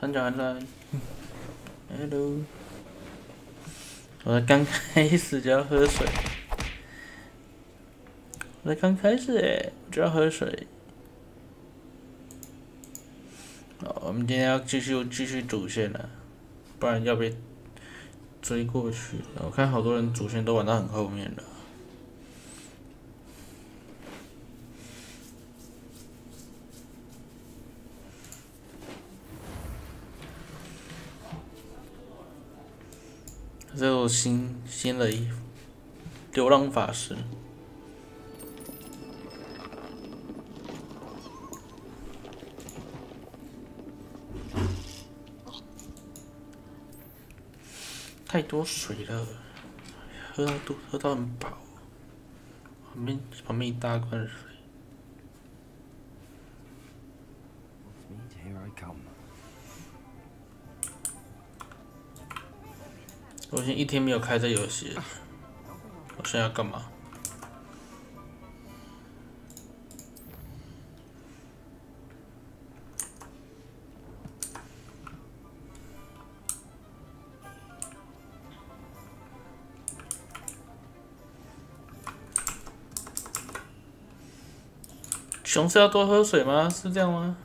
三角来 ，Hello， 我刚开始就要喝水，我刚开始就要喝水。好，我们今天要继续主线了，不然要被追过去。我看好多人主线都玩到很后面了。这有新的衣服，流浪法师。太多水了，喝到很饱，旁边一大罐水。我现在一天没有开这游戏了，我现在要干嘛？熊是要多喝水吗？是这样吗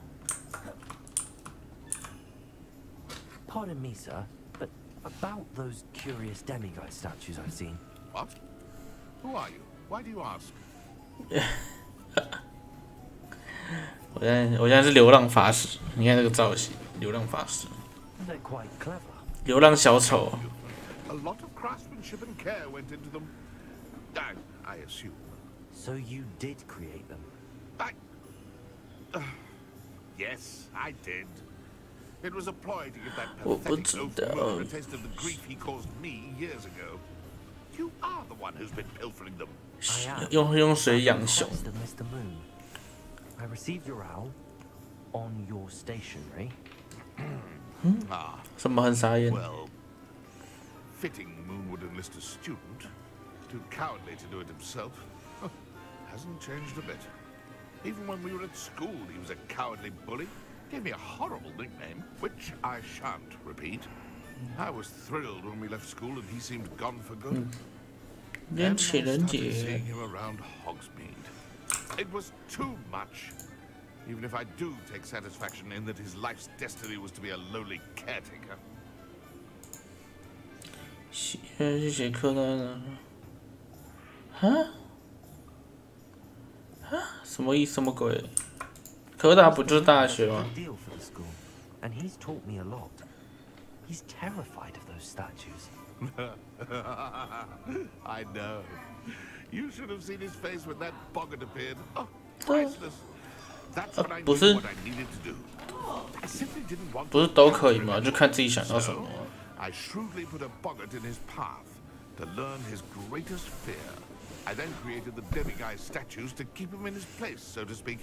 ？Pardon me, sir, but about those curious demigod statues I've seen. What? Who are you? Why do you ask? 我现在是流浪法师，你看这个造型，流浪法师， They're quite clever. 流浪小丑。A lot of craftsmanship and care went into them. I assume. So you did create them? Yes, I did. It was a ploy to give that pathetic oaf murderer a taste of the grief he caused me years ago. You are the one who's been pilfering them. 用水养熊。 Mr. Moon, I received your owl on your stationery. 什么很傻眼？ Well, fitting Moon would enlist a student. Too cowardly to do it himself. Hasn't changed a bit. Even when we were at school, he was a cowardly bully. Gave me a horrible nickname, which I shan't repeat. I was thrilled when we left school and he seemed gone for good. Then I started seeing him around Hogsmeade. It was too much. Even if I do take satisfaction in that his life's destiny was to be a lowly caretaker. 去写柯南了。哈？什么意思？什么鬼？科大不就是大学吗？ And he's taught me a lot. He's terrified of those statues. I know. You should have seen his face when that boggart appeared. Oh, priceless. That's what I knew what I needed to do. I simply didn't want to. 不是都可以吗？就看自己想要什么。 I shrewdly put a boggart in his path to learn his greatest fear. I then created the demiguise statues to keep him in his place, so to speak.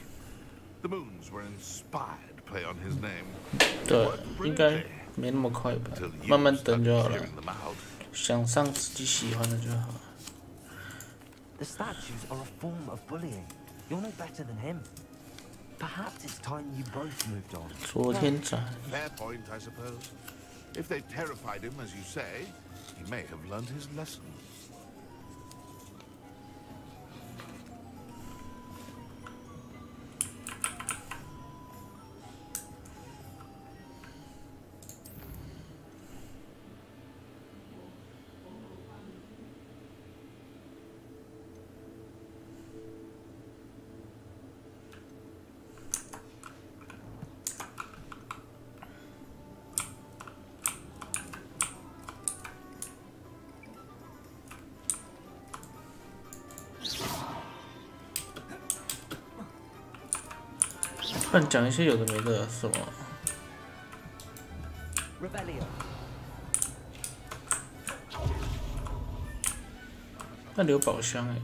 The moons were inspired play on his name. 对，应该没那么快吧，慢慢等就好了。想上自己喜欢的就好。The statues are a form of bullying. You're no better than him. Perhaps it's time you both moved on. 昨天展。Fair point, I suppose. If they terrified him, as you say, he may have learned his lesson. 不然讲一些有的没的，什么？ Rebellion. 那里有宝箱哎。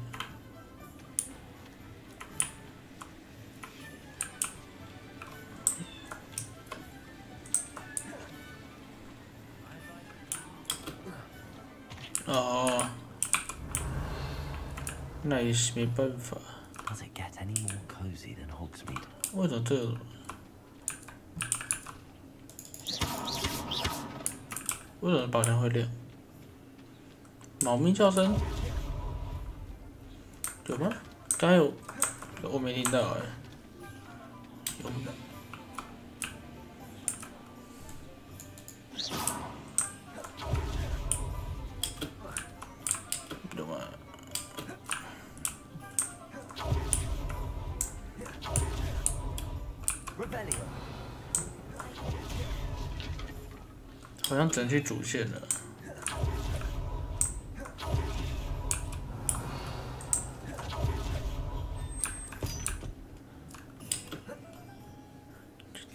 哦，那也是没办法。 Does it get any more cozy than Hogsmeade? 为什么这个？为什么宝箱会亮？猫咪叫声有吗？刚才有，我没听到哎、有吗？有吗？ 好像只能去主线了。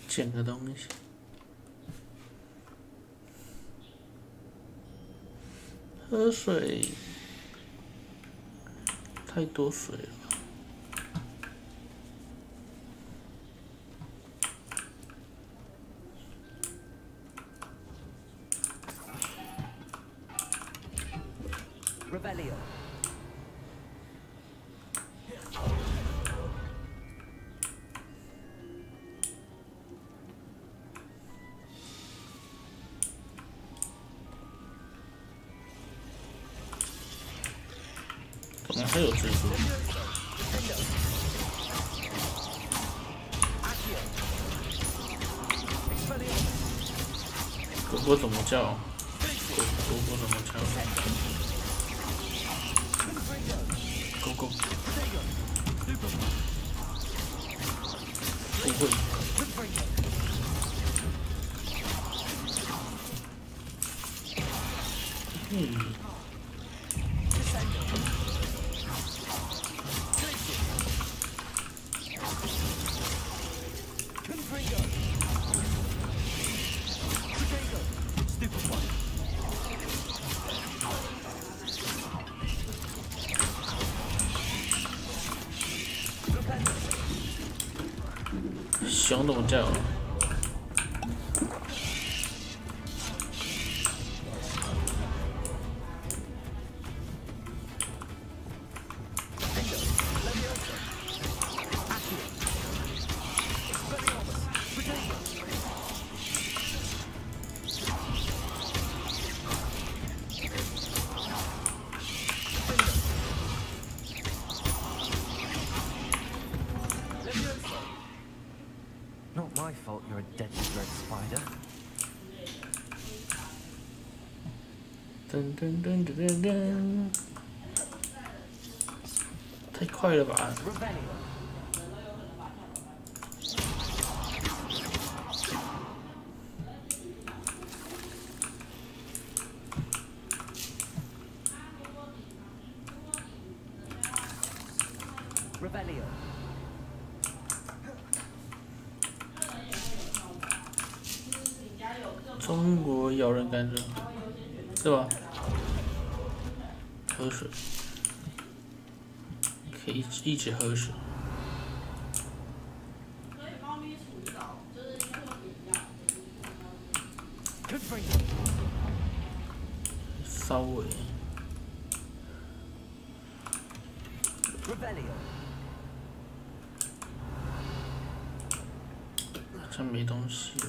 捡个东西。喝水。太多水了。 Rebellion. 怎么还有蜘蛛？狗狗怎么叫？狗狗怎么叫？ 狗狗，不会。熊怎么叫？Not my fault you're a deadly red spider. 噔噔噔噔噔噔，太快了吧！ Rebellion. 中国咬人甘蔗，是吧？喝水，可以一直喝水。稍微。好像没东西了。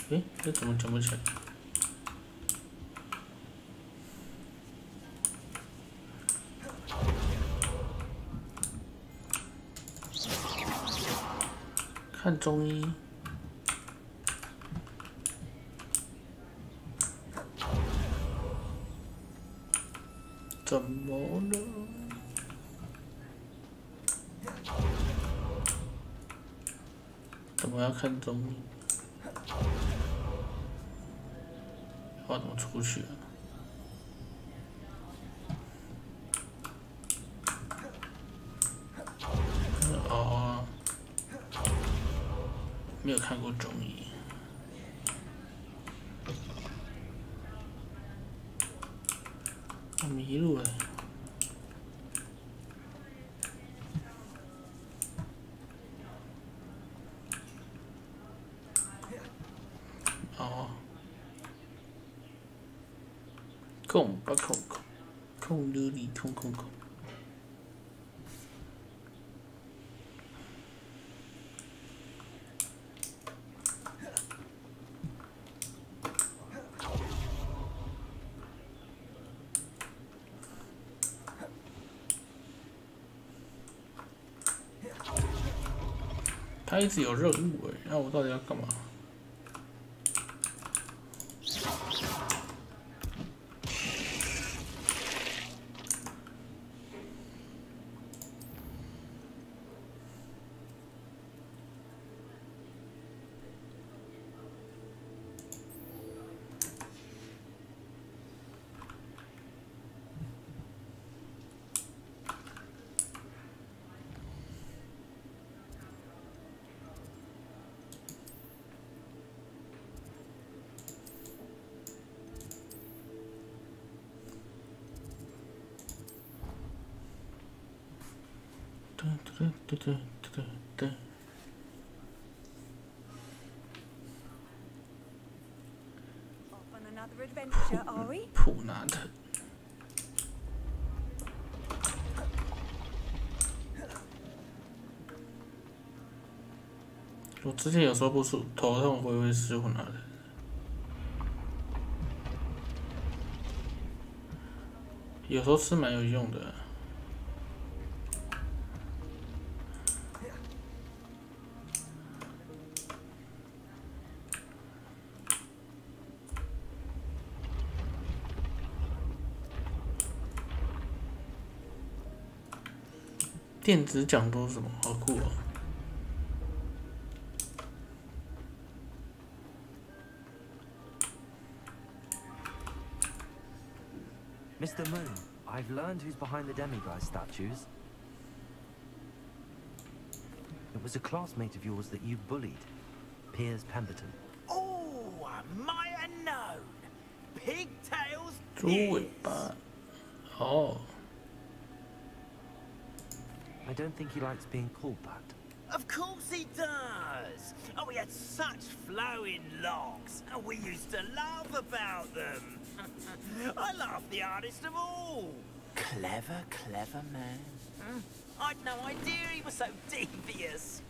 诶，这怎么捡不起来？看中医，怎么了？怎么要看中医？我怎么出去啊？哦，没有看过中医。我迷路了。哦。空吧空空，空溜里空空空。他一直有任务哎，那我到底要干嘛？对。普拿特。我之前有时候不舒头痛，我也会吃普拿特。有时候吃蛮有用的。电子奖都是什么？好酷哦！ Mr. Moon, I've learned who's behind the demiguise statues. It was a classmate of yours that you bullied, Piers Pemberton. Oh, I might have known. Pigtails. 猪尾巴。哦。 I don't think he likes being called that. Of course he does. Oh, he had such flowing locks. Oh, we used to laugh about them. I laughed the hardest of all. Clever, clever man. I'd no idea he was so devious.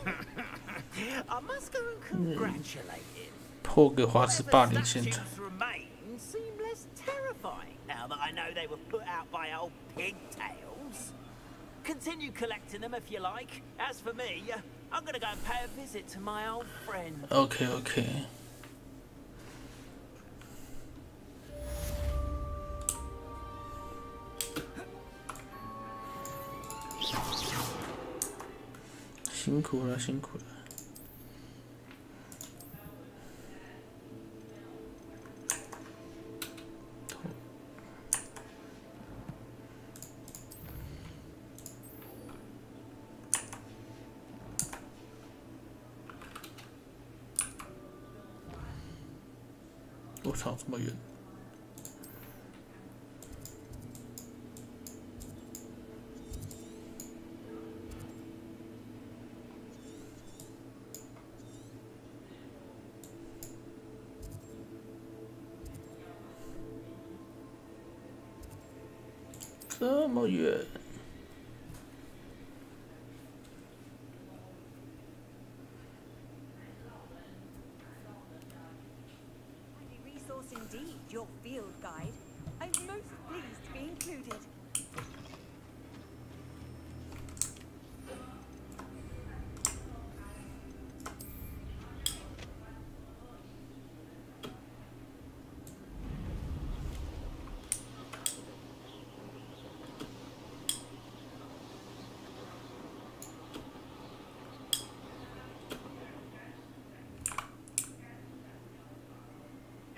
I must go and congratulate him. 霍格华兹霸凌现场。 remains seem less terrifying now that I know they were put out by old pigtails. Continue collecting them if you like. As for me, I'm gonna go and pay a visit to my old friend. OK。 辛苦了，辛苦了。我操，这么远！这么远。 Indeed, your field guide. I'm most pleased to be included.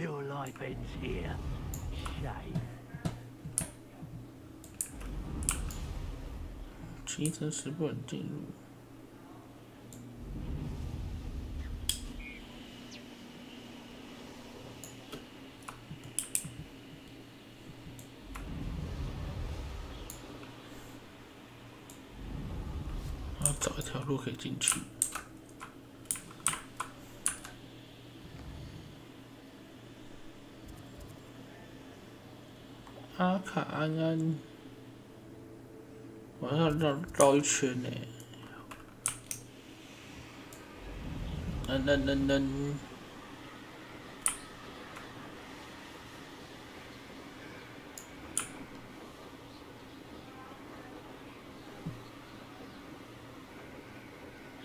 Your life ends here. Shame. 骑乘时不能进入。要找一条路可以进去。 阿卡安安，我要绕一圈呢。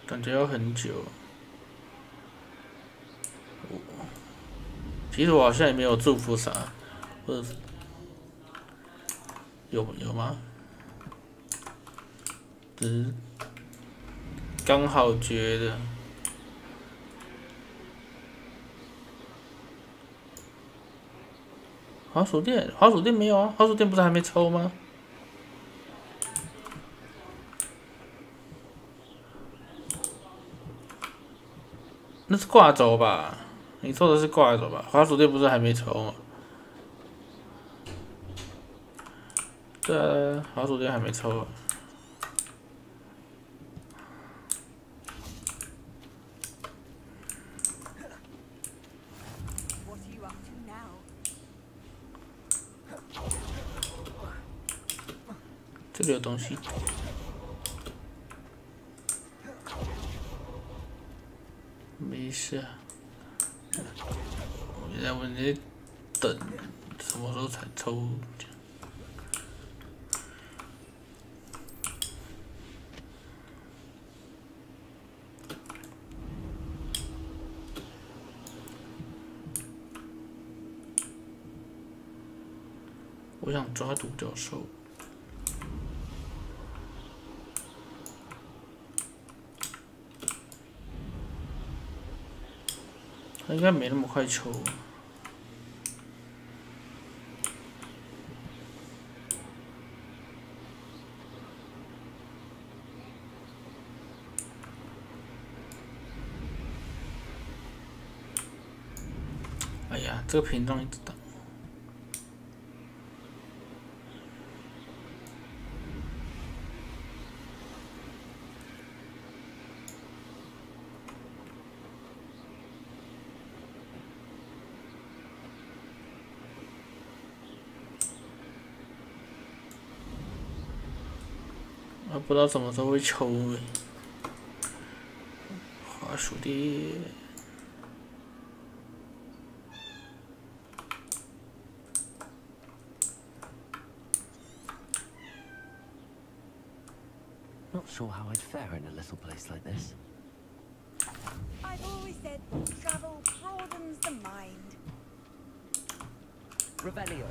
感觉要很久。其实我好像也没有祝福啥，或者是。 有吗？只是刚好觉得。滑鼠店没有啊，滑鼠店不是还没抽吗？那是挂轴吧？你抽的是挂轴吧？滑鼠店不是还没抽吗？ 对啊，滑鼠店还没抽啊。这里有东西。没事啊。我现在问你等什么时候才抽？ 我想抓独角兽。他应该没那么快抽。哎呀，这个屏障一直挡。 不知道什么时候会抽欸。滑鼠店。Not sure how I'd fare in a little place like this. I've always said travel broadens the mind. Revelio.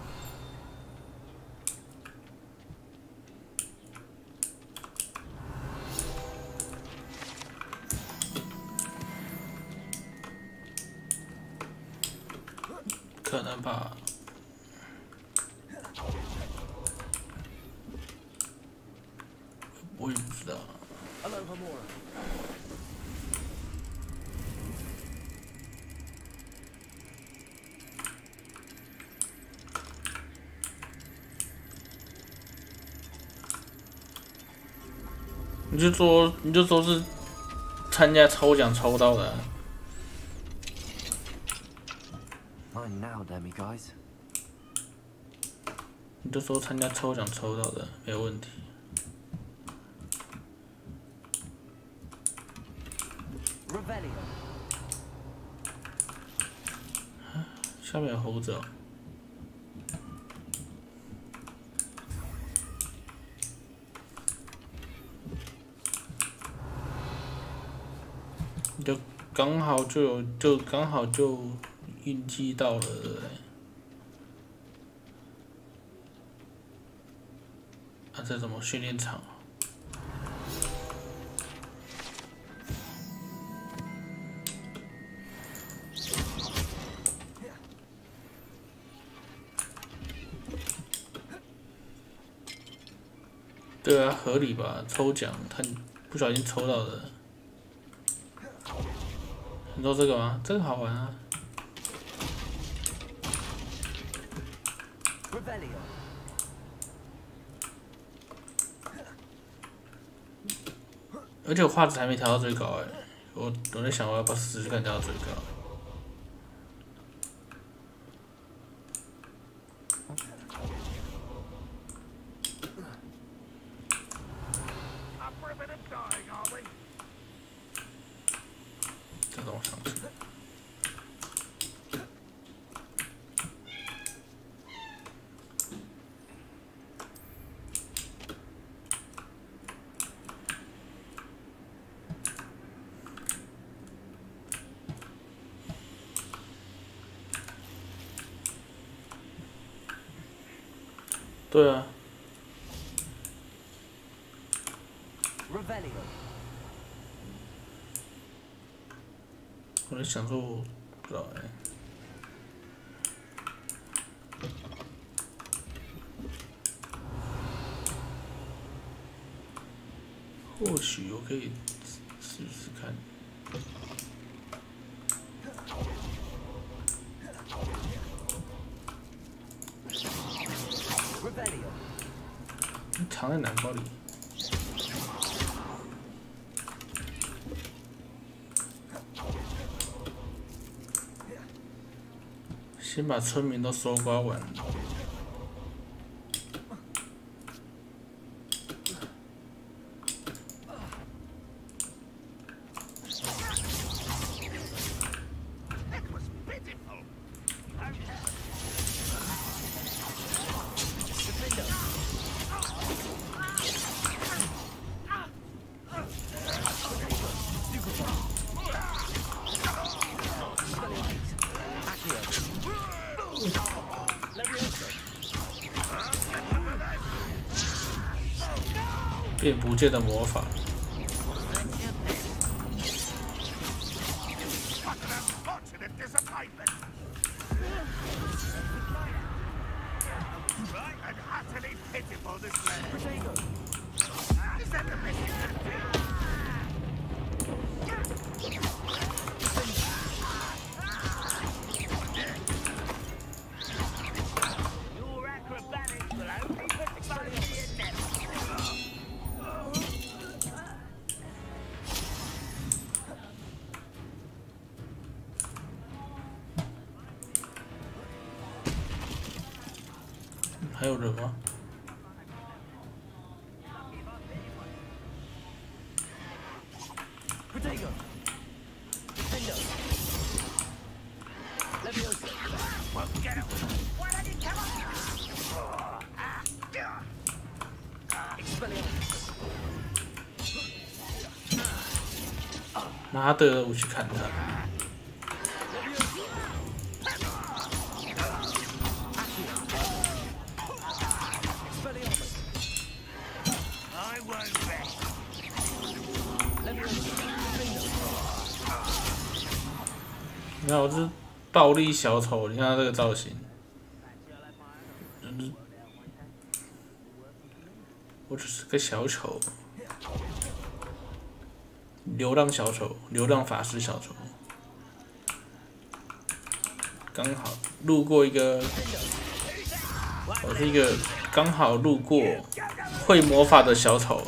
可能吧。我也不知道。你就说是参加抽奖抽到的、啊。Mine now, dummy guys. 你就说参加抽奖抽到的，没有问题。下面有猴子哦。就刚好就运气到了，对不对？啊，这什么训练场？对啊，合理吧？抽奖，他不小心抽到的。你说这个吗？这个好玩啊！而且我画质还没调到最高哎，我在想我要把试试看调到最高。这种上去。对啊。我在想说，我不知道哎。或许我可以试试看。藏在南瓜里。先把村民都搜刮完。变不见的魔法。还有人吗？拿对了，我去砍他。你看我是暴力小丑，你看他这个造型，我只是个小丑，流浪小丑，流浪法师小丑，刚好路过一个，我是一个刚好路过会魔法的小丑。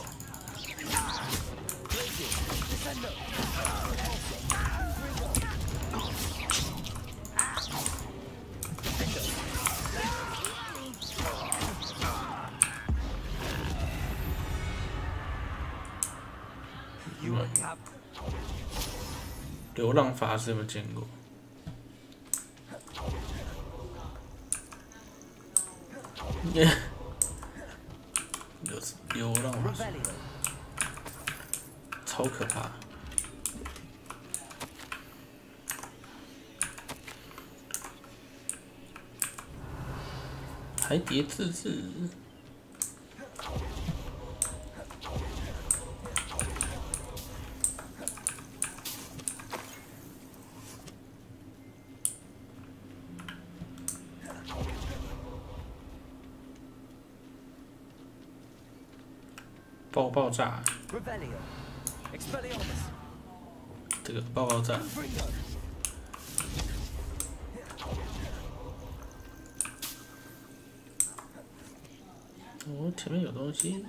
流浪法师有没有见过？流浪法师，超可怕！还叠字字。爆炸！这个爆炸！哦，前面有东西。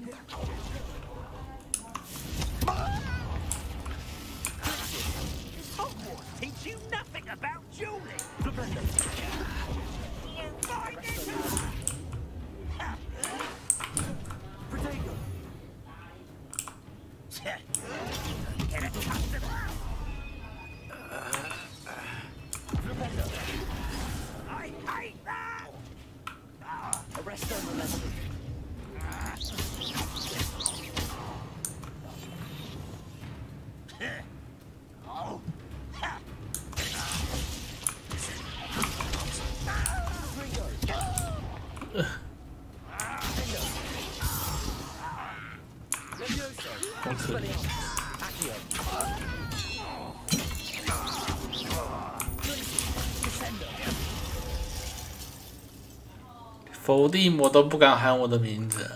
伏地魔都不敢喊我的名字。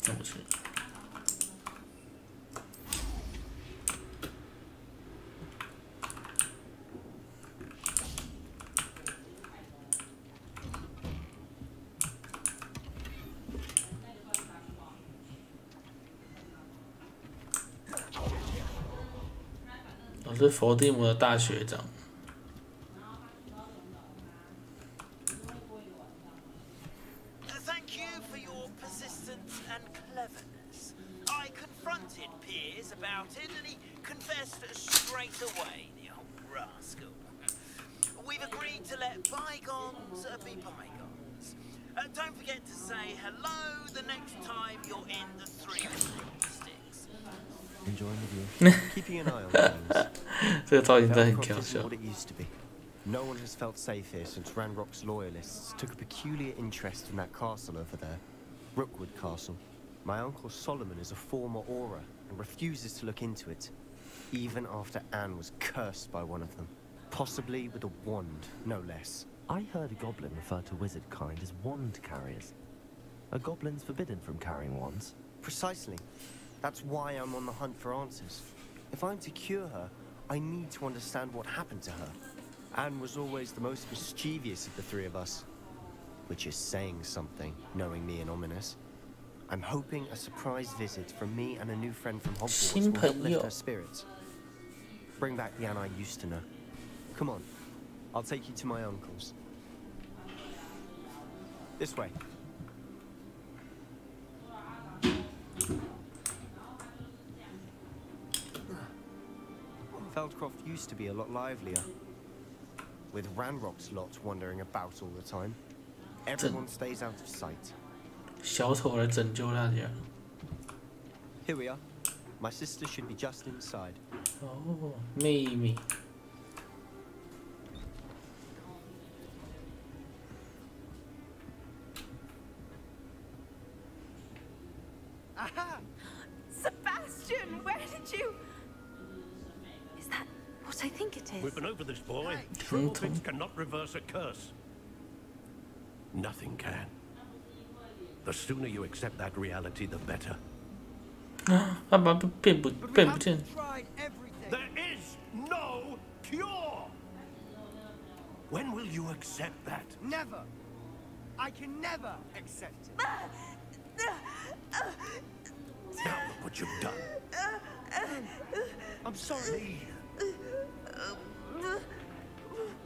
上不去。我是伏地魔的大学长。Thank you for your persistence and cleverness. I confronted Piers about it, and he confessed straight away. The old rascal. We've agreed to let bygones be bygones. Don't forget to say hello the next time you're in the 3 sticks. Enjoying the view. Keeping an eye on things. 这个造型真的很搞笑。 No one has felt safe here since Ranrock's loyalists took a peculiar interest in that castle over there, Rookwood Castle. My uncle Solomon is a former Auror and refuses to look into it, even after Anne was cursed by one of them, possibly with a wand, no less. I heard a goblin refer to wizard kind as wand carriers. Are goblins forbidden from carrying wands? Precisely. That's why I'm on the hunt for answers. If I'm to cure her, I need to understand what happened to her. Anne was always the most mischievous of the 3 of us, which is saying something, knowing me and Ominous. I'm hoping a surprise visit from me and a new friend from Hogwarts will help lift her spirits. Bring back the Anne I used to know. Come on, I'll take you to my uncle's. This way. Feldcroft used to be a lot livelier, with Ranrock's lot wandering about all the time. Everyone stays out of sight. 小丑来拯救大家。 Here we are. My sister should be just inside. 哦，妹妹。 Aha! Sebastian, where did you... Is that what I think it is? We've been over this, boy. Trilbits cannot reverse a curse. Nothing can. The sooner you accept that reality, the better. 他把变不见。 There is no When will you accept that? Never. I can never accept it. Now look what you've done. I'm sorry.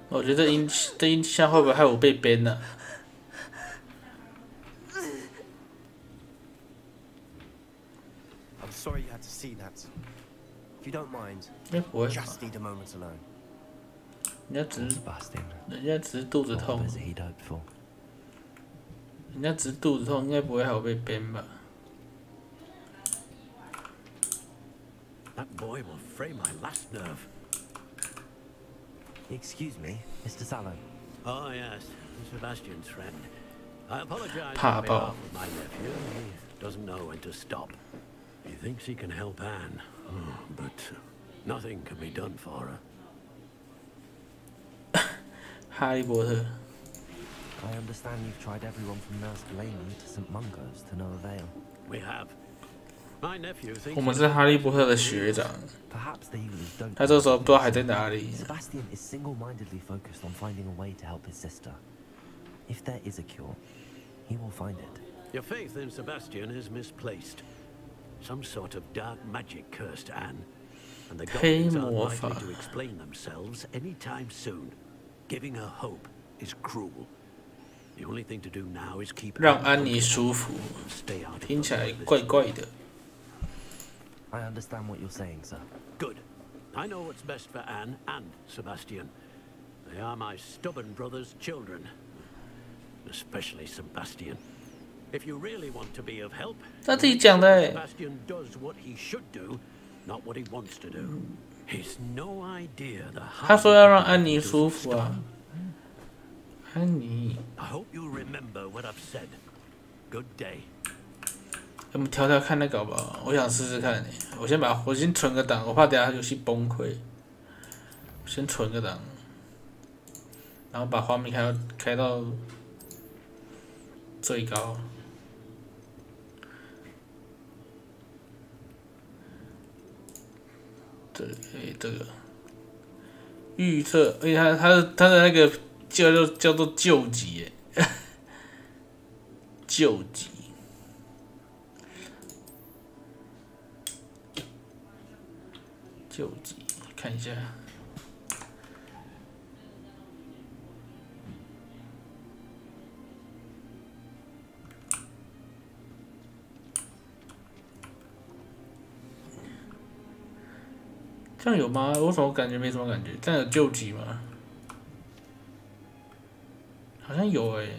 我觉得这音效会不会害我被 ban 呢、I'm sorry you had to see that. If you don't mind, 应该不会吧？ just need a moment alone. 人家只是 Sebastian. 肚子 What 痛， was it he'd hoped for? 人家只是肚子痛，应该不会害我被 ban 吧？ That boy will fray my last nerve. Excuse me, Mr. Sallow. Oh, yes, Sebastian's friend. I apologize Pa on pa. behalf of my nephew. He doesn't know when to stop. He thinks he can help Anne, but nothing can be done for her. 哈利波特， I understand you've tried everyone from Nurse Delaney to St. Mungo's to no avail. We have. My nephew thinks 我们是哈利波特的学长， Perhaps the Eagles don't. 他这时候不知道还在哪里。 Sebastian is single-mindedly focused on finding a way to help his sister. If there is a cure, he will find it. your faith in Sebastian is misplaced. Some sort of dark magic cursed Anne, and the goblins aren't likely to explain themselves anytime soon. Giving her hope is cruel. The only thing to do now is keep 让安妮舒服， and stay out of 听起 the 来 way of this 怪怪的。 I understand what you're saying, sir. Good. I know what's best for Anne and Sebastian. They are my stubborn brother's children. Especially Sebastian. If you really want to be of help, 他自己讲的欸 Sebastian does what he should do, not what he wants to do. He's no idea the 他说要让 harm 安妮 to 舒服啊，安妮， I hope you remember what I've said. Good day. 我们调调看那个好不好？我想试试看、欸。我先存个档，我怕等下游戏崩溃。先存个档，然后把画面开到最高。这个预测，而且他的那个叫做救急，救急。救急，看一下。这样有吗？我怎么感觉没什么感觉？这样有救急吗？好像有欸，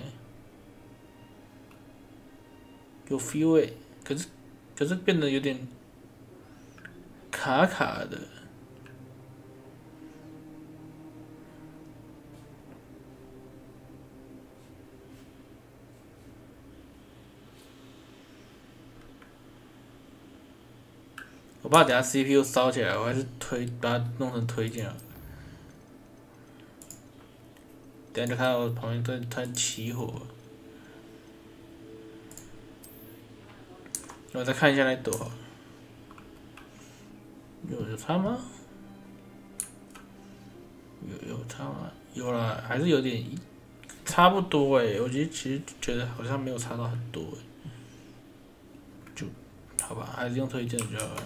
有 feel 欸，可是变得有点卡卡的。我怕等下 CPU 烧起来，我还是把它弄成推荐了。等下就看到我旁边突然起火了。我再看一下那朵好了。有差吗？有差吗？有啦，还是有点差不多欸。我其实觉得好像没有差到很多欸。就好吧，还是用推荐的就好了。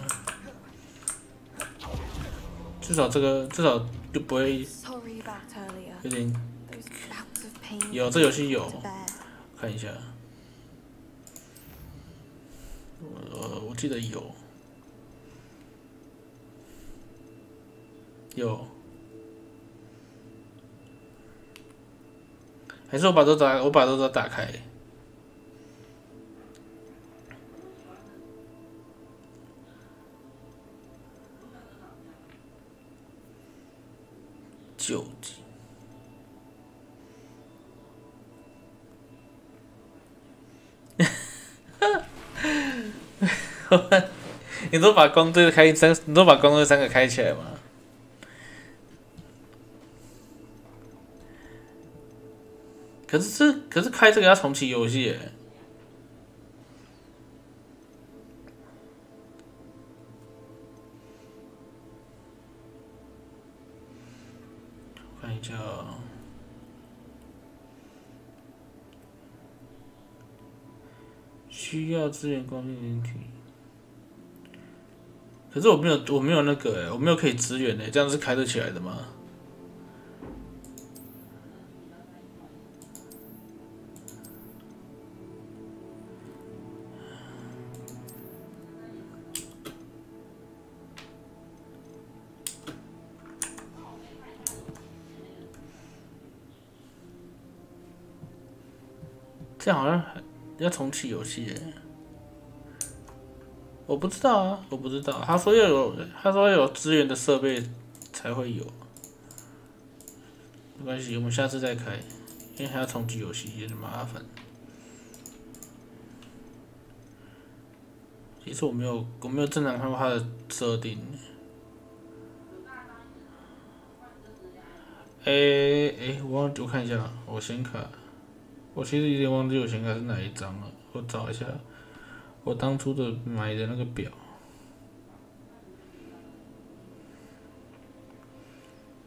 至少就不会有点有这游戏有，看一下，我记得有，还是我把都打开。救急，你都把光追你都把光追3个开起来吗？可是开这个要重启游戏耶。看一下哦，需要支援光电晶体。可是我没有那个我没有可以支援这样是开得起来的吗？这样好像要重启游戏我不知道啊，我不知道。他说要有支援的设备才会有，没关系，我们下次再开，因为还要重启游戏有点麻烦。其实我没有正常看过它的设定。我看一下，我显卡。我其实有点忘记我显卡是哪一张了，我找一下我当初的买的那个表。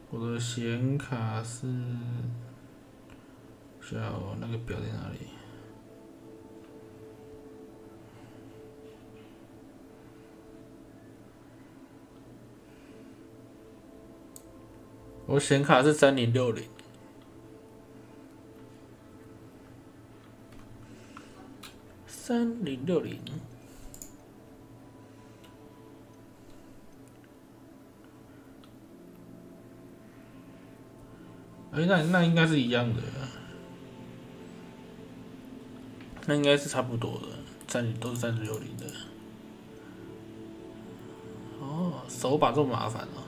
我的显卡是，下我那个表在哪里？我显卡是3060。3060，那应该是一样的，那应该是差不多的，都是3060的。哦，手把这么麻烦哦。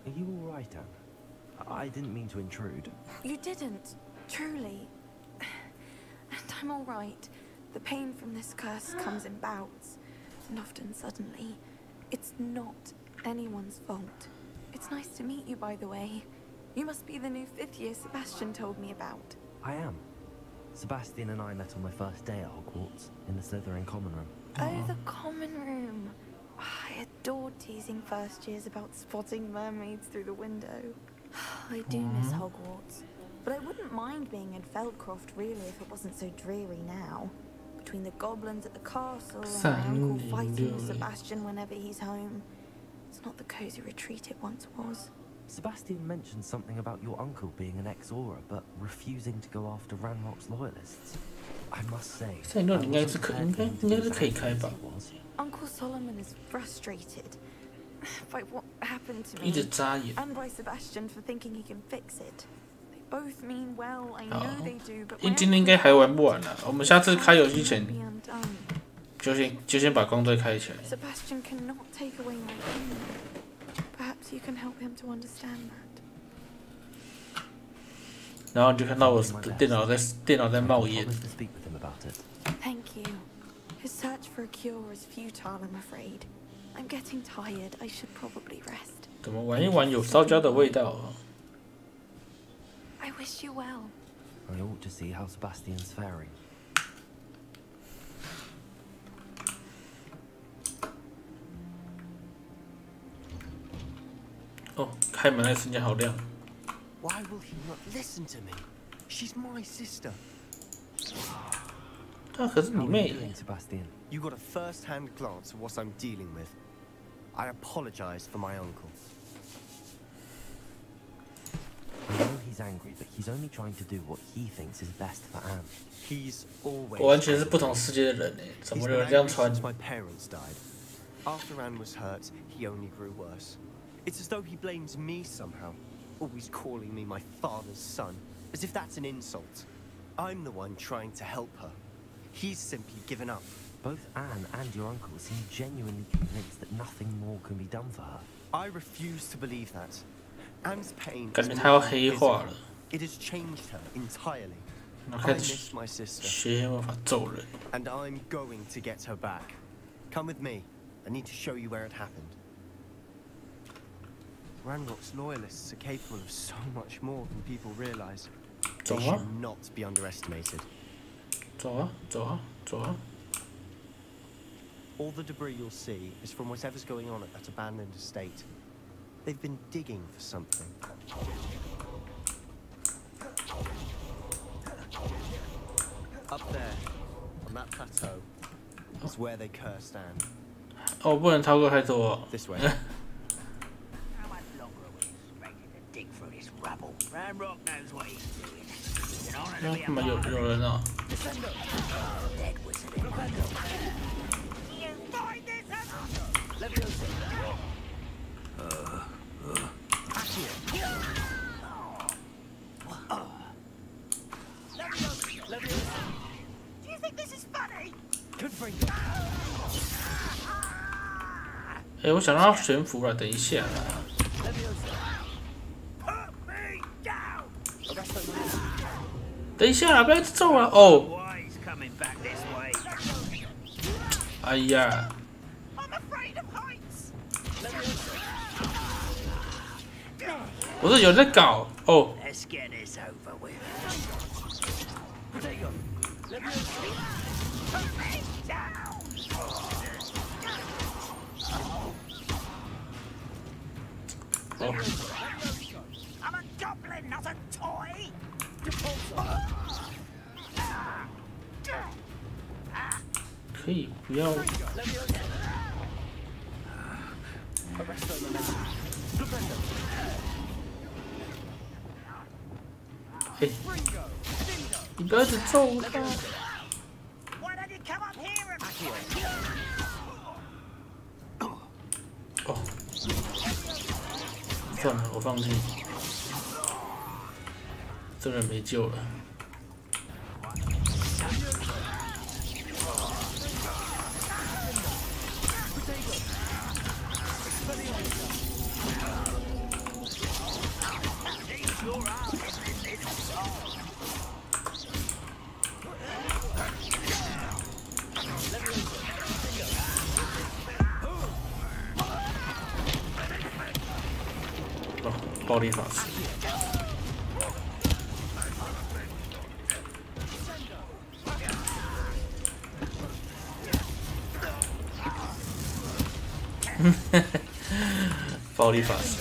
Are you all right, Anne? I didn't mean to intrude. You didn't, truly. And I'm all right. The pain from this curse comes in bouts, and often suddenly. It's not anyone's fault. It's nice to meet you, by the way. You must be the new 5th year Sebastian told me about. I am. Sebastian and I met on my first day at Hogwarts, in the Slytherin common room. Oh, the common room. I adored teasing first years about spotting mermaids through the window. I do miss Hogwarts, but I wouldn't mind being in Feldcroft really if it wasn't so dreary now. Between the goblins at the castle and my uncle fighting with Sebastian whenever he's home. It's not the cozy retreat it once was. Sebastian mentioned something about your uncle being an ex-Aura, but refusing to go after Ranrock's loyalists. I must say, Uncle Solomon is frustrated by what happened to me, and by Sebastian for thinking he can fix it. They both mean well, I know they do, but 今天应该还玩不完了，我们下次开游戏前就先把光队开起来。Sebastian cannot take away my pain. Perhaps you can help him to understand that. 然后你就看到我的电脑在冒烟。Thank you. His search for a cure is futile, I'm afraid. I'm getting tired. I should probably rest. 怎么玩一玩有烧焦的味道啊 I wish you well. I ought to see how Sebastian's faring. 哦，开门的瞬间好亮。Why will he not listen to me? She's my sister. 啊，可是你妹。 Sebastian, you got a first-hand glance at what I'm dealing with. I apologize for my uncle. I know he's angry, but he's only trying to do what he thinks is best for Anne. He's always. 我完全是不同世界的人哎，怎么有人这样穿？ My parents died. After Anne was hurt, he only grew worse. It's as though he blames me somehow, always calling me my father's son, as if that's an insult. I'm the one trying to help her. He's simply given up. Both Anne and your uncle seem genuinely convinced that nothing more can be done for her. I refuse to believe that. Anne's pain. 感觉他要黑化了。 It has changed her entirely. 然后 I 开始 miss my sister. 学魔法揍人。 And I'm going to get her back. Come with me. I need to show you where it happened. Ranrock's loyalists are capable of so much more than people realize. They should not be underestimated. 走啊，走啊，走啊！ All the debris you'll see is from whatever's going on at that abandoned estate. They've been digging for something. Up there, on that plateau, is where they cursed Anne. 哦，不能超过太多。 This way. How much longer are we expected to dig through this rubble? Ramrock knows what he's doing. He's an honor to 那 be a 干嘛有 part of 人啊？ dead wizard in my You find this Do you think this is funny? 哎，我想让他悬浮了，等一下啦。 Put me down! 等一下啦，不要一直揍了哦！ Why he's coming back this way? 哎呀， I'm afraid of heights. 我说有人在搞哦。 Let's get this over with. Put me down! 哦， I'm a goblin, not a toy. 可以不要。哎，你不要一直揍他。 Why don't you come up here and 哦，算了，我放弃，这人没救了。哦，暴力法师。暴力法师。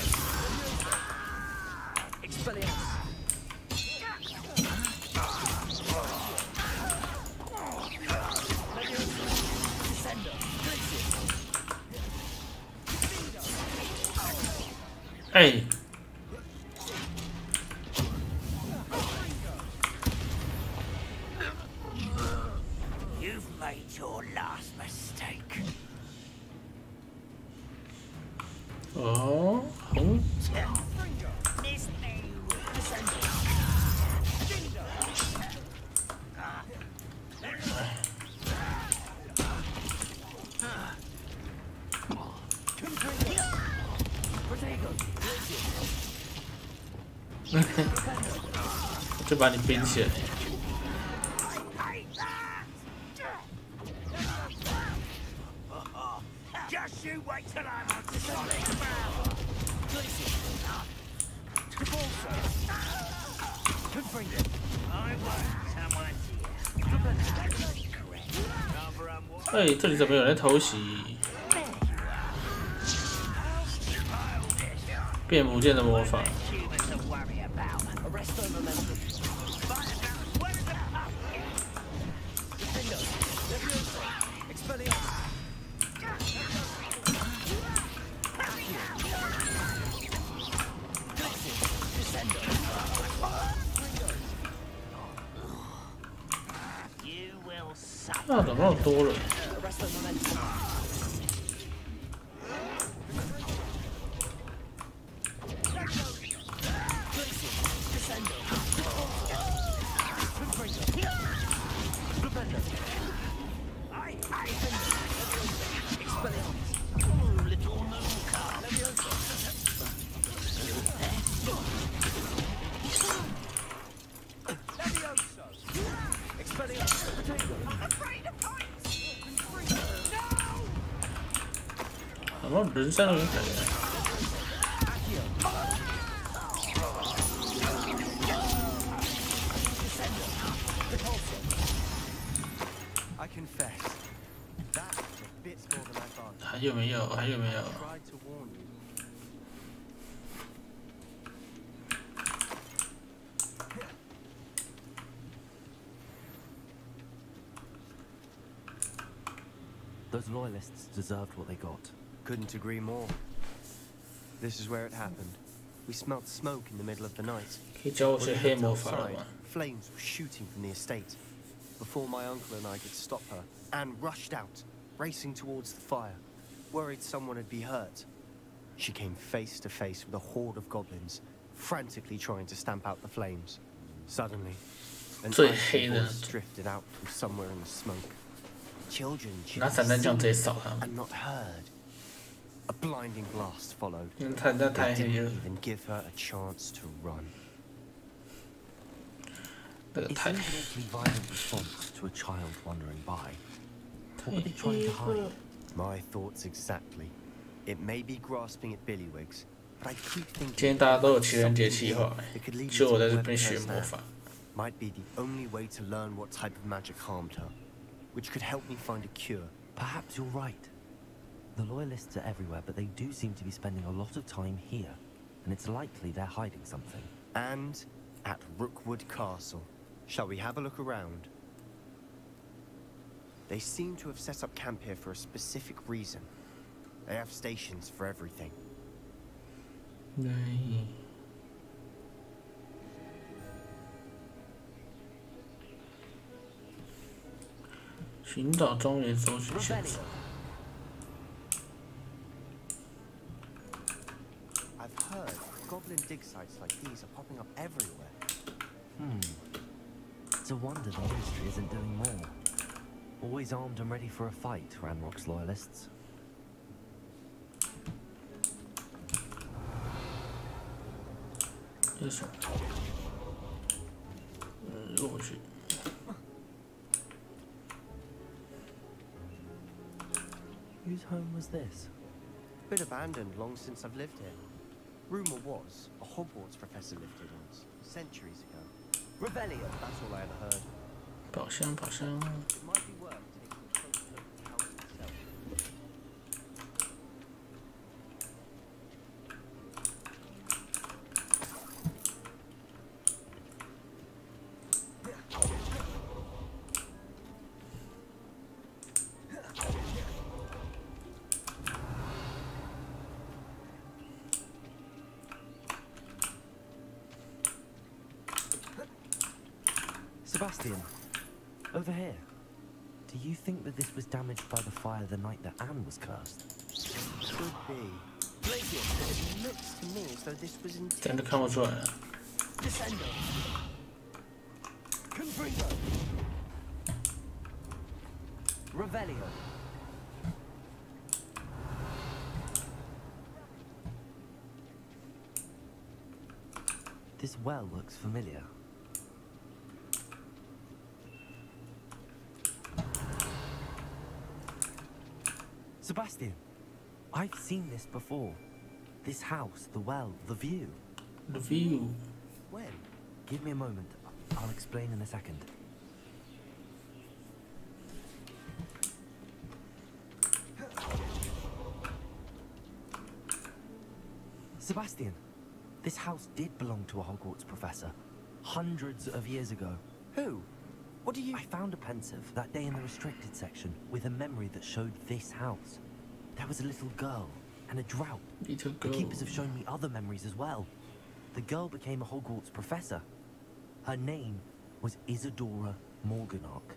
哎， You've made your last mistake. 哦，红， Miss me. 就把你冰起来。 Just you wait till I'm on solid ground. I want someone's ear. Correct. Rather unwise. 哎，这里怎么有人偷袭？变不见的魔法。 Humans to worry about. Arresto momentum. Where's the pumpkin? Defender. Leviosa. Expelliarmus. 那怎么那么多人？ Arresto momentum. Expelliarmus. 怎么人山人海的？ Accio. confess, that was a bit more than I thought. 还有没有？还有没有？ Tried to warn you. Those loyalists deserved what they got. Couldn't agree more. This is where it happened. We smelled smoke in the middle of the night. 可以教我学 When we 黑 looked 魔法了 outside, 吗？ flames were shooting from the estate. Before my uncle and I could stop her, Anne rushed out, racing towards the fire, worried someone had been hurt. She came face to face with a horde of goblins, frantically trying to stamp out the flames. Suddenly, an最 icy 黑的 voice drifted out from somewhere in the smoke. Children should 拿 have 散弹枪直接 seen 扫他们。 and not heard. A blinding blast followed. 太 They 黑 didn't 了， even give her a chance to run. 这个 It 太 seems an awfully violent response to a child wandering by. What were they trying to hide? My thoughts exactly. It may be grasping at billywhigs, but I keep 今 thinking 天大家都有情人节 something 计 here 划， that could lead 就 me 我 to 在 a 这边 weapon 学 curse 魔 now. 法。 Might be the only way to learn what type of magic harmed her, which could help me find a cure. Perhaps you're right. The loyalists are everywhere, but they do seem to be spending a lot of time here. And it's likely they're hiding something. And at Rookwood Castle. Shall we have a look around? They seem to have set up camp here for a specific reason. They have stations for everything. 对。寻找庄园搜寻线索。 I've heard goblin dig sites like these are popping up everywhere. It's a wonder the ministry isn't doing more. Always armed and ready for a fight, Ranrock's loyalists. 这是什么？过去。 Whose home was this? Been abandoned long since I've lived here. Rumor was a Hogwarts professor lived here once, centuries ago. Rebellion, that's all I ever heard. 宝箱，宝箱。 It might be worth taking a closer look at the house itself. Sebastian, over here. Do you think that this was damaged by the fire the night that Anne was cursed? Could be. It looks to me as though this was 这样 intended. 就看不出来了。 Descendo. Confringo. Revelio. This well looks familiar. Sebastian, I've seen this before. This house, the well, the view. The view. When? Give me a moment. I'll explain in a second. Sebastian, this house did belong to a Hogwarts professor. Hundreds of years ago. Who? What do you... I found a pensive that day in the restricted section with a memory that showed this house. There was a little girl and a drought. Little The girl. keepers have shown me other memories as well. The girl became a Hogwarts professor. Her name was Isadora Morganach.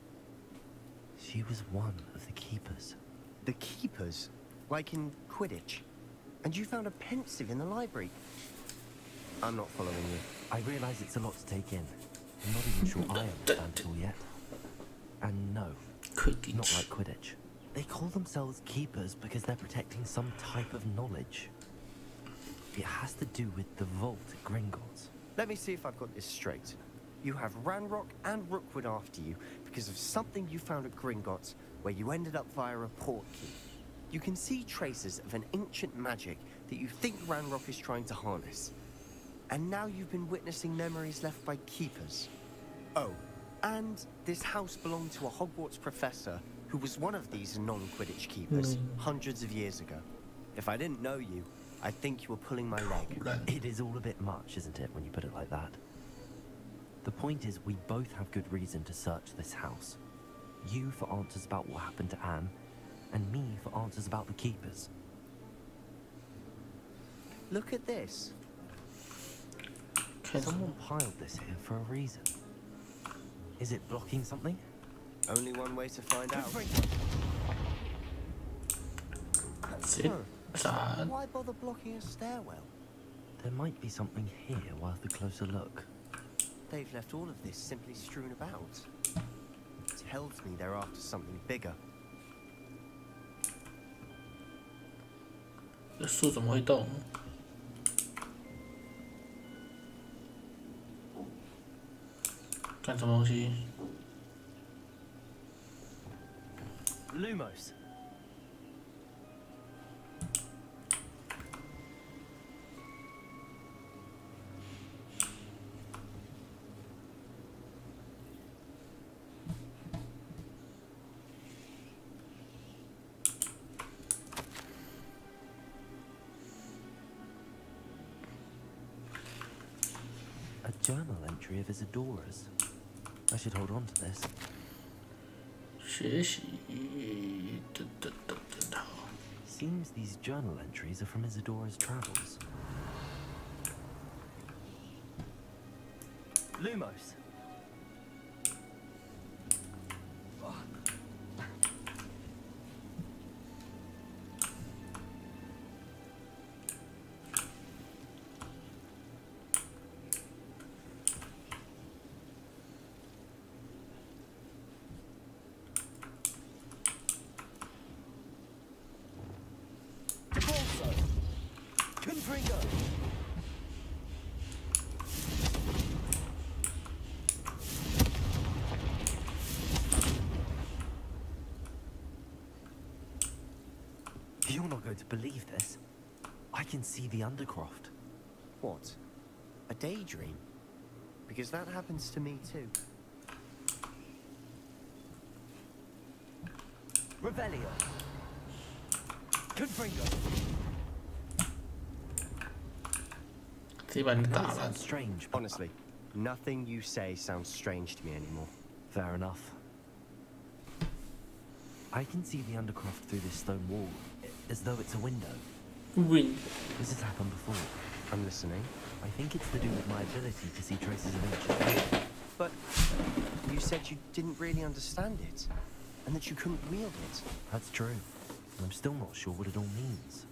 She was one of the keepers. The keepers? Like in Quidditch? And you found a pensive in the library? I'm not following you. I realize it's a lot to take in. I'm not even sure I understand it all yet. And no, Quidditch. not like Quidditch. They call themselves keepers because they're protecting some type of knowledge. It has to do with the vault at Gringotts. Let me see if I've got this straight. You have Ranrock and Rookwood after you because of something you found at Gringotts where you ended up via a portkey. You can see traces of an ancient magic that you think Ranrock is trying to harness. And now you've been witnessing memories left by keepers. Oh, and this house belonged to a Hogwarts professor who was one of these non-Quidditch keepers hundreds of years ago. If I didn't know you, I'd think you were pulling my leg. It is all a bit much, isn't it, when you put it like that? The point is, we both have good reason to search this house. You for answers about what happened to Anne, and me for answers about the keepers. Look at this. Someone piled this here for a reason. Is it blocking something? Only one way to find out. Why bother blocking a stairwell? There might be something here worth a closer look. They've left all of this simply strewn about. Tells me they're after something bigger. 这树怎么会动？ 干什么东西 Lumos. A journal entry of Isadora's. I should hold on to this. 学习， Seems these journal entries are from Isadora's travels. Lumos. You're not going to believe this. I can see the Undercroft. What? A daydream? Because that happens to me too. Revelio. Confringo. 直接把你打烂。 Sounds strange, but Honestly, nothing you say sounds strange to me anymore. fair enough. I can see the Undercroft through this stone wall, as though it's a window. Win. This has happened before. I'm listening. I think it's to do with my ability to see traces of ancient. But you said you didn't really understand it, and that you couldn't wield it. That's true. I'm still not sure what it all means.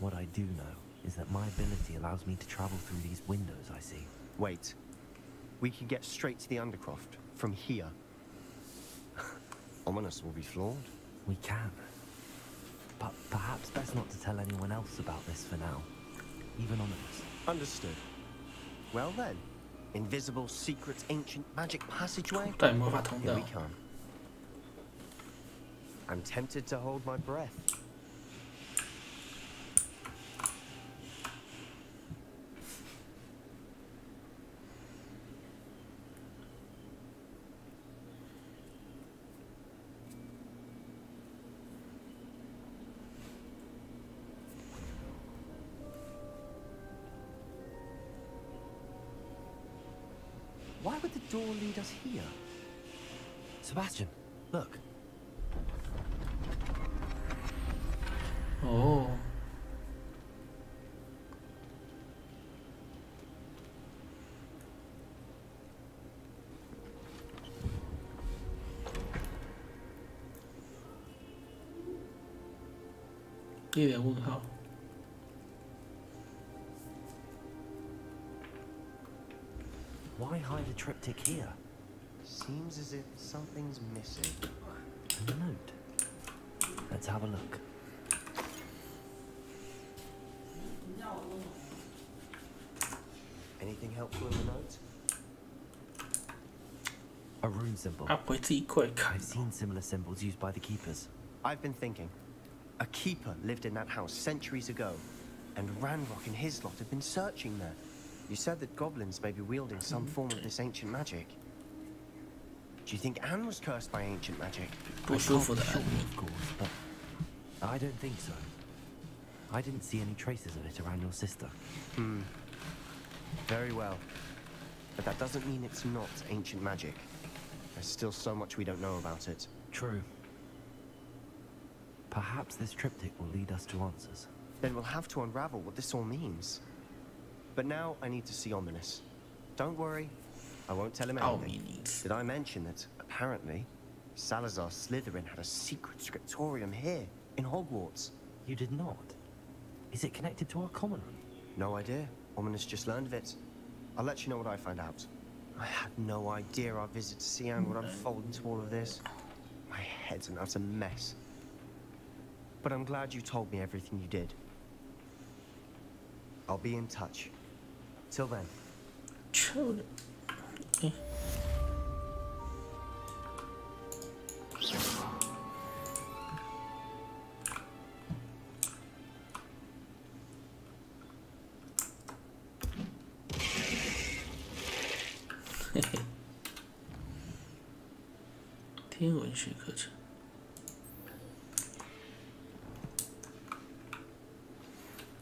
What I do know is that my ability allows me to travel through these windows I see. Wait. We can get straight to the Undercroft from here. Ominous will be flawed. We can. But perhaps best not to tell anyone else about this for now. Even Ominous. Understood. Well then, invisible, secret, ancient magic passageway. 带魔法通 Here 道 we。come. I'm tempted to hold my breath. Why would the door lead us here? Sebastian, look. 哦。一脸问号。 Why hide a triptych here? Seems as if something's missing. And a note. Let's have a look. Anything helpful in the note? A rune symbol. 他不会自己过来看 I've seen similar symbols used by the keepers. I've been thinking. A keeper lived in that house centuries ago, and Ranrock and his lot have been searching there. You said that goblins may be wielding some form of this ancient magic. Do you think Anne was cursed by ancient magic? 不舒服的 Sure, of course, but I don't think so. I didn't see any traces of it around your sister. Very well. But that doesn't mean it's not ancient magic. There's still so much we don't know about it. True. Perhaps this triptych will lead us to answers. Then we'll have to unravel what this all means. But now I need to see Ominous. Don't worry, I won't tell him anything. Did I mention that, apparently, Salazar Slytherin had a secret scriptorium here, in Hogwarts? You did not? Is it connected to our common room? No idea. Ominous just learned of it. I'll let you know what I find out. I had no idea our visit to Sian would unfold into all of this. My head's an utter mess. But I'm glad you told me everything you did. I'll be in touch. Till then. Chill. Okay. Hey. 天文学课程。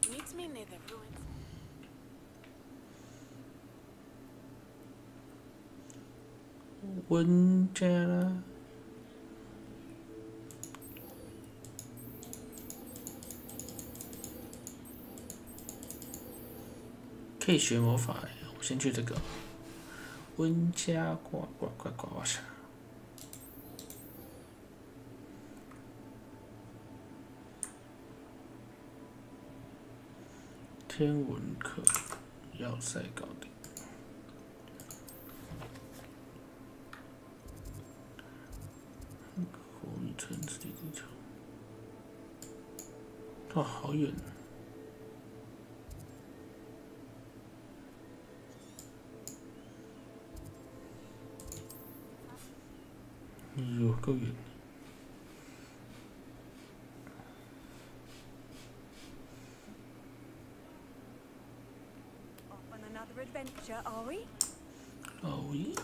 Meet me near the ruins. 温家啦，可以学魔法哎，我先去这个温家呱呱呱呱呱啥。天文课要塞搞定。火力城市地球，哇，好远！有够远。 Adventure, are we? Are we?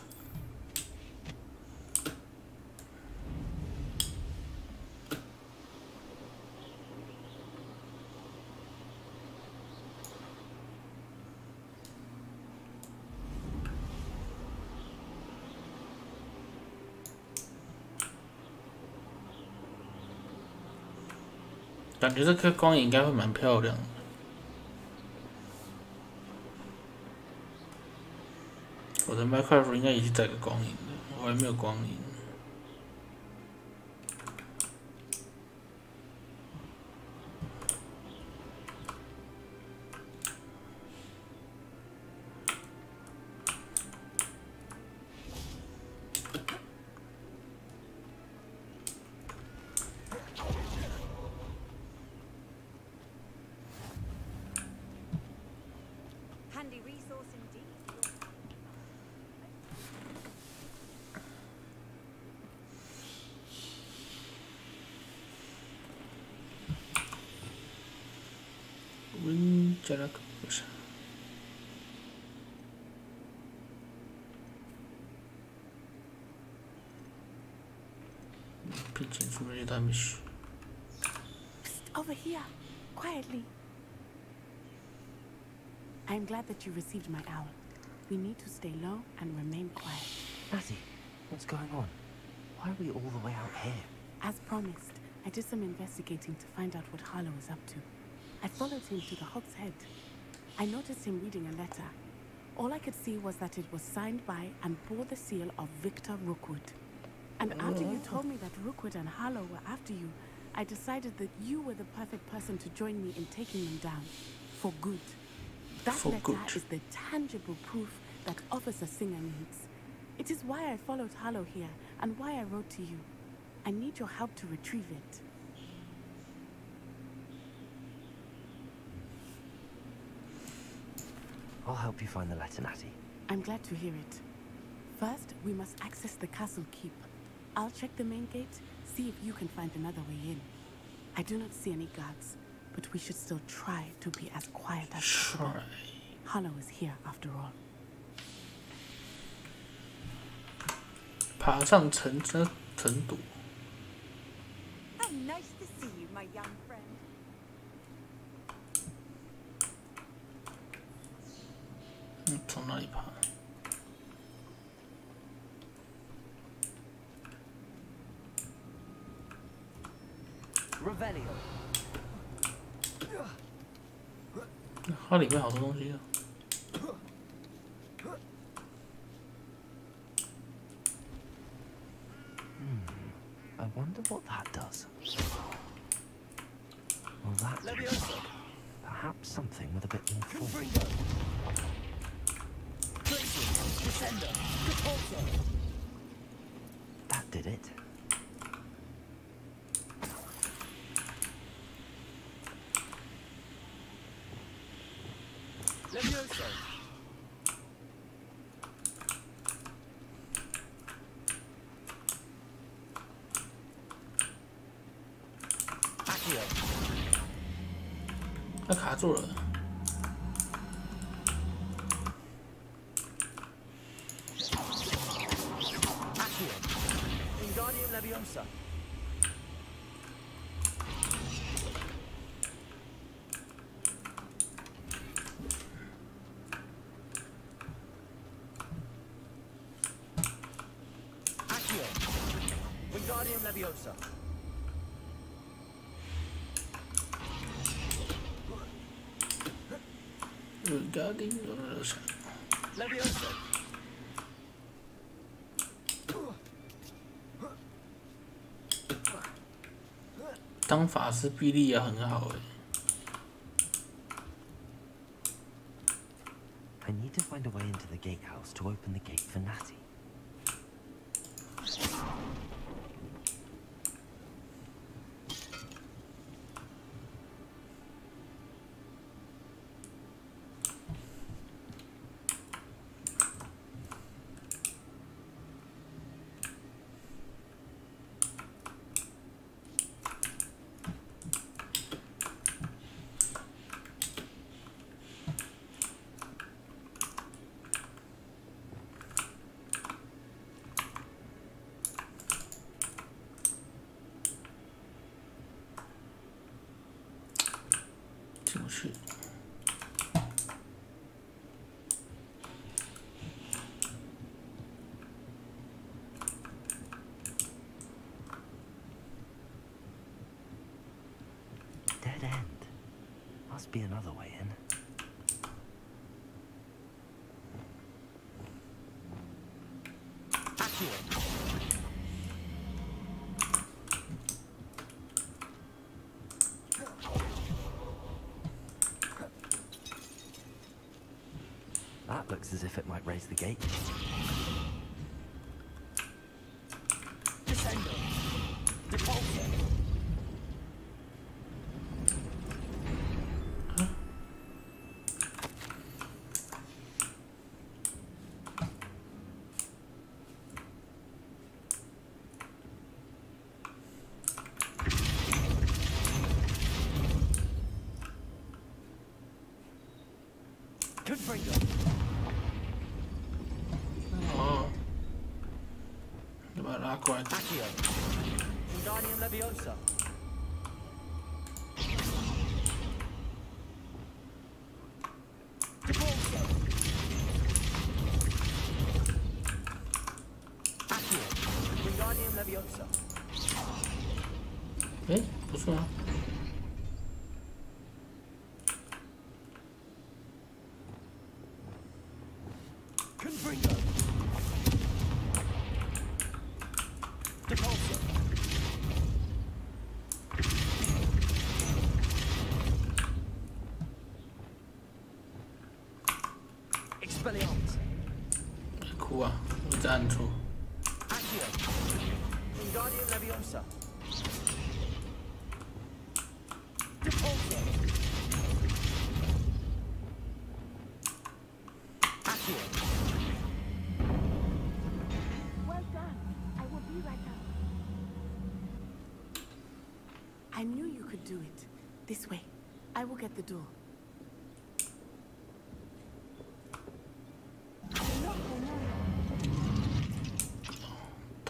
感觉这颗光影应该会蛮漂亮的。 我的麦克风应该已经载个光影了，我还没有光影。Handy resource indeed. 温加拉克不是？并且出门都还没学。 Over here, quietly. I'm glad that you received my owl. We need to stay low and remain quiet. Natty, what's going on? Why are we all the way out here? As promised, I did some investigating to find out what Harlow is up to. I followed him to the Hog's Head. I noticed him reading a letter. All I could see was that it was signed by and bore the seal of Victor Rookwood. And after you told me that Rookwood and Harlow were after you, I decided that you were the perfect person to join me in taking them down. For good. That letter is the tangible proof that Officer Singer needs. It is why I followed Harlow here and why I wrote to you. I need your help to retrieve it. I'll help you find the letter, Natty. I'm glad to hear it. First, we must access the castle keep. I'll check the main gate, see if you can find another way in. I do not see any guards, but we should still try to be as quiet as possible. Harlow is here after all. 爬上城堵。Nice to see you, my young friend. 从哪里爬？它里面好多东西啊。I wonder what that does. Well, that's perhaps something with a bit more force. That did it. Accio. 它卡住了。Accio. Wingardium Leviosa. Accio. Wingardium Leviosa. Leviosa. 当法师臂力也很好哎。I need to find a way into the gatehouse to open the gate for Natty.进不去。Dead end. Must be another way in. Accio. That looks as if it might raise the gate. Descendo. Depulso. Confringo. 哦，就把它拉过来。 Accio. Wingardium Leviosa. Depulso. Accio. Wingardium Leviosa. 哎，不错啊。 Confringo. Depulso. Expelliarmus. 哭啊！我在暗处。 Accio. Wingardium Leviosa. Depulso. Accio. Well done. I will be right up. I knew you could do it. This way. I will get the door.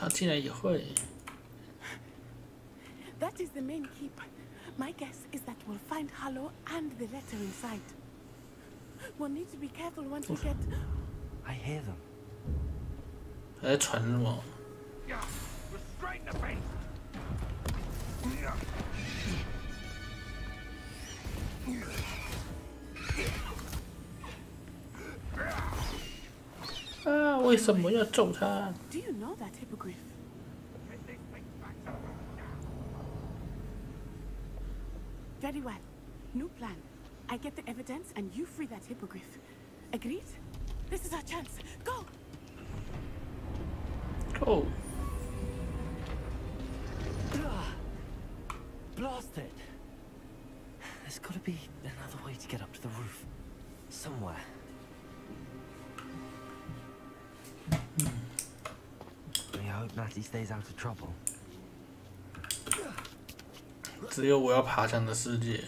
竟然也会。That is the main keep. My guess is that we'll find Harlow and the letter inside. We'll need to be careful once we get. I hear them. 还在传什么？ Restrain the beast. 啊！为什么要揍他？ Do you know that hippogriff? Very well. New plan. I get the evidence and you free that hippogriff. Agreed? This is our chance. Go! Oh. Blasted! There's got to be another way to get up to the roof. Somewhere. I hope Matty stays out of trouble. 只有我要爬墙的世界。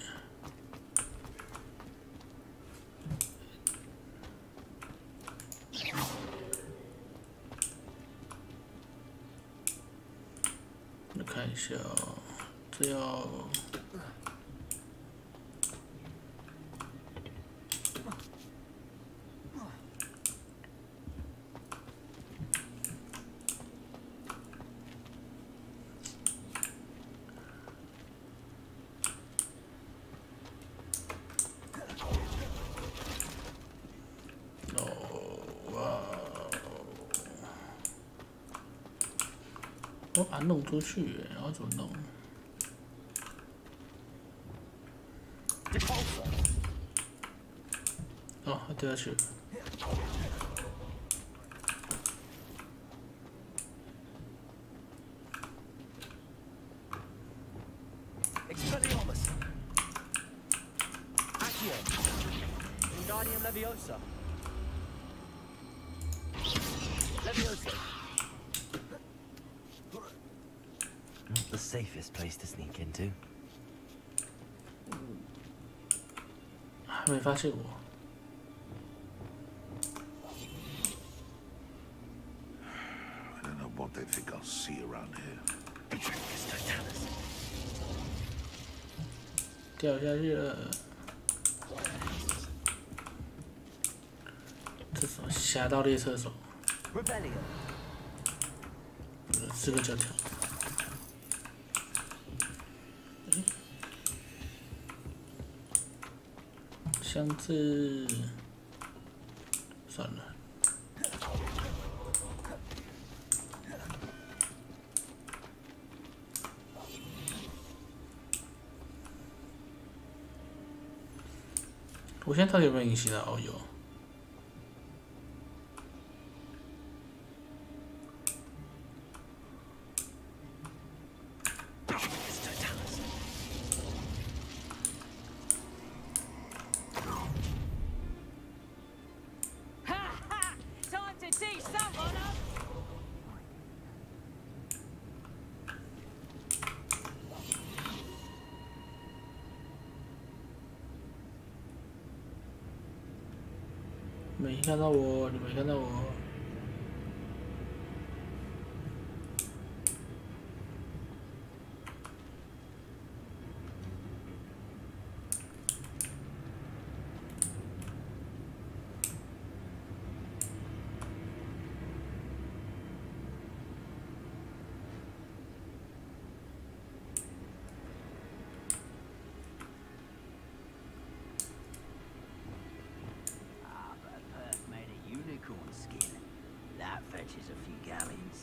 我看一下哦，这要。 我把它弄出去，然后怎么弄？哦，它掉下去了。Expelliarmus. Accio. Wingardium Leviosa. Leviosa. Not the safest place to sneak into. 还没发现我。I don't know what they think I'll see around here. 掉下去了。这什么侠盗猎车手？ Rebellion. 这个叫条。 箱子，算了。我现在到底有没有隐形的遨游？没看到我，你没看到我。Skin. That fetches a few galleons.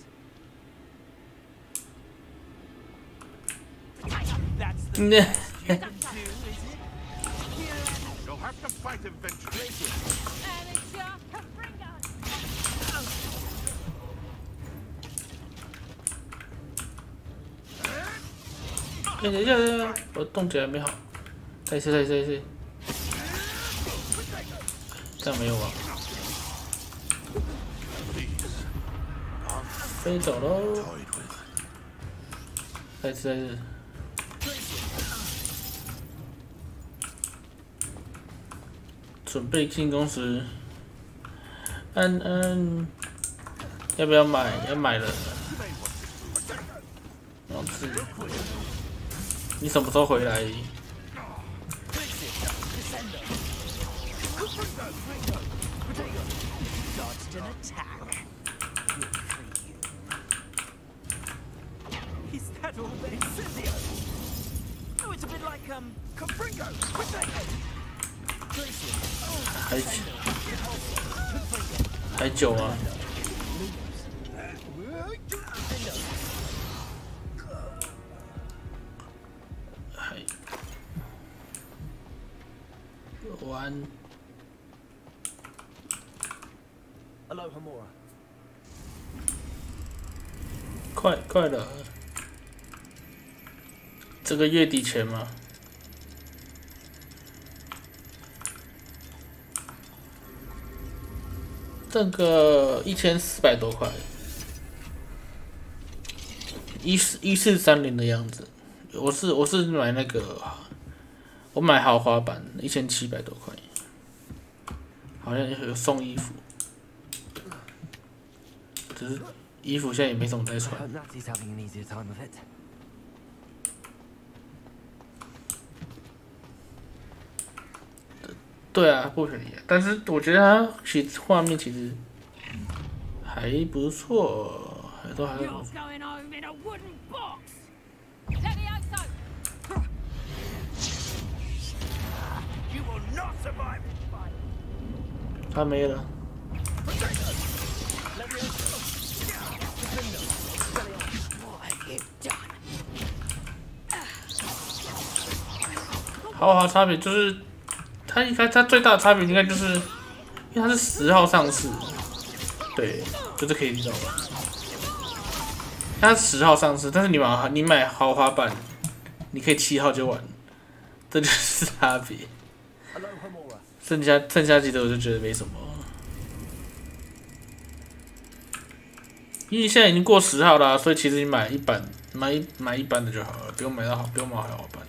That's the best you can do, is it? You'll have to fight eventually. 等一下，我动起来没好。再一次，再一次，再一次。这样没有啊。 飞走喽！再次，再次。准备进攻时，要不要买？要买了。你什么时候回来？ 还久吗？还完。快了，这个月底前吗？ 这个1400多块，1430的样子。我是买那个，我买豪华版，1700多块，好像有送衣服，只是衣服现在也没什么在穿。对啊，不便宜，但是我觉得它画面其实还不错，都还有。他没了。豪华差别就是。 它最大的差别应该就是，因为它是10号上市，对，就是可以知道吧。它是10号上市，但是你买豪华版，你可以7号就玩，这就是差别。剩下几的我就觉得没什么，因为现在已经过10号了，所以其实你买一般的就好了，不用买豪华版。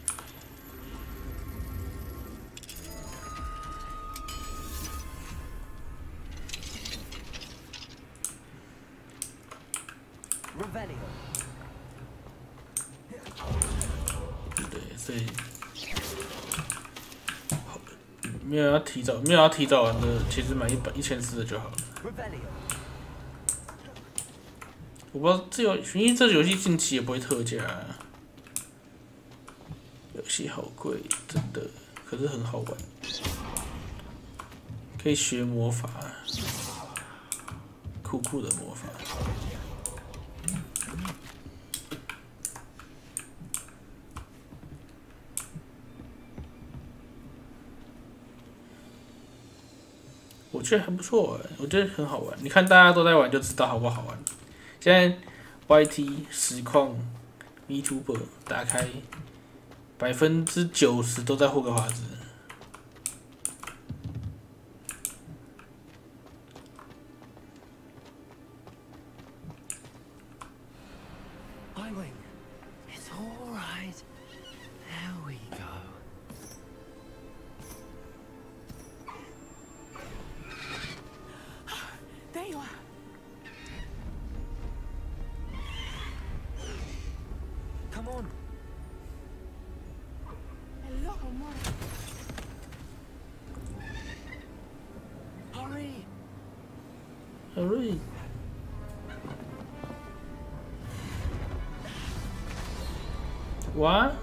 对，所以没有要提早玩的，其实买1400的就好了。我不知道因为这游戏近期也不会特价、啊，游戏好贵，真的，可是很好玩，可以学魔法，酷的魔法。 我觉得还不错我觉得很好玩。你看大家都在玩，就知道好不好玩。现在 YT 实况 YouTuber 打开90%都在霍格华兹。Hurry! What?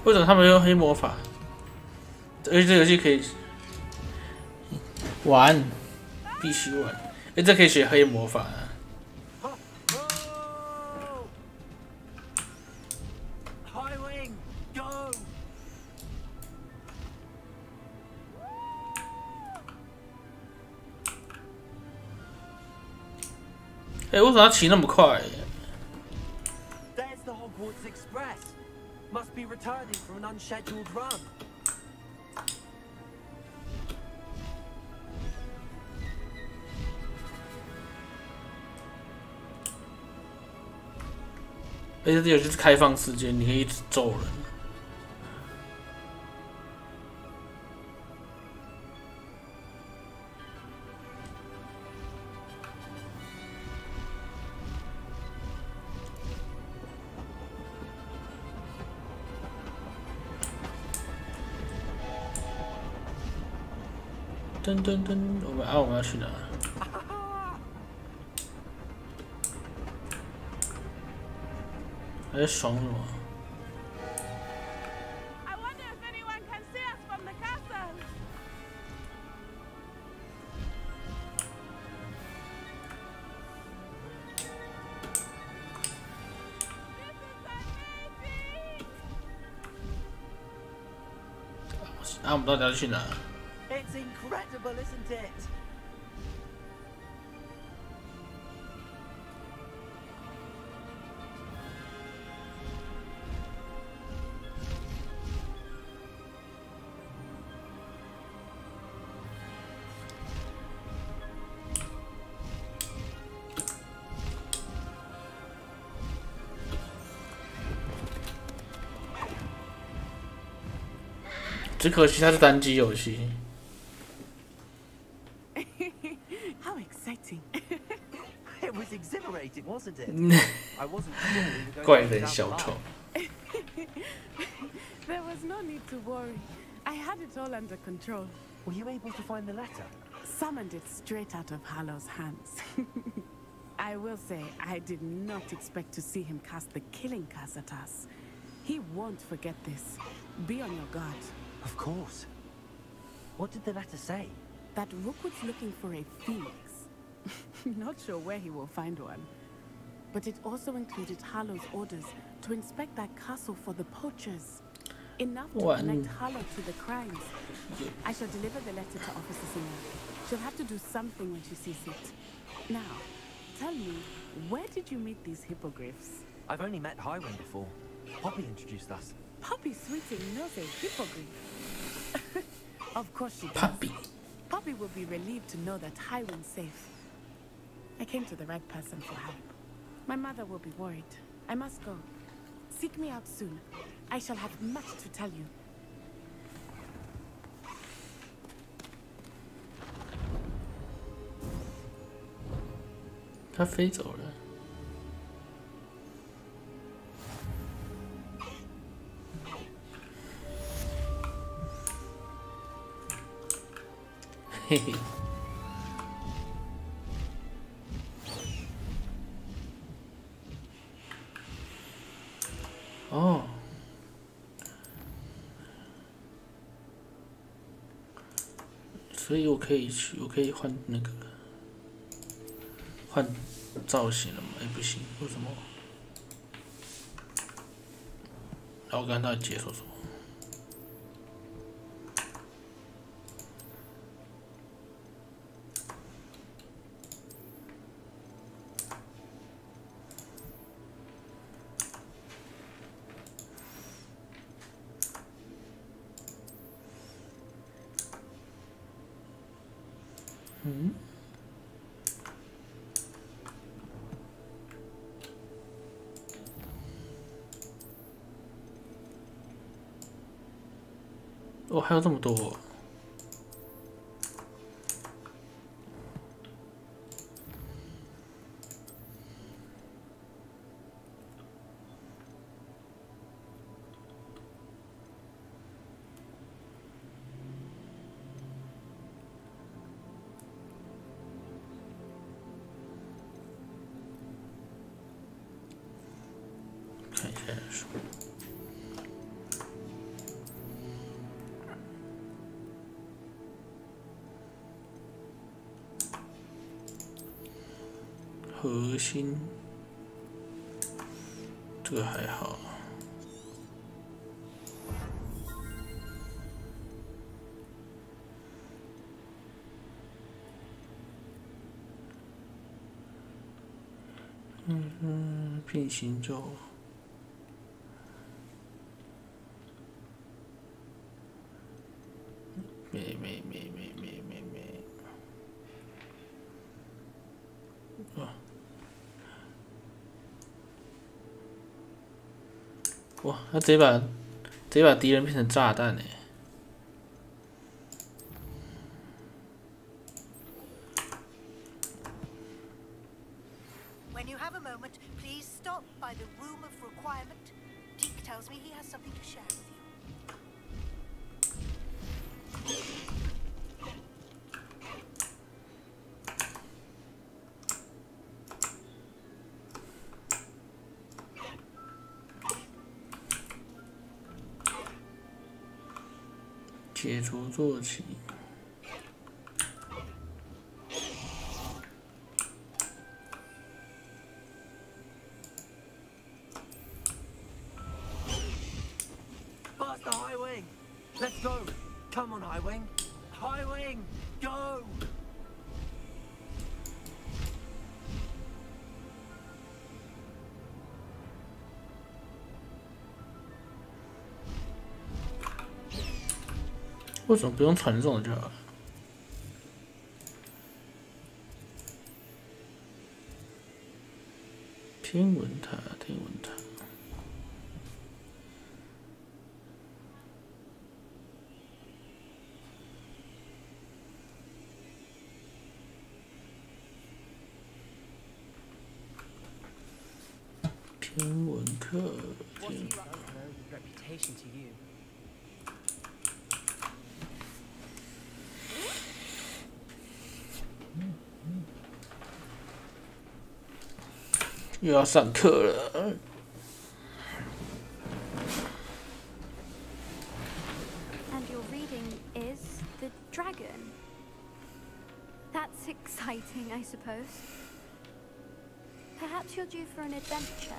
为什么他们用黑魔法？而且这游戏可以玩，必须玩。这可以学黑魔法啊！为什么要骑那么快？There's the Hogwarts Express. Must be returning from an unscheduled run. 这游戏是开放世界，你可以一直揍人。噔噔噔，我们要去哪？还在爽什么？ I wonder if anyone can see us from the castle. This is amazing. 我们到底要去哪？ It's incredible, isn't it?只可惜它是单机游戏。How exciting! It was exhilarating, wasn't it? I wasn't sure we were going 怪 to 人 have 小 that 丑 live.。There was no need to worry. I had it all under control. Were you able to find the letter? Summoned it straight out of Harlow's hands. I will say, I did not expect to see him cast the killing curse at us. He won't forget this. Be on your guard. Of course. What did the letter say? That Rookwood's looking for a phoenix. Not sure where he will find one. But it also included Harlow's orders to inspect that castle for the poachers. Enough to connect Harlow to the crimes. I shall deliver the letter to Officer Singer. She'll have to do something when she sees it. Now, tell me, where did you meet these hippogriffs? I've only met Highwind before. Poppy introduced us. Poppy Sweeting knows a hippogriff. Of course she does. Poppy. Poppy will be relieved to know that Highwind's safe. I came to the right person for help. My mother will be worried. I must go. Seek me out soon. I shall have much to tell you. 它飞走了。嘿嘿。哦。所以我可以换那个换造型了吗？哎，不行，为什么？然后我刚才到底解说什么？嗯？哦，还有这么多哦。看一下书。核心，这个还好。变形咒。没。哇，他直接把敌人变成炸弹哎！ When you have a moment, please stop by the Room of Requirement. Deke tells me he has something to share with you. 解除坐骑。Faster, High Wing! Let's go! Come on, High Wing! High Wing, go! 为什么不用传送就好了？天文塔，天文塔。天文课。又要上课了。And your reading is the dragon. That's exciting, I suppose. Perhaps you're due for an adventure.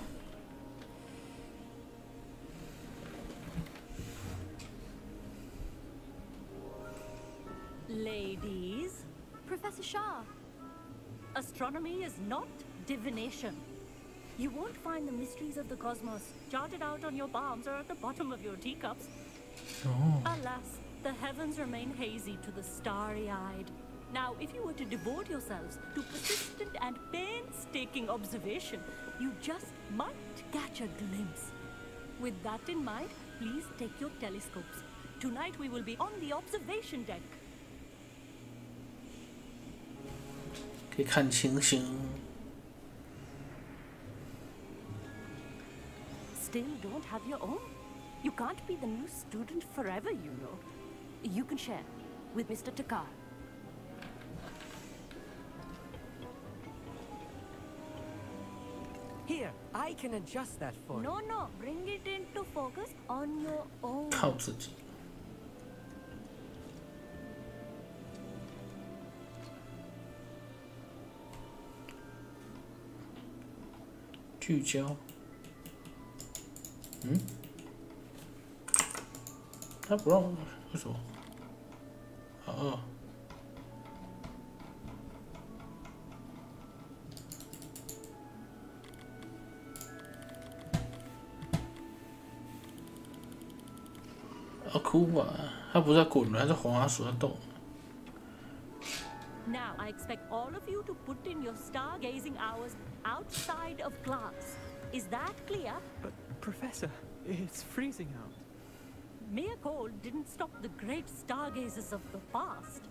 Ladies, Professor Shah. astronomy is not divination. You won't find the mysteries of the cosmos jotted out on your palms or at the bottom of your teacups. Oh. Alas, the heavens remain hazy to the starry-eyed. Now, if you were to devote yourselves to persistent and painstaking observation, you just might catch a glimpse. With that in mind, please take your telescopes. Tonight we will be on the observation deck. 可以看星星。 Still don't have your own? You can't be the new student forever, you know. You can share with Mr. Takar. Here, I can adjust that for you. No, bring it into focus on your own. 靠自己。聚焦。嗯？他不让我，为什么？哦。哭嘛，他不是在滚，他是黄花鼠在动。 Now, I expect all of you to put in your stargazing hours outside of class. Is that clear? But, Professor, it's freezing out. Mere cold didn't stop the great stargazers of the past.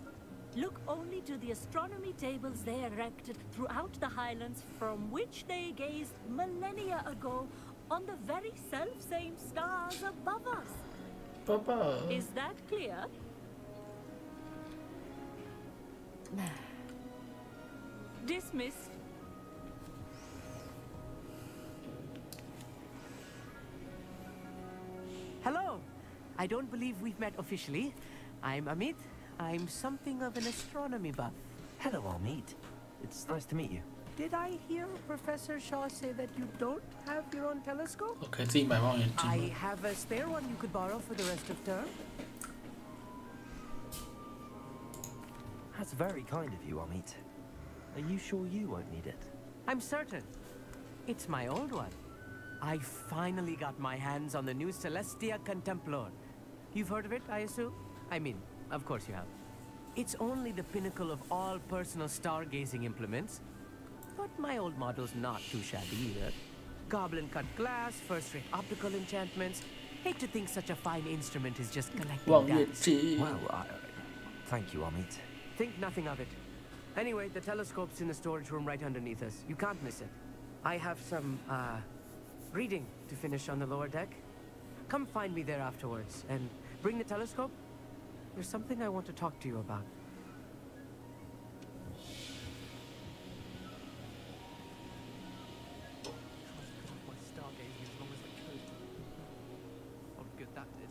Look only to the astronomy tables they erected throughout the highlands from which they gazed millennia ago on the very self-same stars above us. Papa. Is that clear? Dismissed. Hello. I don't believe we've met officially. I'm Amit. I'm something of an astronomy buff. Hello, Amit. It's nice to meet you. Did I hear Professor Shaw say that you don't have your own telescope? Okay, 自己买望远镜。I have a spare one you could borrow for the rest of term. That's very kind of you, Amit. Are you sure you won't need it? I'm certain. It's my old one. I finally got my hands on the new Celestia Contemplor. You've heard of it, I assume? I mean, of course you have. It's only the pinnacle of all personal stargazing implements. But my old model's not too shabby either. Goblin-cut glass, first-rate optical enchantments. Hate to think such a fine instrument is just collecting dust. Well, thank you, Amit. Think nothing of it. Anyway, the telescope's in the storage room right underneath us. You can't miss it. I have some, reading to finish on the lower deck. Come find me there afterwards, and bring the telescope. There's something I want to talk to you about. My stargazing as long as I could. Oh, good that did.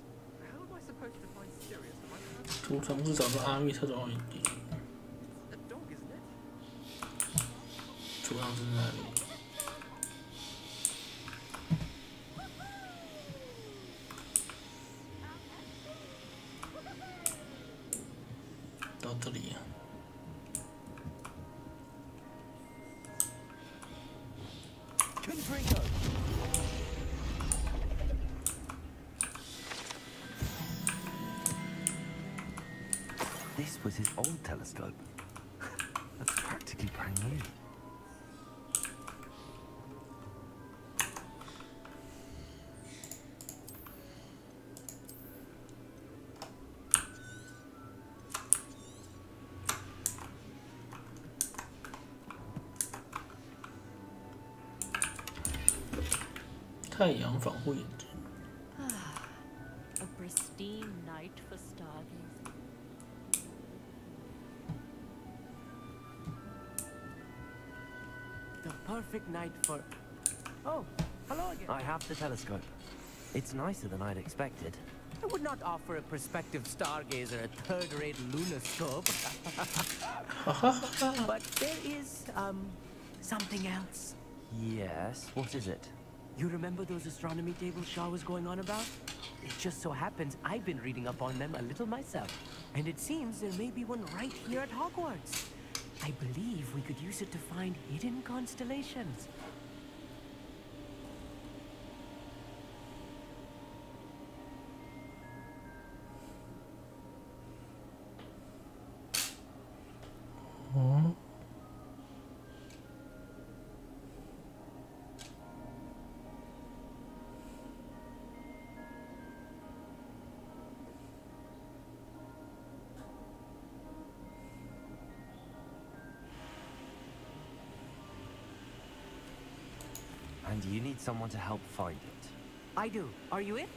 How am I supposed to find Sirius when my 储藏室找到阿密特种眼镜。储藏室在哪里？到这里。 This was his old telescope. That's practically brand new. A pristine night for stargazing. The perfect night for... Oh, hello again. I have the telescope. It's nicer than I'd expected. I would not offer a prospective stargazer a third-rate lunoscope. But there is, something else. Yes, what is it? You remember those astronomy tables Shaw was going on about? It just so happens I've been reading up on them a little myself. And it seems there may be one right here at Hogwarts. I believe we could use it to find hidden constellations. And you need someone to help find it. I do. Are you in?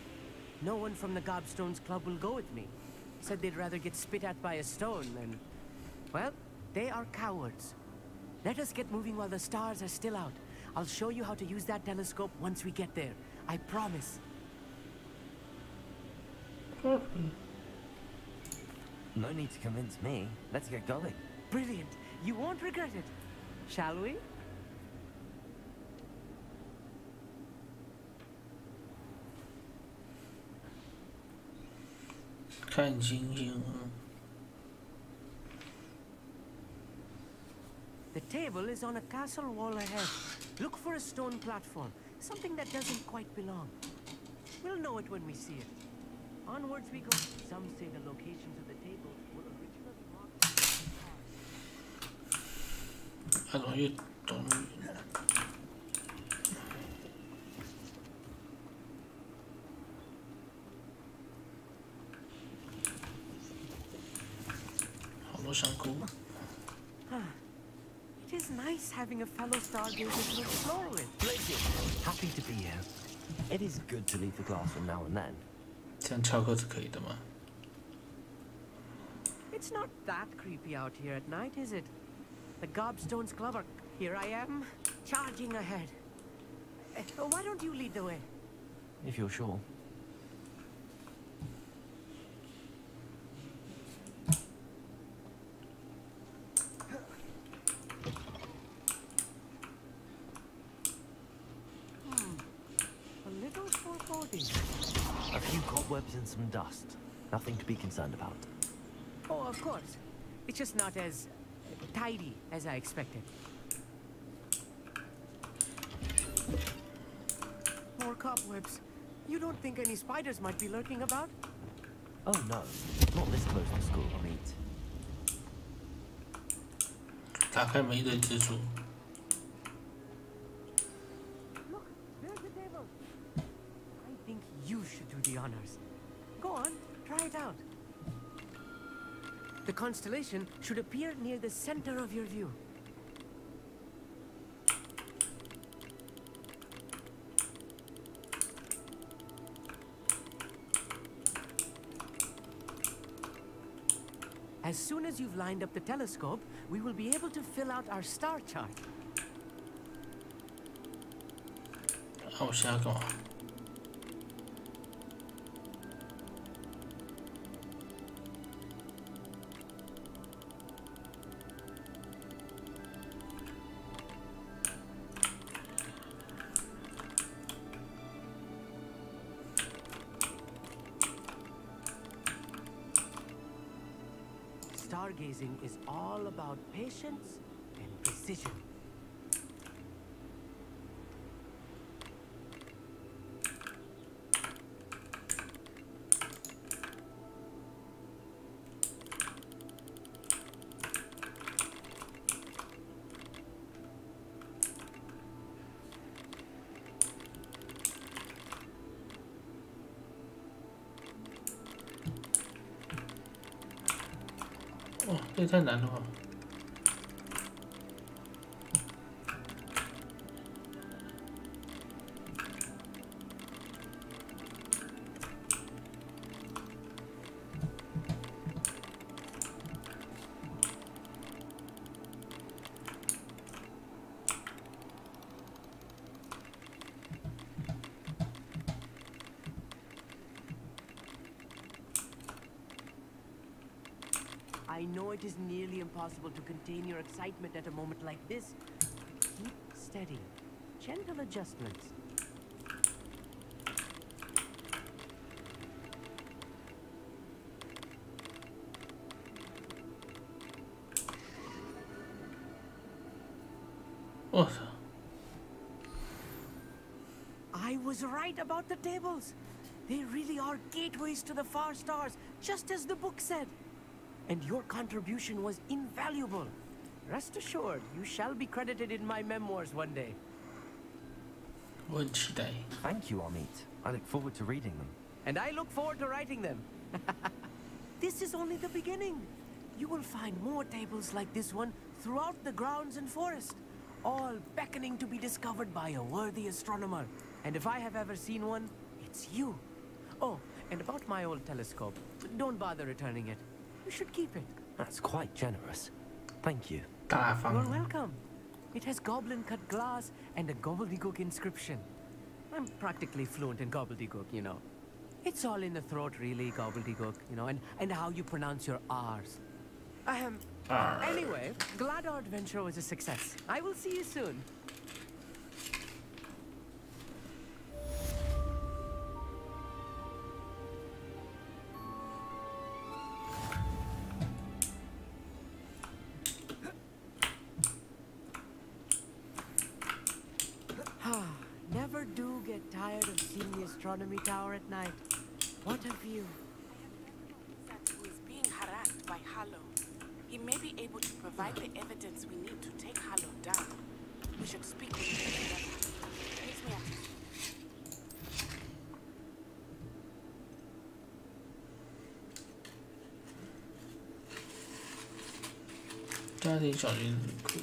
No one from the Gobstones Club will go with me. Said they'd rather get spit at by a stone than... Well, they are cowards. Let us get moving while the stars are still out. I'll show you how to use that telescope once we get there. I promise. No need to convince me. Let's get going. Brilliant. You won't regret it. Shall we? 看星星。 The table is on a castle wall ahead. Look for a stone platform, something that doesn't quite belong. We'll know it when we see it. Onwards we go. Some say the locations of the table were originally marked. 它怎么越走越远？好多香菇。 It is nice having a fellow stargazer to explore with. Happy to be here. It is good to leave the classroom now and then. 这样翘课是可以的吗？ It's not that creepy out here at night, is it? The Gobstones Club are... Here I am, charging ahead. Why don't you lead the way? If you're sure. A few cobwebs and some dust. Nothing to be concerned about. Oh, of course. It's just not as tidy as I expected. More cobwebs. You don't think any spiders might be lurking about? Oh no, not this close to school, I'll eat. 打开门一堆蜘蛛。 You should do the honors. Go on, try it out. The constellation should appear near the center of your view. As soon as you've lined up the telescope, we will be able to fill out our star chart. 我现在干嘛？ The stargazing is all about patience and precision. Oh, 这太难了吧。I know it is nearly impossible to contain your excitement at a moment like this. Keep steady. Gentle adjustments. Oh. I was right about the tables. They really are gateways to the far stars, just as the book said. And your contribution was invaluable. Rest assured, you shall be credited in my memoirs one day. Thank you, Amit. I look forward to reading them. And I look forward to writing them. This is only the beginning. You will find more tables like this one throughout the grounds and forest, all beckoning to be discovered by a worthy astronomer. And if I have ever seen one, it's you. Oh, and about my old telescope, don't bother returning it. You should keep it. That's quite generous. Thank you. You're welcome. It has goblin-cut glass and a gobbledygook inscription. I'm practically fluent in gobbledygook, you know. It's all in the throat, really, gobbledygook, you know, and how you pronounce your R's. Anyway, glad our adventure was a success. I will see you soon. Never do get tired of seeing the astronomy tower at night. What a view. I have that who is being harassed by Hallow. He may be able to provide the evidence we need to take Hallow down. We should speak with him together. Meet me at his. 家庭小金库。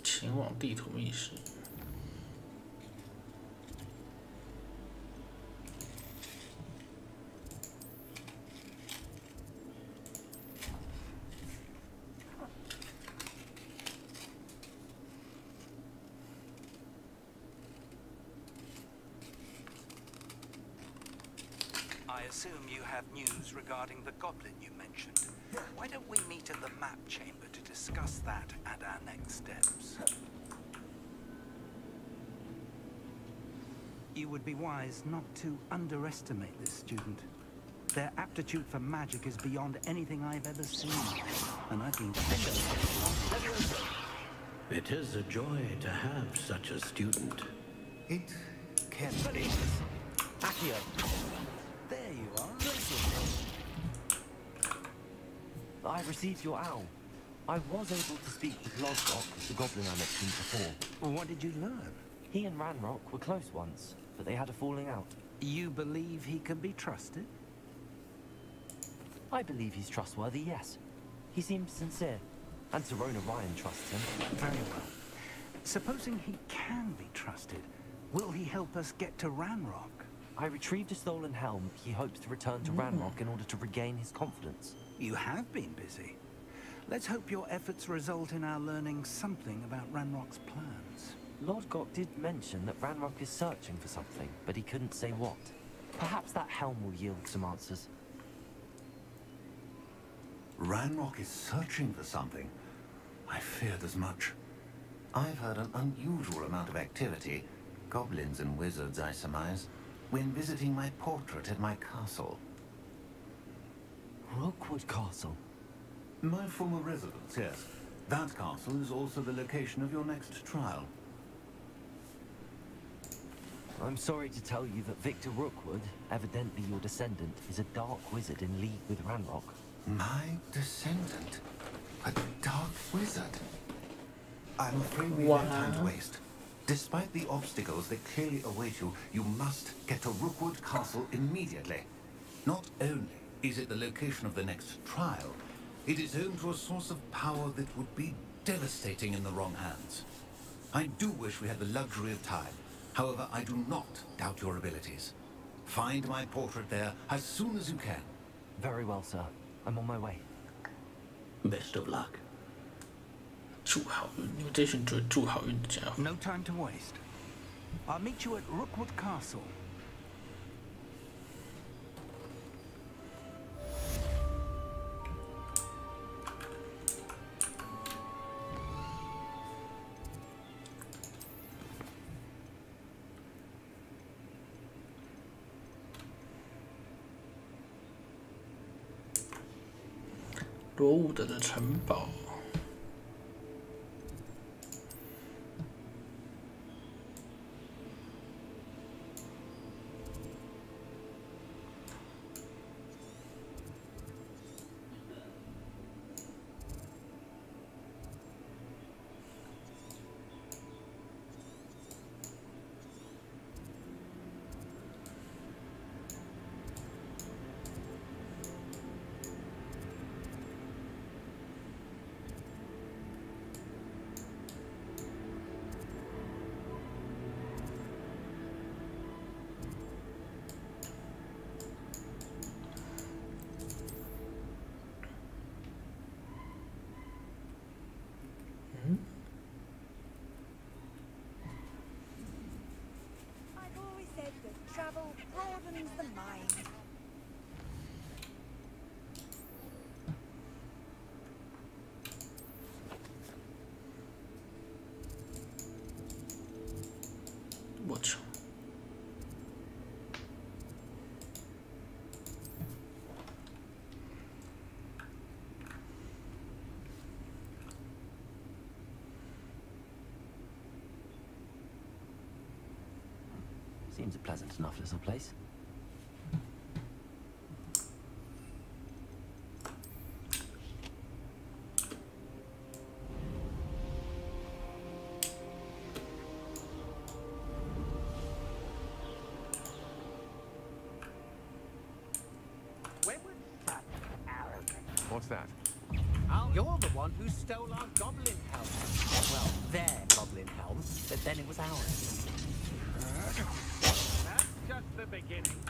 前往地图密室。I assume you have news regarding the goblin you mentioned. Why don't we meet at the map chamber to discuss that and our next steps? You would be wise not to underestimate this student. Their aptitude for magic is beyond anything I've ever seen, and I've been It is a joy to have such a student. It can be. Accio. There you are. I received your owl. I was able to speak with Lodrock, the goblin I mentioned before. What did you learn? He and Ranrock were close once, but they had a falling out. You believe he can be trusted? I believe he's trustworthy, yes. He seems sincere, and Serona Ryan trusts him. Very well. Supposing he can be trusted, will he help us get to Ranrock? I retrieved a stolen helm. He hopes to return to Ranrock in order to regain his confidence. You have been busy. Let's hope your efforts result in our learning something about Ranrock's plans. Lodgok did mention that Ranrock is searching for something, but he couldn't say what. Perhaps that helm will yield some answers. Ranrock is searching for something. I feared as much. I've heard an unusual amount of activity, goblins and wizards, I surmise, when visiting my portrait at my castle. Rookwood Castle? My former residence, yes. That castle is also the location of your next trial. I'm sorry to tell you that Victor Rookwood, evidently your descendant, is a dark wizard in league with Ranrock. My descendant? A dark wizard? I'm afraid we have time to waste. Despite the obstacles that clearly await you, you must get to Rookwood Castle immediately. Not only is it the location of the next trial, it is home to a source of power that would be devastating in the wrong hands. I do wish we had the luxury of time. However, I do not doubt your abilities. Find my portrait there as soon as you can. Very well, sir. I'm on my way. Best of luck. 祝好运，你们这群只会祝好运的家伙。 No time to waste. I'll meet you at Rookwood Castle.《罗伍德的城堡》。I've always said that travel broadens the mind. Watch. Seems a pleasant enough little place. What's that? Oh, you're the one who stole our goblin helm. Well, their goblin helm, but then it was ours. That's just the beginning.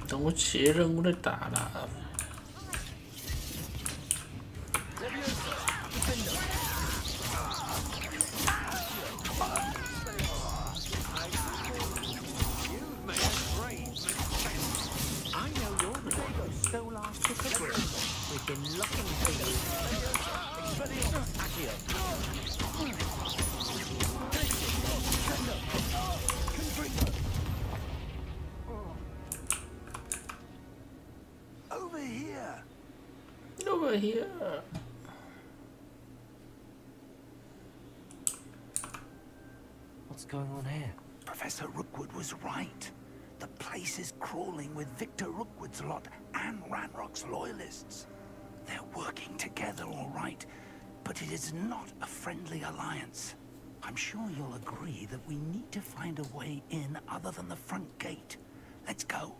等我写任务来打啦。I know you're the guy who stole our stick of bread. We've been looking for you. Over here. Over here. What's going on here? Professor Rookwood was right. The place is crawling with Victor Rookwood's lot and Ranrock's loyalists. They're working together, all right, but it is not a friendly alliance. I'm sure you'll agree that we need to find a way in other than the front gate. Let's go.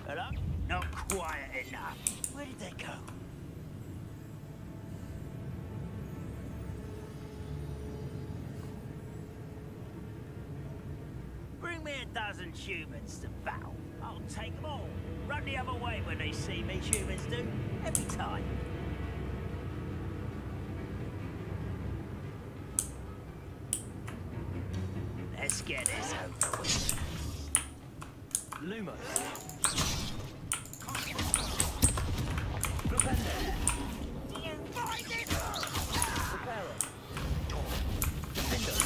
Hello? Not quiet enough. Where did they go? Bring me a dozen humans to battle. I'll take them all. Run the other way when they see me, humans do. Every time. get this over with. Lumos. Propender. You find it! Reparo. Defender.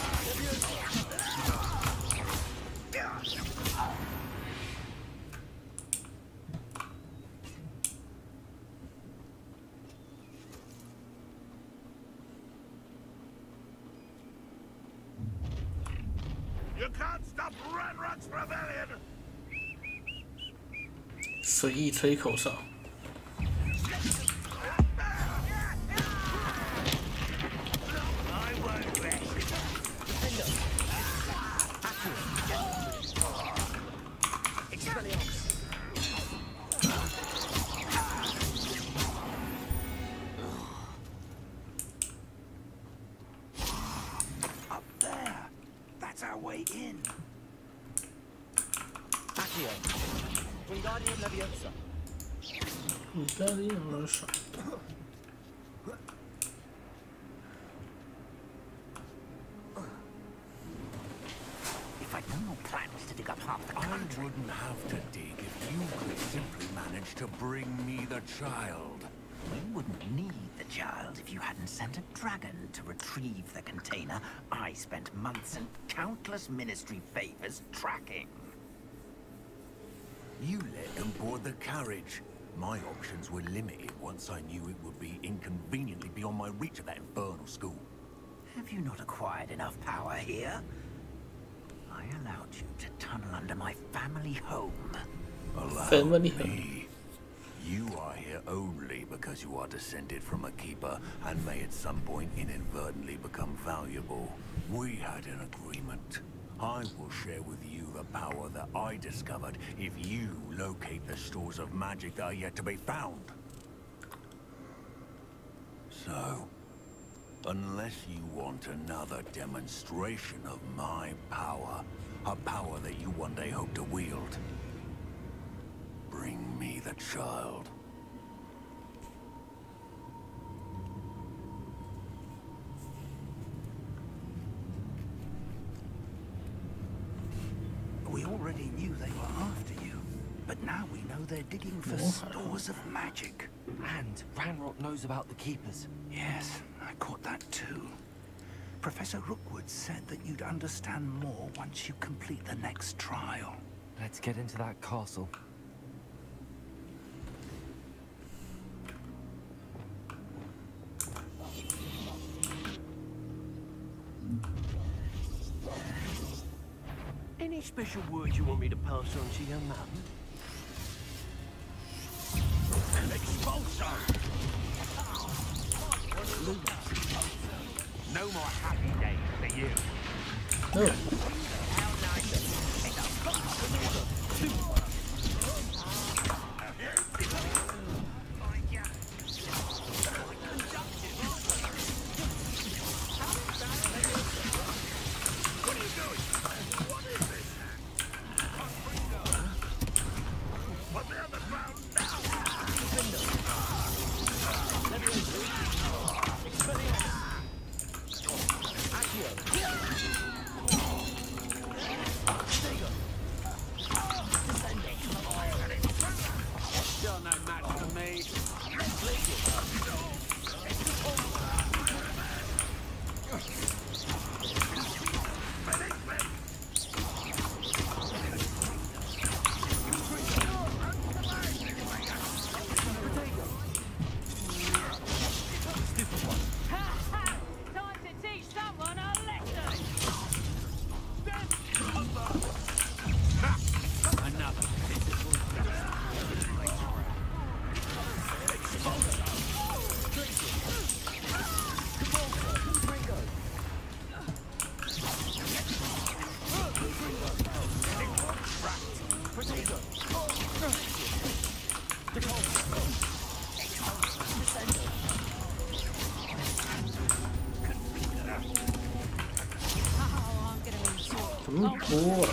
You can't stop Ranrock's rebellion! 随意吹口哨。Up there. That's our way in. Accio. Wingardium Leviosa. Wingardium Leviosa. If I'd known your plans to dig up half the country... I wouldn't have to dig if you could simply manage to bring me the child. You wouldn't need the child if you hadn't sent a dragon to retrieve the container I spent months and countless ministry favors tracking. You let them board the carriage. My options were limited once I knew it would be inconveniently beyond my reach at that infernal school. Have you not acquired enough power here? I allowed you to tunnel under my family home. Allow me. You are here only because you are descended from a keeper and may at some point inadvertently become valuable. We had an agreement. I will share with you the power that I discovered if you locate the stores of magic that are yet to be found. So, unless you want another demonstration of my power, a power that you one day hope to wield, bring me the child. We already knew they were after you, but now we know they're digging for stores of magic. And Ranrock knows about the keepers. Yes, I caught that too. Professor Rookwood said that you'd understand more once you complete the next trial. Let's get into that castle. Any special words you want me to pass on to your mum? Expulso! No more happy days for you. No. Boa.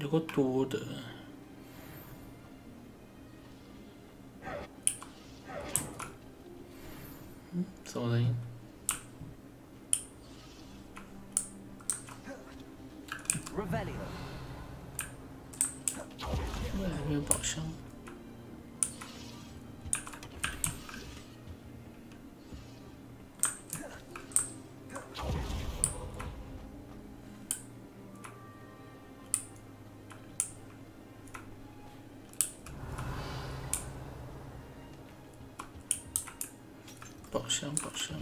有个多的。什么声音？ Revelio。没有宝箱。宝箱，宝箱。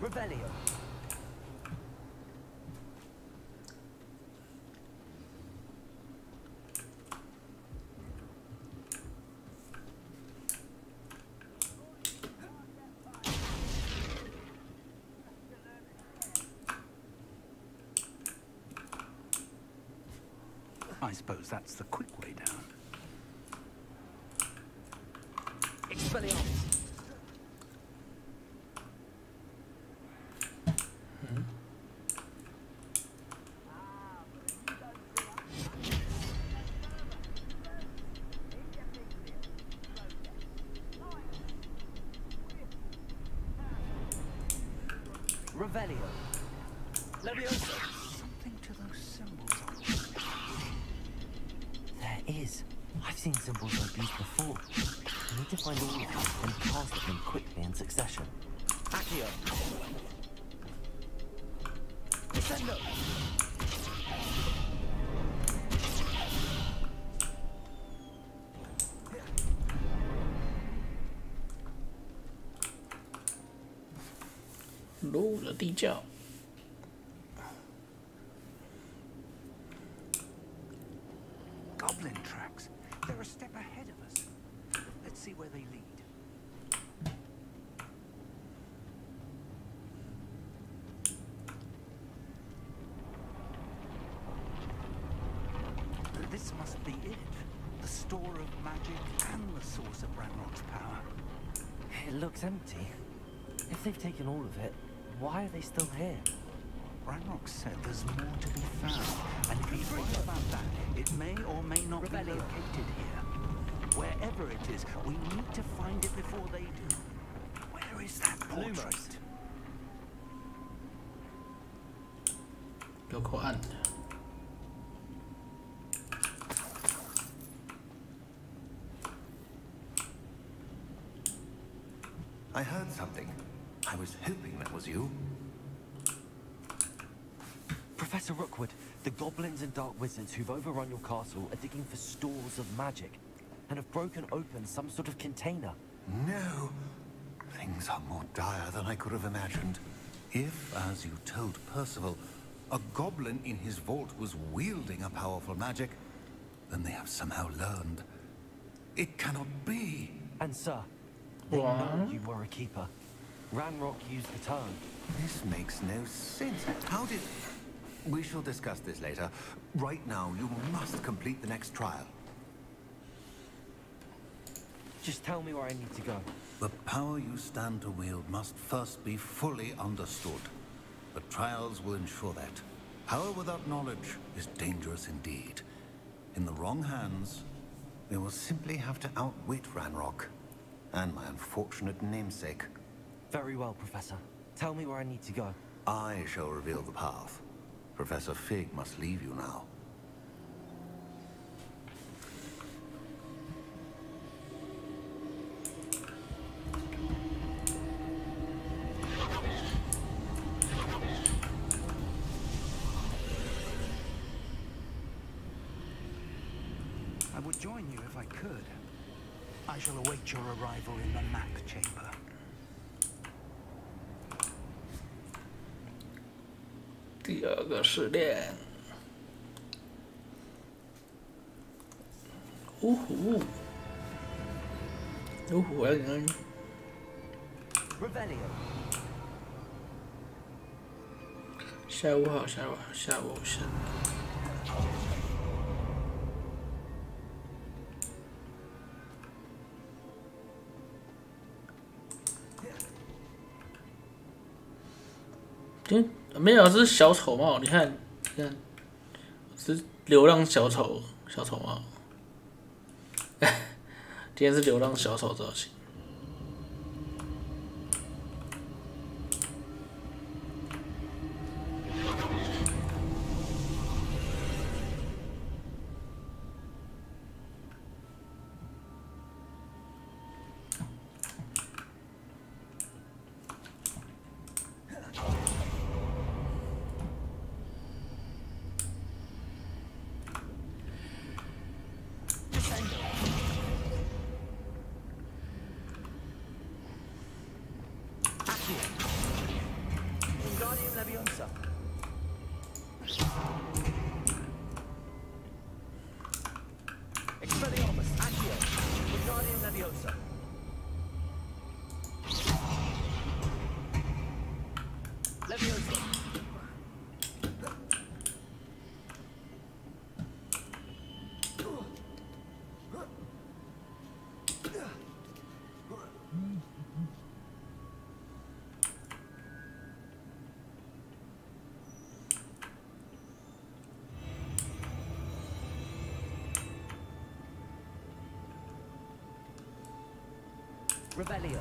Revelio。I suppose that's the quick way down. Expelliarmus. Revelio. Levioso. Something to those symbols. There is. I've seen symbols like these before. I need to find all of them and cast them quickly in succession. Accio. Descendo. Lũ là tí chào. Goblin tracks. They're a step ahead of us. Let's see where they lead. This must be it. The store of magic and the source of Ranrock's power. It looks empty. If they've taken all of it, why are they still here? Ranrock said there's more to be found, and if he's right about that, it may or may not be located here. Wherever it is, we need to find it before they do. Where is that portrait? Look on. I heard something. I was hoping that was you. Professor Rookwood, the goblins and dark wizards who've overrun your castle are digging for stores of magic and have broken open some sort of container. No. Things are more dire than I could have imagined. If, as you told Percival, a goblin in his vault was wielding a powerful magic, then they have somehow learned. It cannot be. And sir, they know you were a keeper. Ranrock used the term. This makes no sense. How did... We shall discuss this later. Right now, you must complete the next trial. Just tell me where I need to go. The power you stand to wield must first be fully understood. The trials will ensure that. Power without knowledge is dangerous indeed. In the wrong hands, we will simply have to outwit Ranrock and my unfortunate namesake. Very well, Professor. Tell me where I need to go. I shall reveal the path. Professor Fig must leave you now. I would join you if I could. I shall await your arrival in the map chamber. Revelio. 下午好，下午好，下午好。没有，是小丑帽。你看，你看，是流浪小丑帽。今天是流浪小丑造型。Rebellion.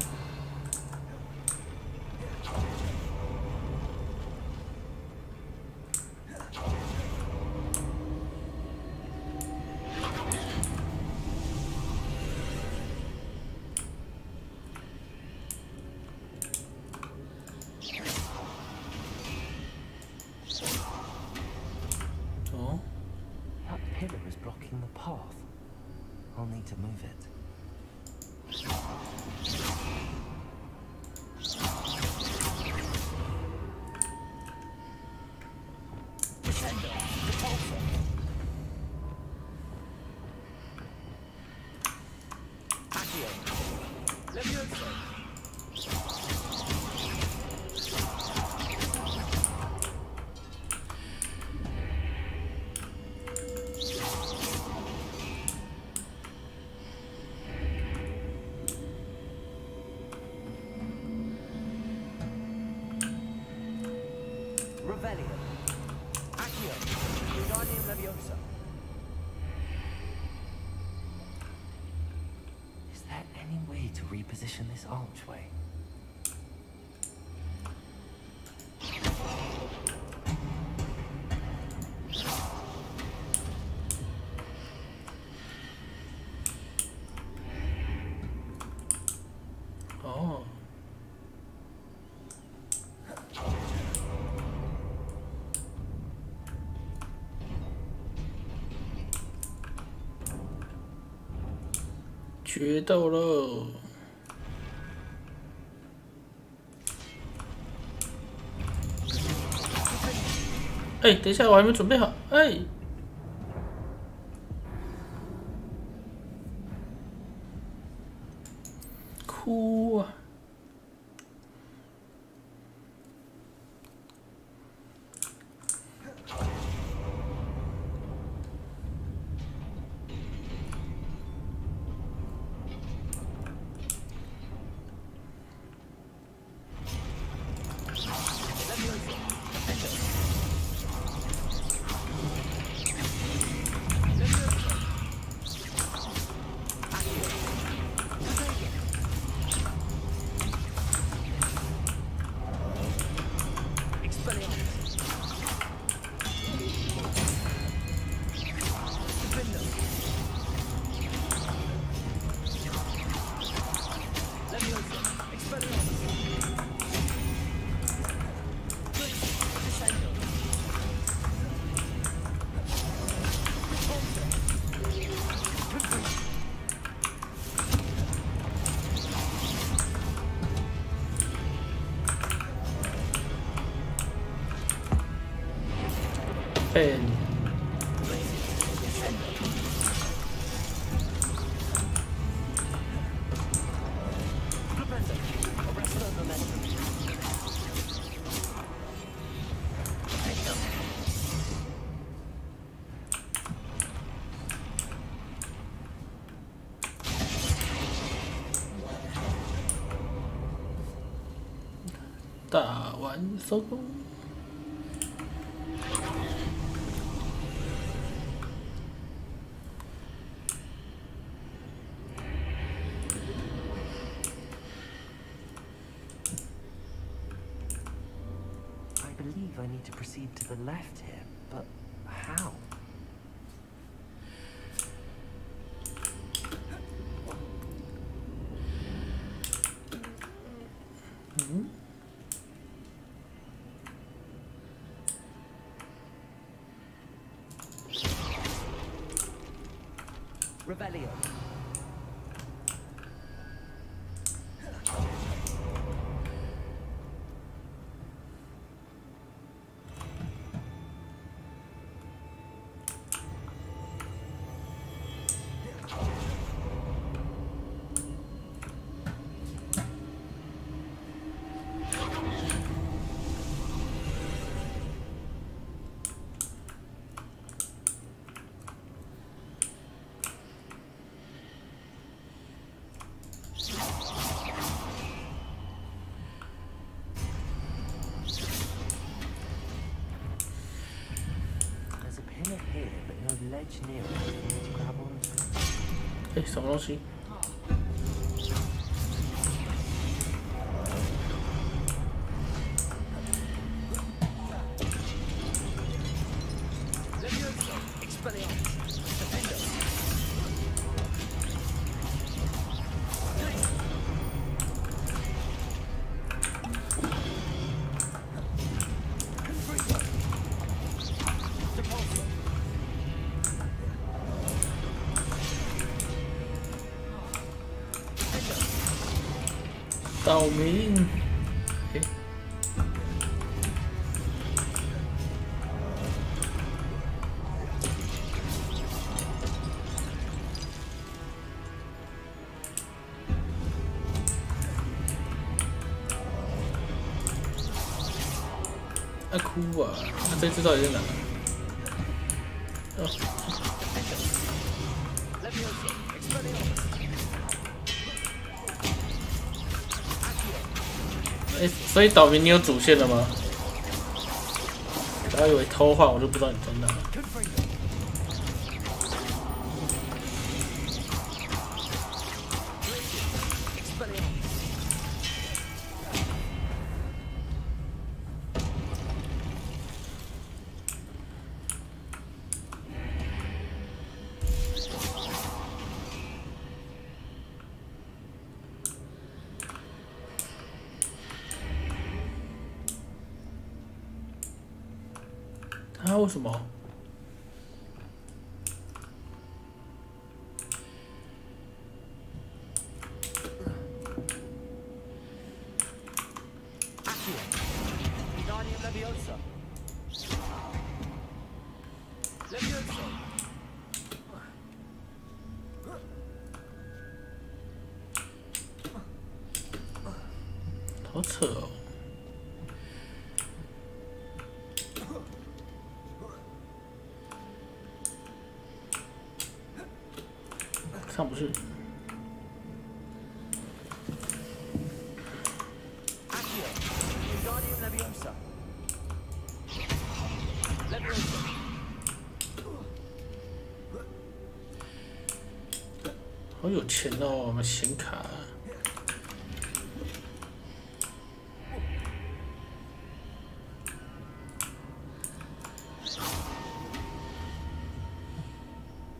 Oh. That pillar is blocking the path. I'll need to move it. Is there any way to reposition this archway? Oh. 决斗喽！哎，等一下，我还没准备好。哎，哭啊！Ben。打完收工。I believe I need to proceed to the left here, but how? Rebellion. Ledge near it. Grab onto. 哎，什么东西？ 岛民，诶，啊哭啊！那这只到底在哪？哦。 哎，所以岛民你有主线了吗？我还以为偷换，我就不知道你在哪。啊？为什么？好扯哦！ 上不去。好有钱哦，我们显卡。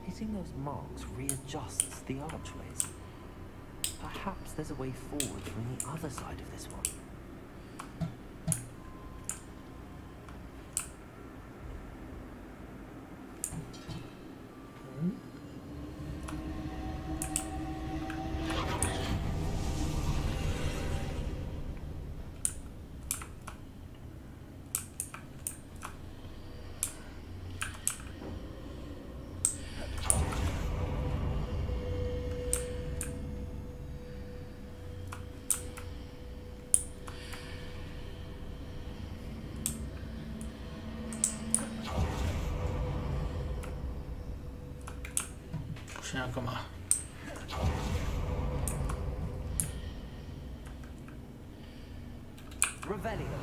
Hitting those marks readjusts the archways. Perhaps there's a way forward from the other side of this one.现在干嘛？ Revelio.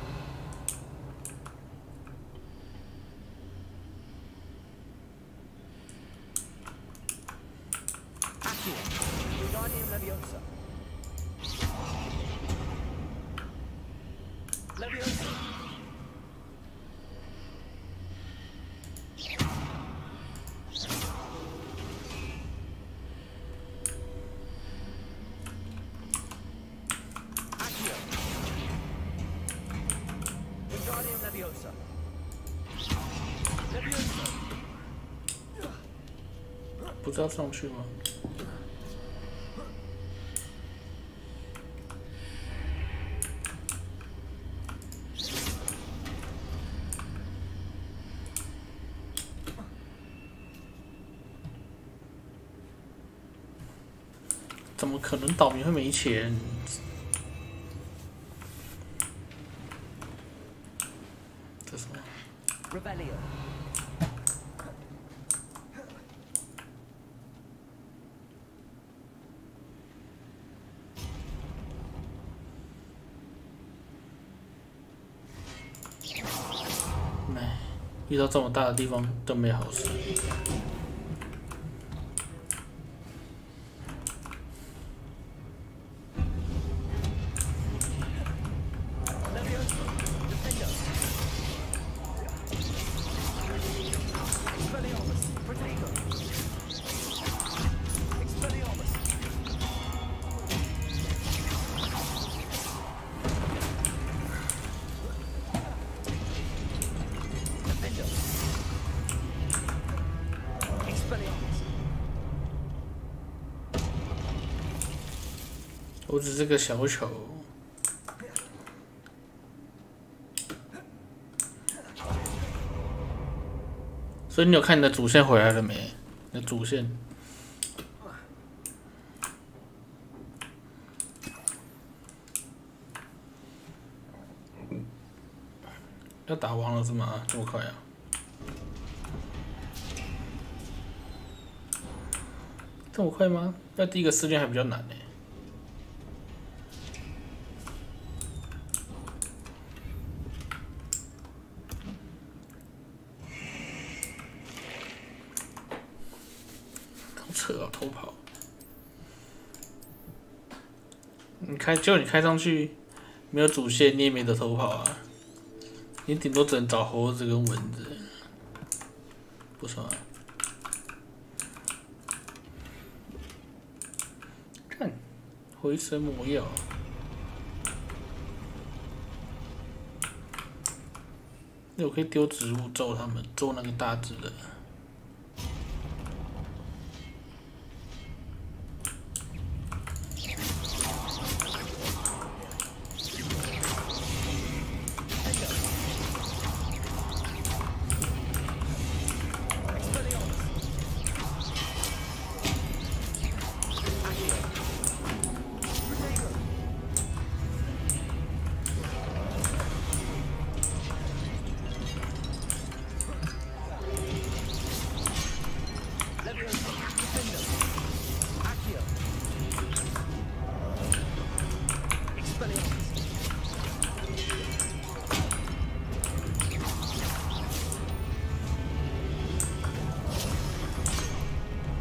Accio. Wingardium Leviosa. Leviosa. Accio. Wingardium Leviosa. Leviosa. 不是要上去吗？怎么可能岛民会没钱？这什么 Revelio. 哎，遇到这么大的地方都没好事。我只是个小丑。所以你有看你的主线回来了没？你的主线。要打王了是吗？这么快啊！这么快吗？要第一个试炼还比较难呢。好扯啊，偷跑！结果你开上去没有主线，你也没得偷跑啊。你顶多只能找猴子跟蚊子，不爽啊！看，回声魔药，那我可以丢植物揍他们，揍那个大只的。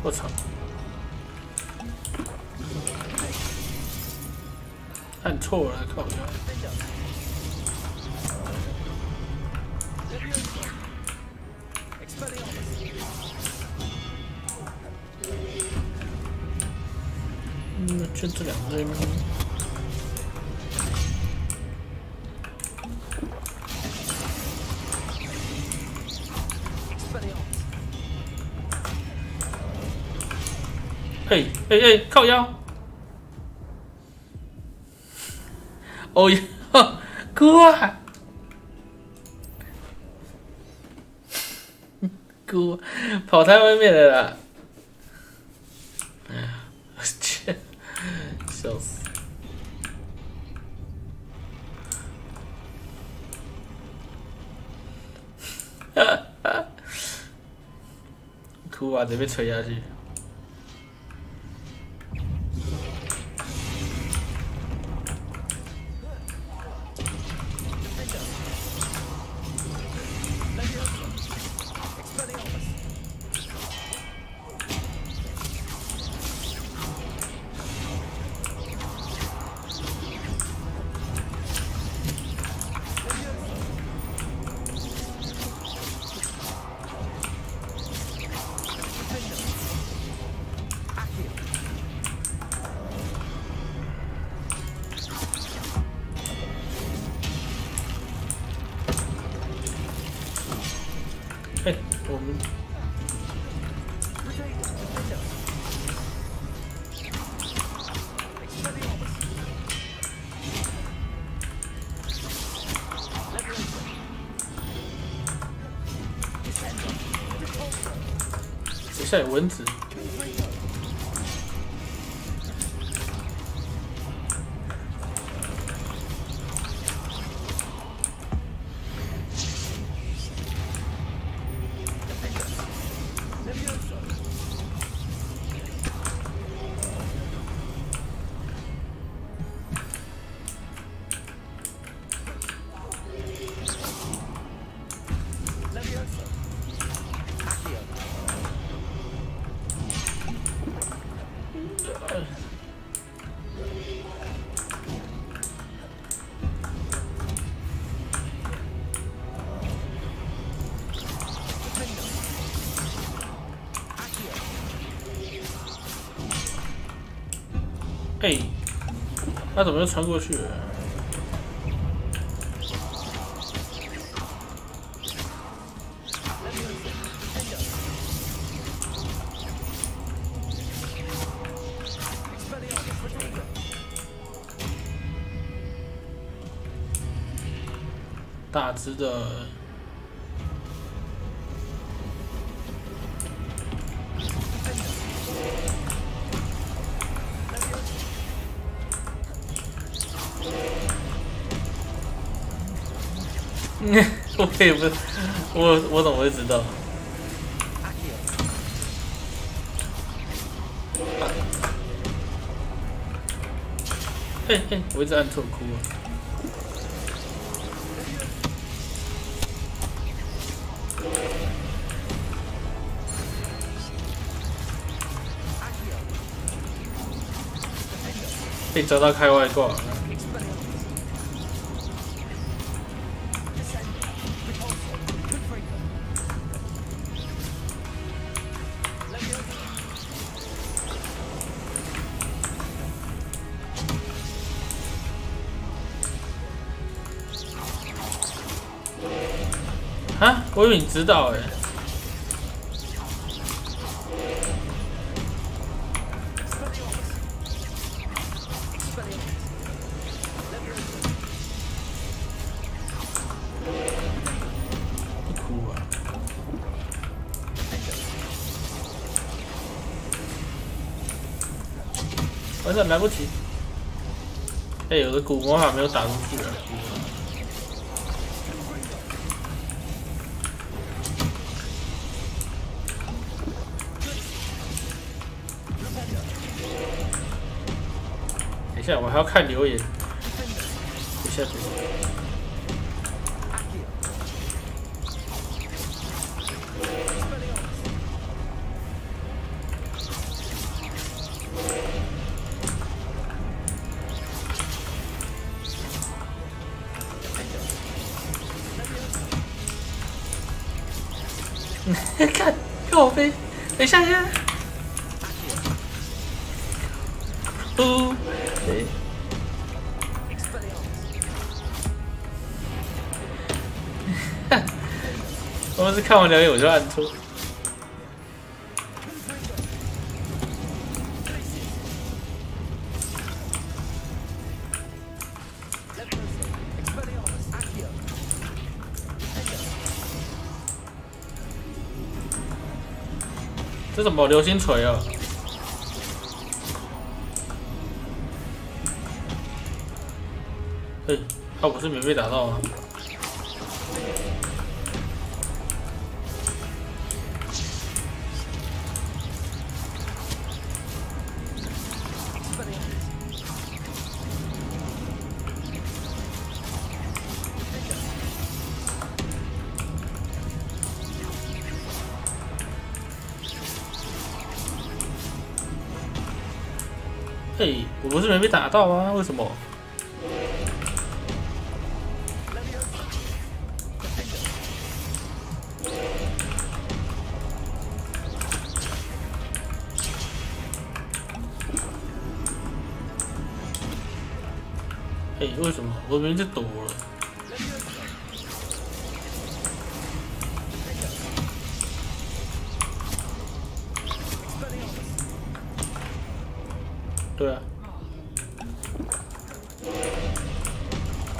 我操！按错了，靠！就这两队吗？靠腰！哦哟，哥啊！哥，跑太外面了啦！切，笑死！哭啊，得被吹下去。等下有蚊子。哎，他怎么又穿过去了？大只的。 我也不，我怎么会知道？哎，我一直按错哭了。被抓到开外挂。 啊，我以为你知道哎。不哭啊！完了，来不及。哎，我的古魔法没有打出去了。 等一下，我还要看留言。等一下，等一下。看我飞！等一下，等一下。对。我们是看完留言我就按错。这什么流星锤啊？哎，他不是没被打到吗？哎，我不是没被打到啊？为什么？哎，为什么？我明明就躲了。对啊。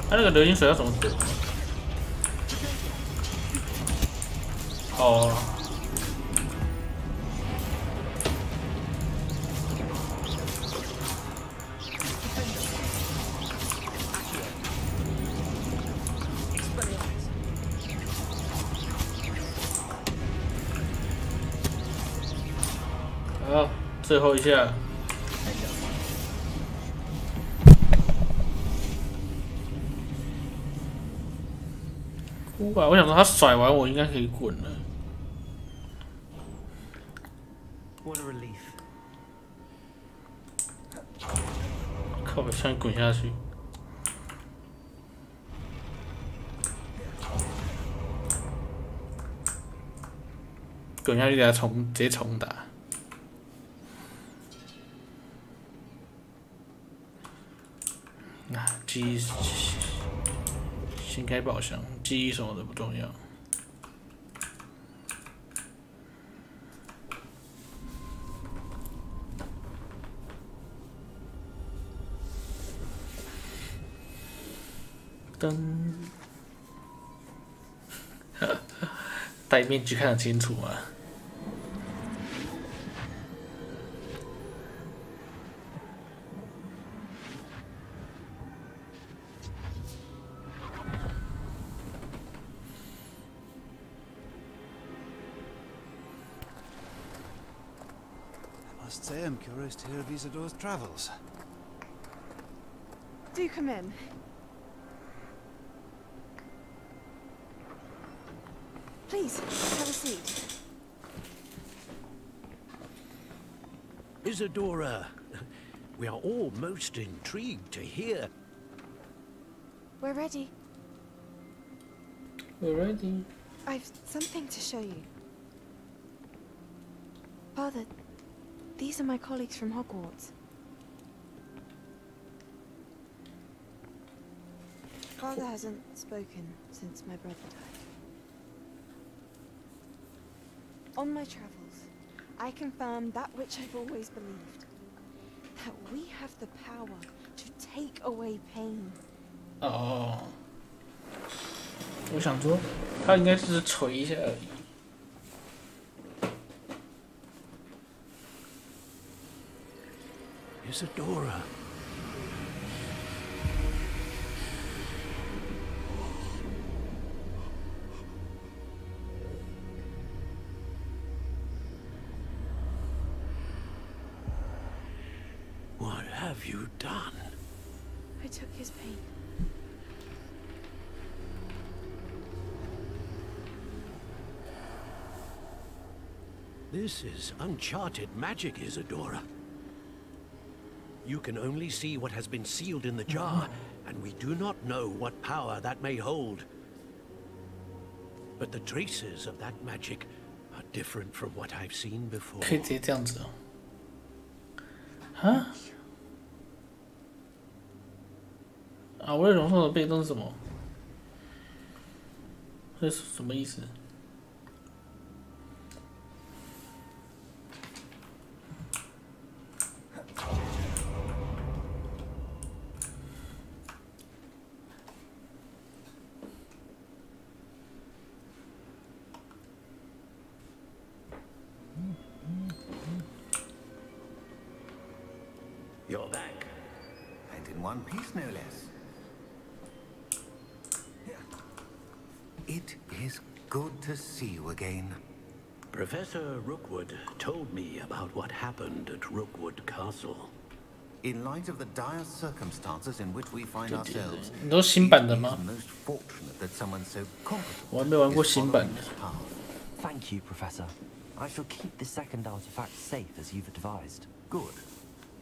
他那个流星水要怎么躲？哦。好，最后一下。哇！我想说他甩完我应该可以滚了。What a relief. 靠！我想滚下去。滚下去，给他直接重打。啊，记忆先开宝箱，记忆什么的不重要。噔，戴面具看得清楚吗？I must say I'm curious to hear of Isadora's travels. Do come in. Please, have a seat. Isadora, we are all most intrigued to hear. We're ready. We're ready. I've something to show you. Father, these are my colleagues from Hogwarts. Father hasn't spoken since my brother died. On my travels, I confirmed that which I've always believed. That we have the power to take away pain. 哦，我想说，他应该只是捶一下而已。Isadora. What have you done? I took his pain. This is uncharted magic, Isadora. You can only see what has been sealed in the jar, and we do not know what power that may hold. But the traces of that magic are different from what I've seen before. 可以直接这样子哦。啊？啊！我的容错的被动是什么？这是什么意思？You're back. And in one piece, no less. It is good to see you again. Professor Rookwood told me about what happened at Rookwood Castle. In light of the dire circumstances in which we find ourselves, 你都新版的吗？ most fortunate that someone so competent 我还没玩过新版的。 Thank you, Professor. I shall keep this second artifact safe as you've advised. Good.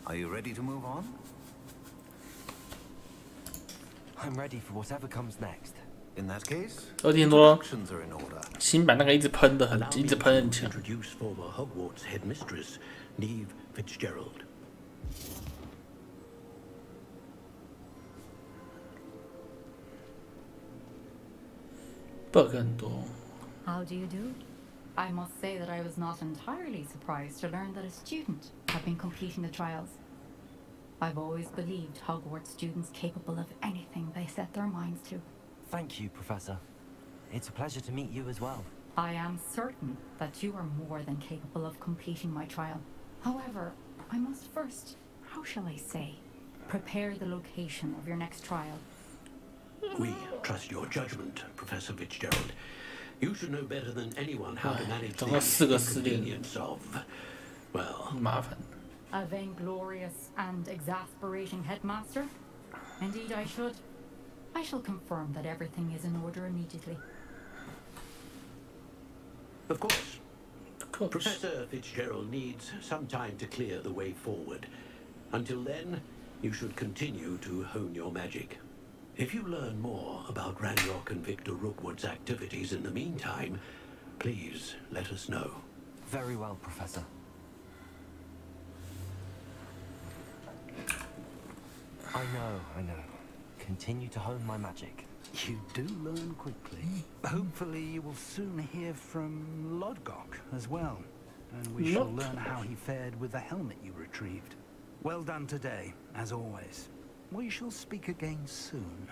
Are you ready to move on? I'm ready for whatever comes next. In that case, 有听说 introductions are in order. 新版那个一直喷的很， Allow 一 me 直喷很强。 to introduce former Hogwarts headmistress Neve Fitzgerald. bug 很多。 How do you do? I must say that I was not entirely surprised to learn that a student had been completing the trials. I've always believed Hogwarts students capable of anything they set their minds to. Thank you, Professor. It's a pleasure to meet you as well. I am certain that you are more than capable of completing my trial. However, I must first, how shall I say, prepare the location of your next trial. We trust your judgment, Professor Fitzgerald. You should know better than anyone how to manage the inconvenience of Well, 麻烦。 A vainglorious and exasperating headmaster? Indeed I should. I shall confirm that everything is in order immediately. Of course. Professor Fitzgerald needs some time to clear the way forward. Until then, you should continue to hone your magic. If you learn more about Ranrock and Victor Rookwood's activities in the meantime, please let us know. Very well, Professor. I know. Continue to hone my magic. You do learn quickly. Hopefully you will soon hear from Lodgok as well. And we shall learn how he fared with the helmet you retrieved. Well done today, as always. We shall speak again soon.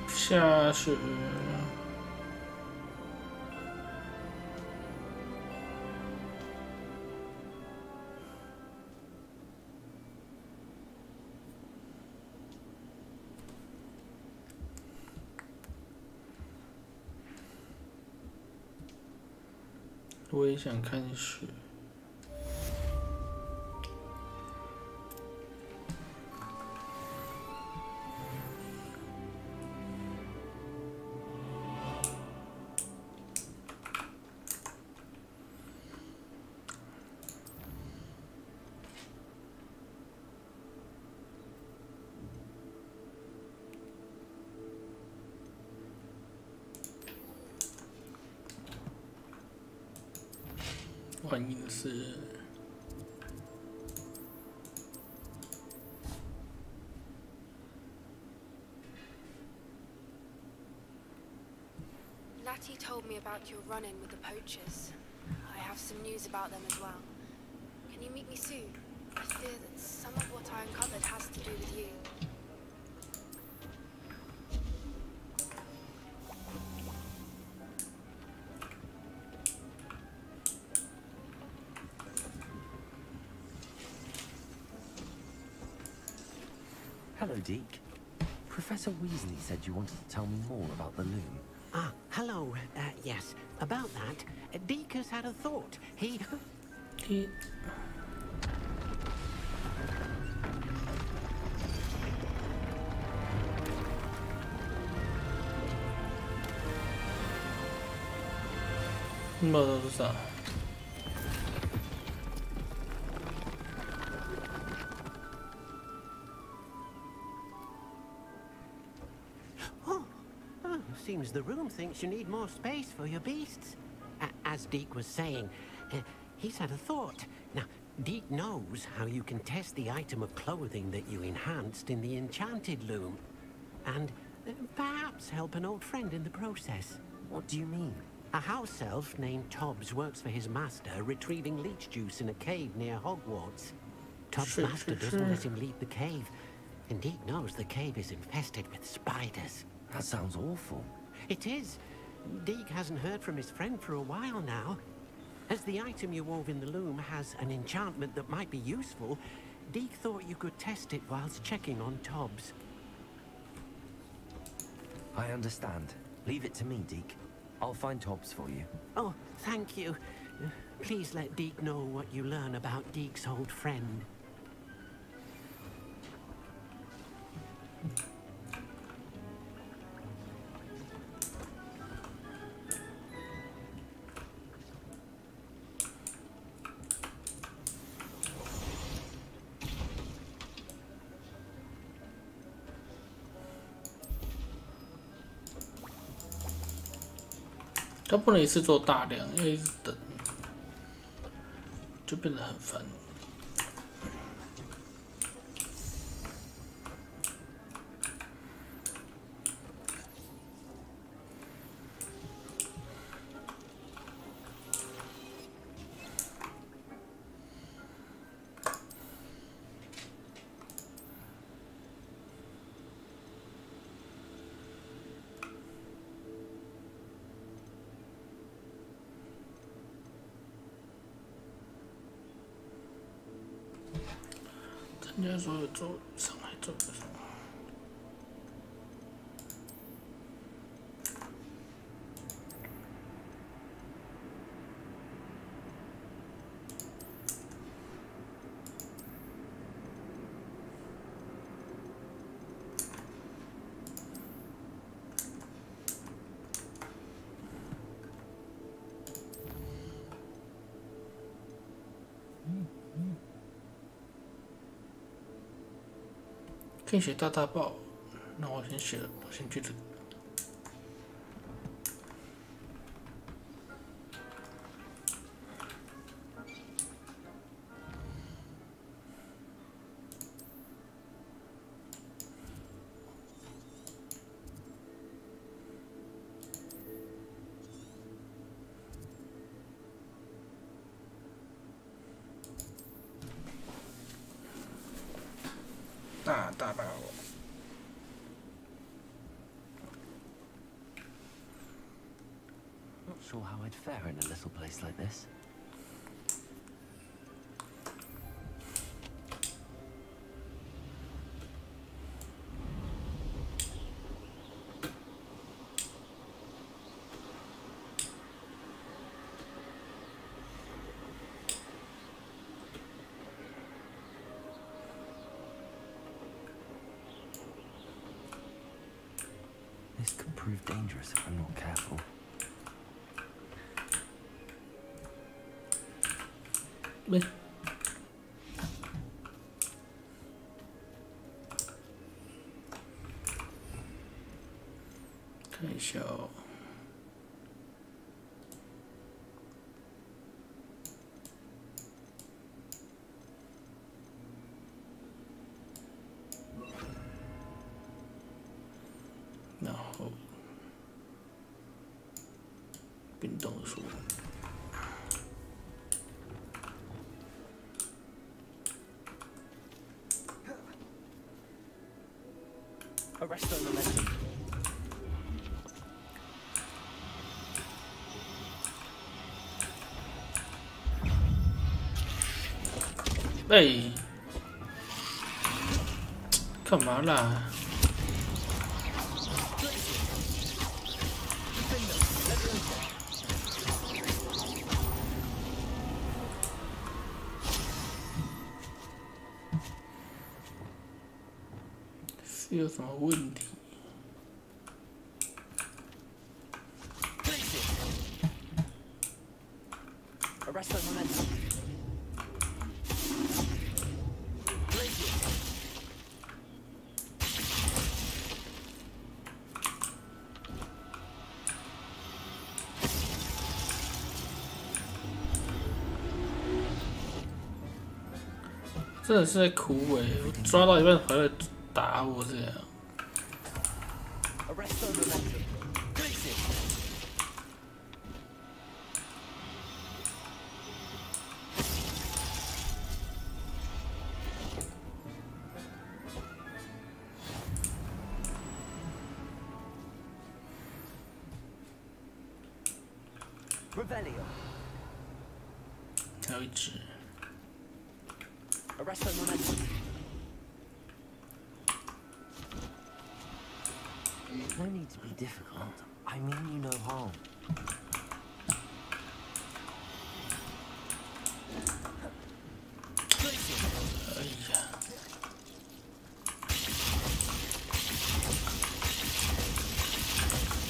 下雪。我也想看雪。 欢迎的是。 Natty told me about your run-in with the poachers. I have some news about them as well. Can you meet me soon? I fear that some of what I uncovered has to do with you. Hello, Deke. Professor Weasley said you wanted to tell me more about the loom. Ah, hello. Yes, about that. Deke has had a thought. He... 那都是啥？ Seems the room thinks you need more space for your beasts. As Deke was saying, he's had a thought. Now, Deke knows how you can test the item of clothing that you enhanced in the enchanted loom. And perhaps help an old friend in the process. What do you mean? A house elf named Tobbs works for his master, retrieving leech juice in a cave near Hogwarts. Tobbs' master doesn't let him leave the cave. And Deke knows the cave is infested with spiders. That sounds awful. It is. Deke hasn't heard from his friend for a while now. As the item you wove in the loom has an enchantment that might be useful, Deke thought you could test it whilst checking on Tobbs. I understand. Leave it to me, Deke. I'll find Tobbs for you. Oh, thank you. Please let Deke know what you learn about Deke's old friend.它不能一次做大量，因为一直等，就变得很烦。参加所有周上海周的什么？可以写大大报，那我先写了，我先去这个。大报。Not sure how I'd fare in a little place like this. This could prove dangerous if I'm not careful. Wait. 看一下哦。然后冰冻术。Arrest the momentum. Hey, 干嘛啦？是有什么问题？ Arrest the momentum. Blaze 真的是在哭我抓到一半回来打我这样。 Arrest the momentum. Revelio. 还有一只。 Arrest the momentum. No need to be difficult. I mean you no harm.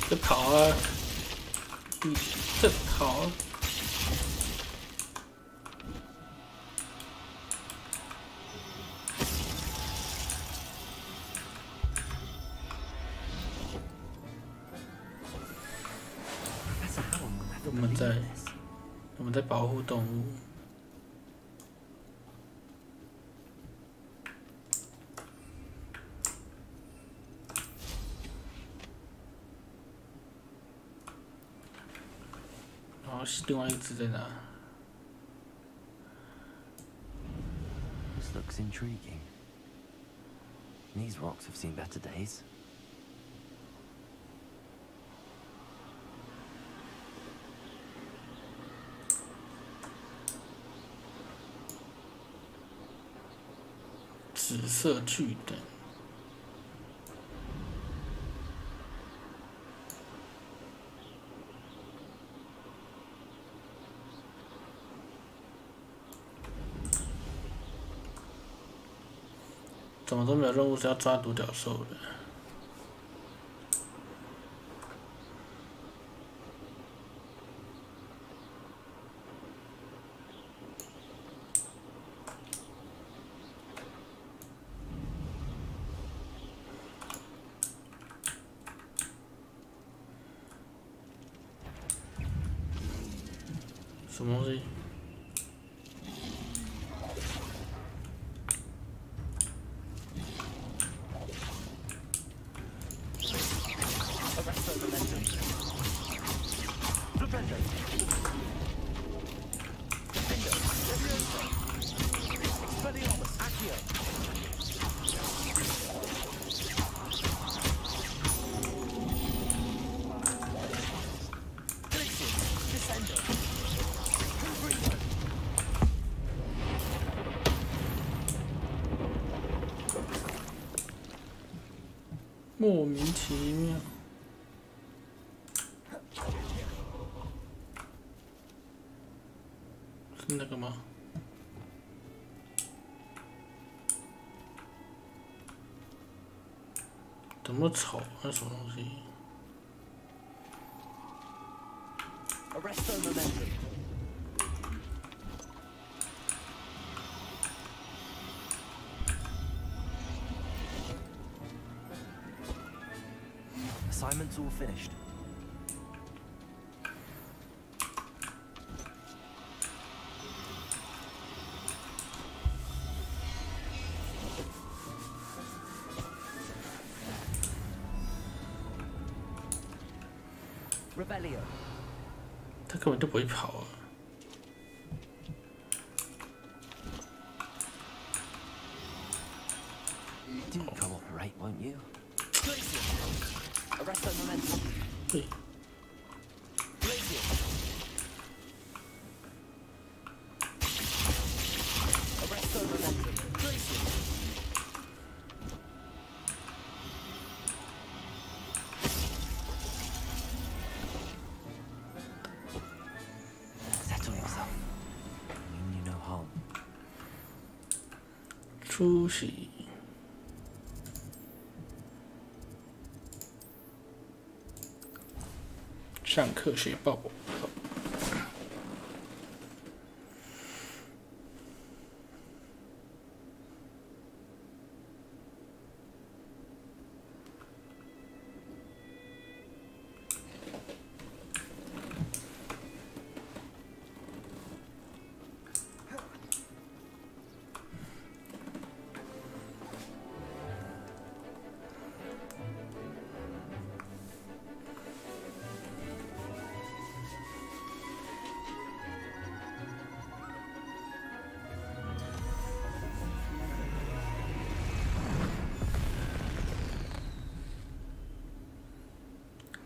Cái thỏ Cái thỏ我们在保护动物。然后另外一只在哪 This looks intriguing. These rocks have seen better days. 紫色巨蛋。怎么都没有任务是要抓独角兽的？什么东西？ 莫名其妙。是那个吗？怎么丑？那什么东西？ Assignment's all finished. Rebellion. 他根本就不会跑啊！ Do cooperate, won't you? Arresto momentum. Glacier. Arresto momentum. Glacier. Settle yourself. Mean you no harm. 出席。 上课学报。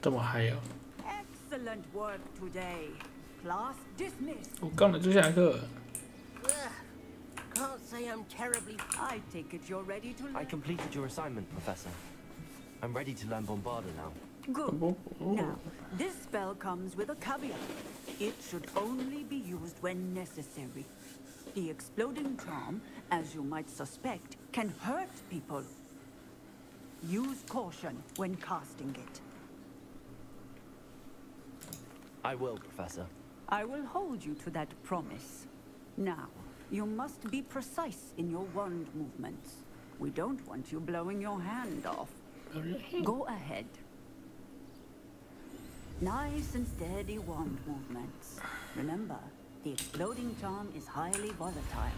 这么嗨哦！ Excellent work today. Class dismissed. 我刚才就下课。 Can't say I'm terribly. I take it you're ready to learn. I completed your assignment, Professor. I'm ready to learn Bombarda now. Good. Now, this spell comes with a caveat. It should only be used when necessary. The exploding charm, as you might suspect, can hurt people. Use caution when casting it. I will, Professor. I will hold you to that promise. Now, you must be precise in your wand movements. We don't want you blowing your hand off. Go ahead. Nice and steady wand movements. Remember, the exploding charm is highly volatile.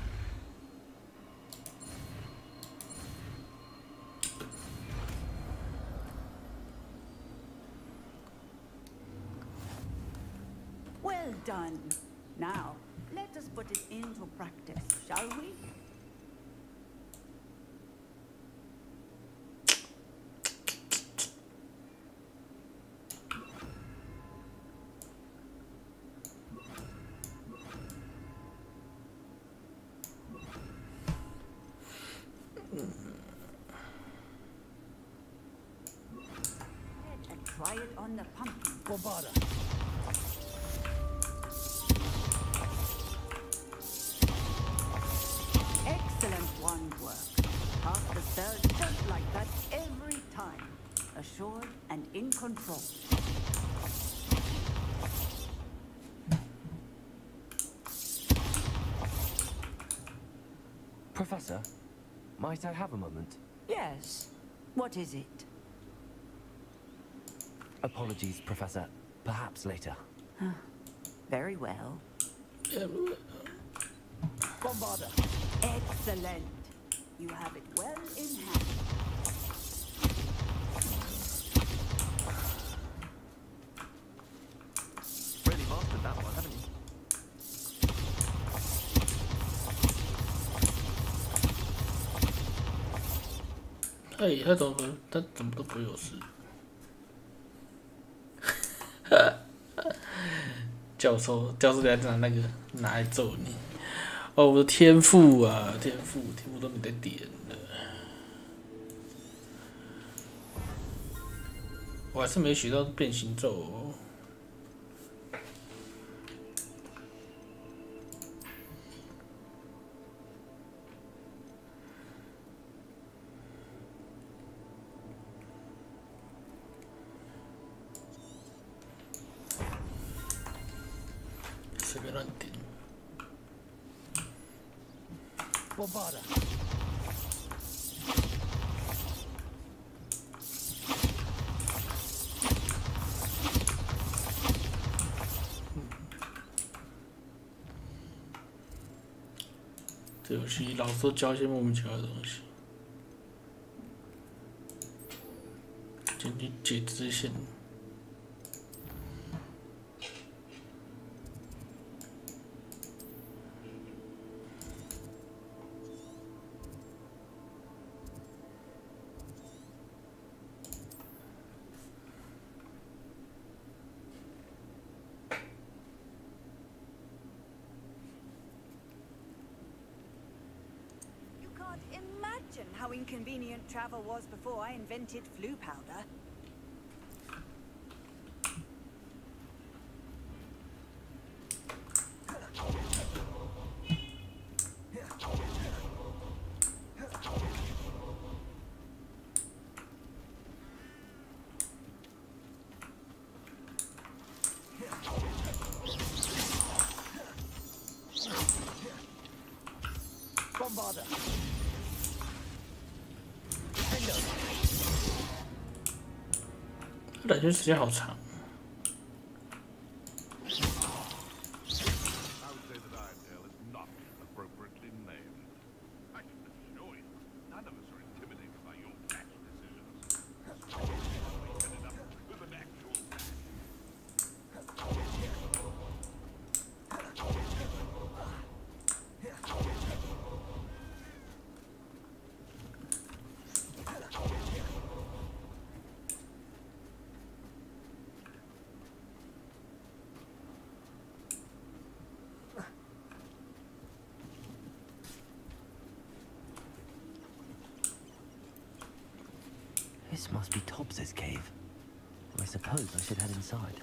Well done. Now, let us put it into practice, shall we? on the pumpkin. Bombarda. Excellent wand work. Pass the spell just like that every time. Assured and in control. Professor, might I have a moment? Yes. What is it? Apologies, Professor. Perhaps later. Very well. Bombarda. Excellent. You have it well in hand. Really mastered that one, haven't you? 哎，他怎么都不会有事？教授等下拿来揍你！哦，我的天赋啊，天赋都没得点了。我还是没学到变形咒哦。随便乱点。Bombarda.这游戏老是教一些莫名其妙的东西，进去解支线。Imagine how inconvenient travel was before I invented flu powder. Bombarda. 冷却时间好长。This must be Tobbs's cave. I suppose I should head inside.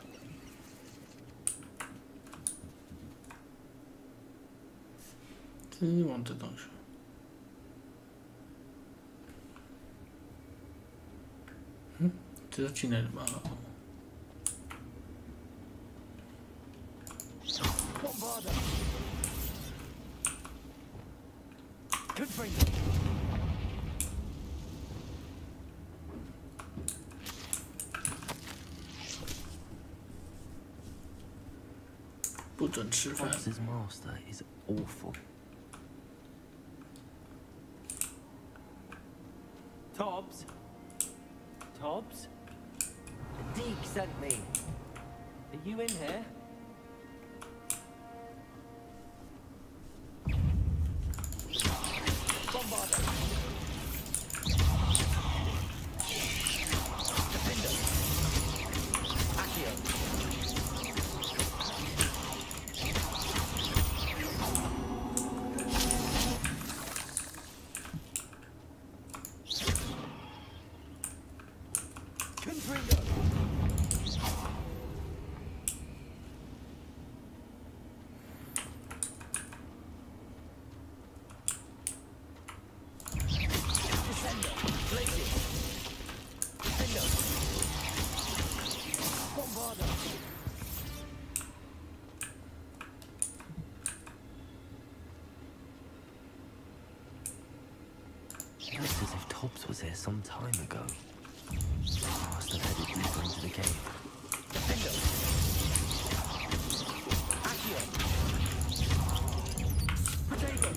往这东西。这是进来的吗？Bombarda. Confringo. 不准吃饭。 Tobbs's master is awful. Tobbs? Tobbs? The Deke sent me. Are you in here? Bombarda. Defender. Accio. Confringo. It looks as if Tobbs was here some time ago. He must have headed deeper into the cave. Defender! Accio! Potato!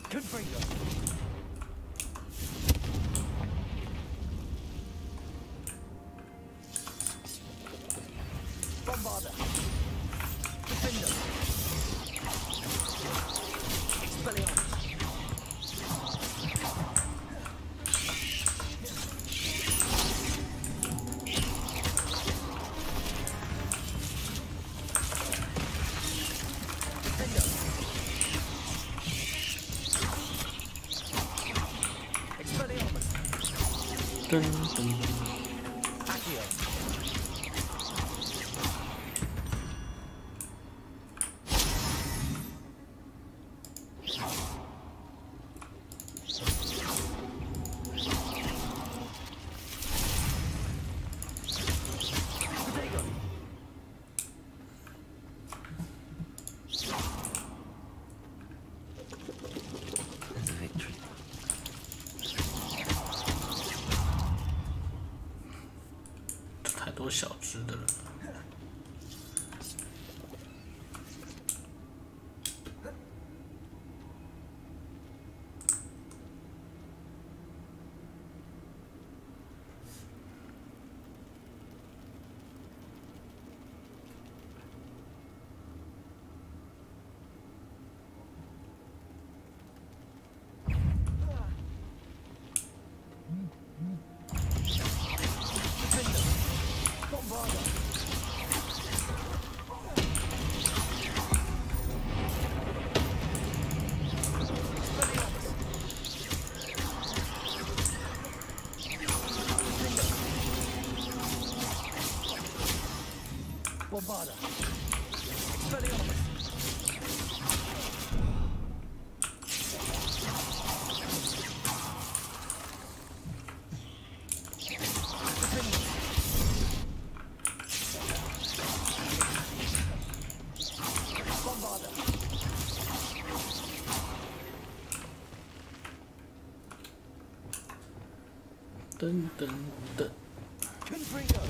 Confringo! Bombarda! Defender! Expelliarmus! Defender! Expelliarmus! Accio! Potato! There's a victory. 太多小只的了。Bombarda! Bombarda! Expelliarmus! Bombarda! 噔噔噔。 Confringo!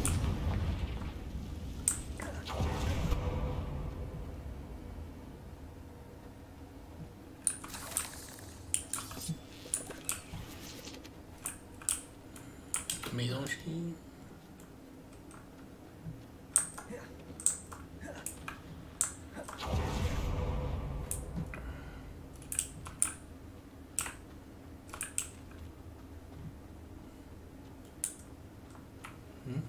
没东西。嗯？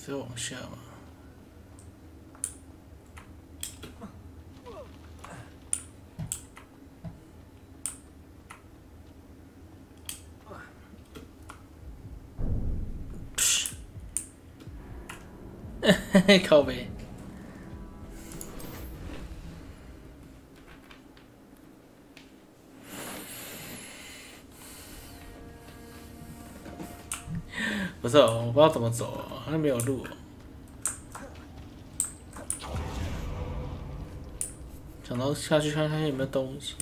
再往下嘛。 靠北。不是哦，我不知道怎么走哦，好像没有路哦。想到下去看看有没有东西。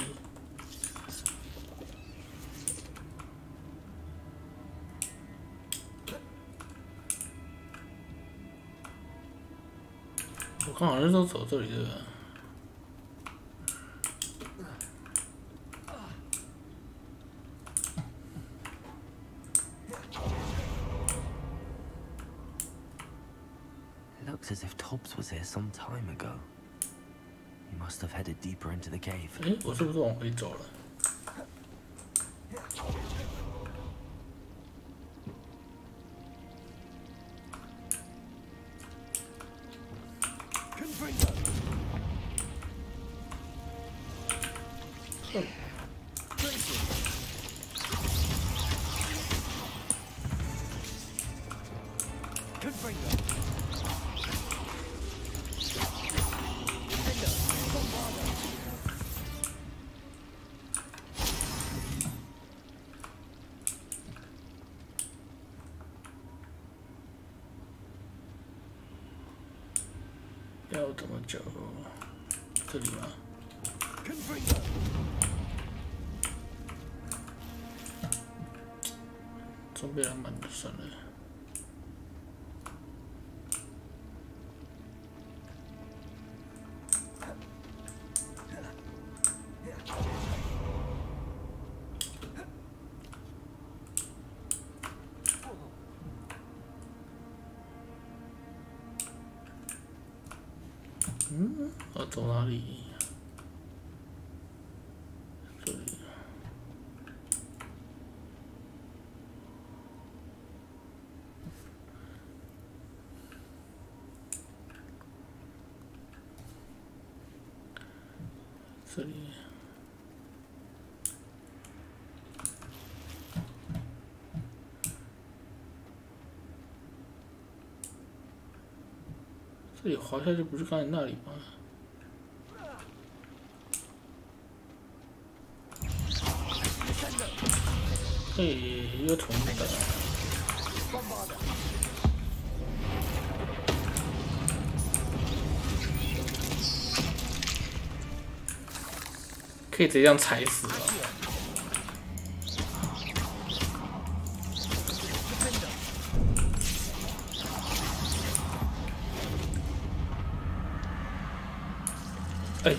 我看好像都走这里对吧？ It looks as if Tobbs was here some time ago. He must have headed deeper into the cave. 诶，我是不是往回走了？ Confringo! Tracy! Confringo! Defender! Bombarda! 要怎么走？这里吗？装备还蛮算了。要走哪里？这里。这里。这里滑下去不是刚才那里吗？嘿，又重的。可以直接这样踩死了。哎。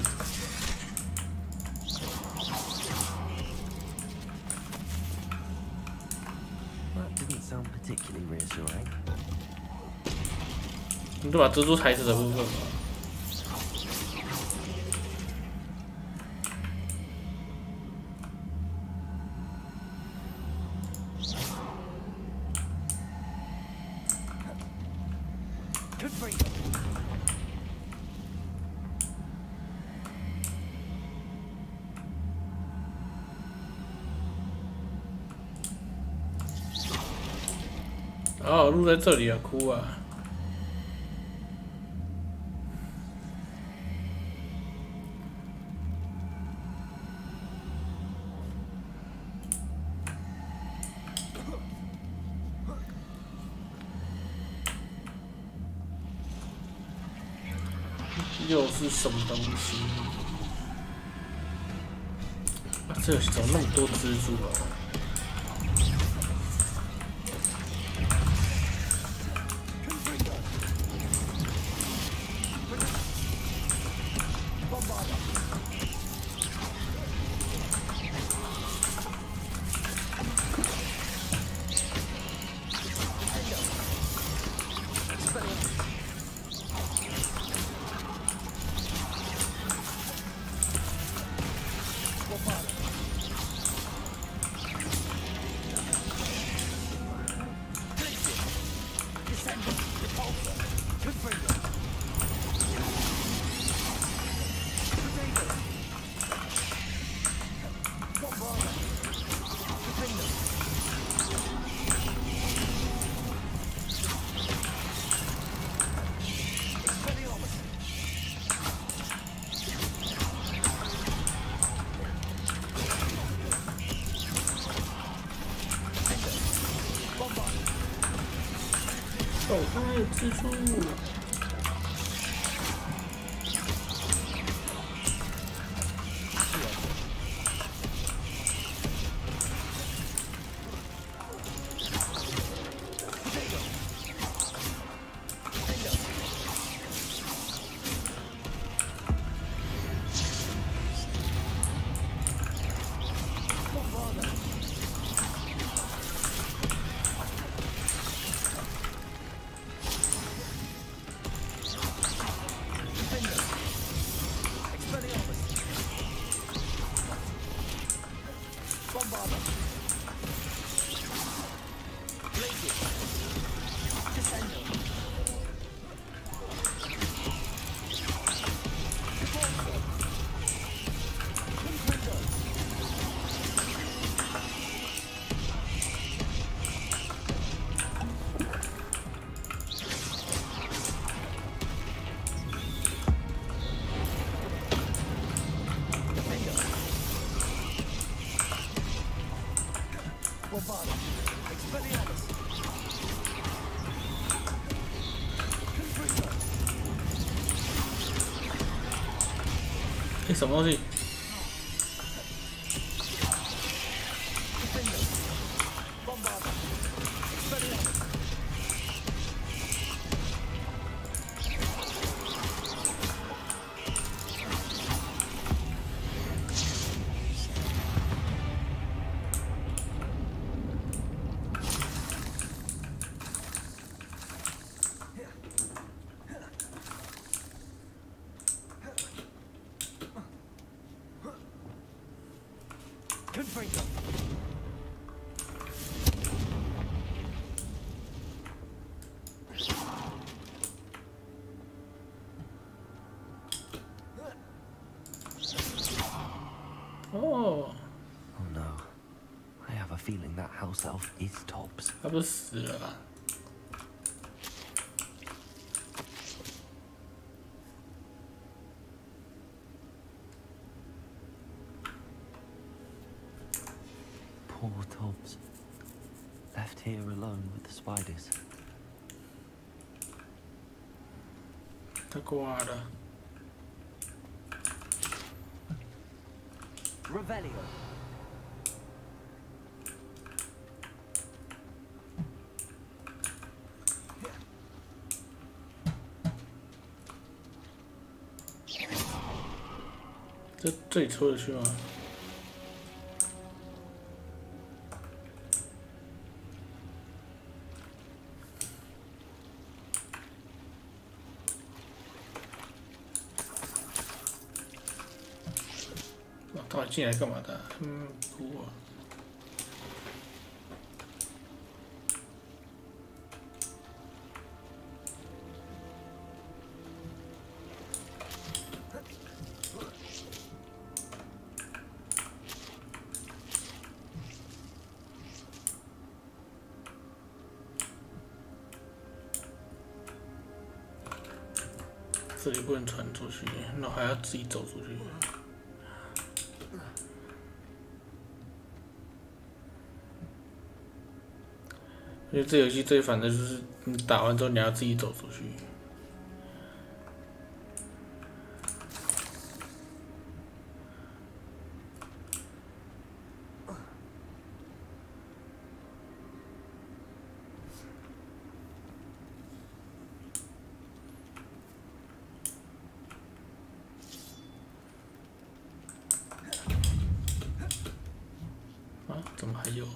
你就把蜘蛛踩死的部分吧。哦，路在这里啊，哭啊！又是什么东西？啊，这游戏怎么那么多蜘蛛啊？手上还有蜘蛛。什么东西？Oh no. I have a feeling that house elf is Tobbs. 他不是死了啊？ Poor Tobbs. Left here alone with the spiders. 他挂了。 Revelio.这里出得去吗？到底进来干嘛的？哭啊！这里不能传出去，那还要自己走出去。 因为这游戏最烦的就是你打完之后你要自己走出去。啊？怎么还有？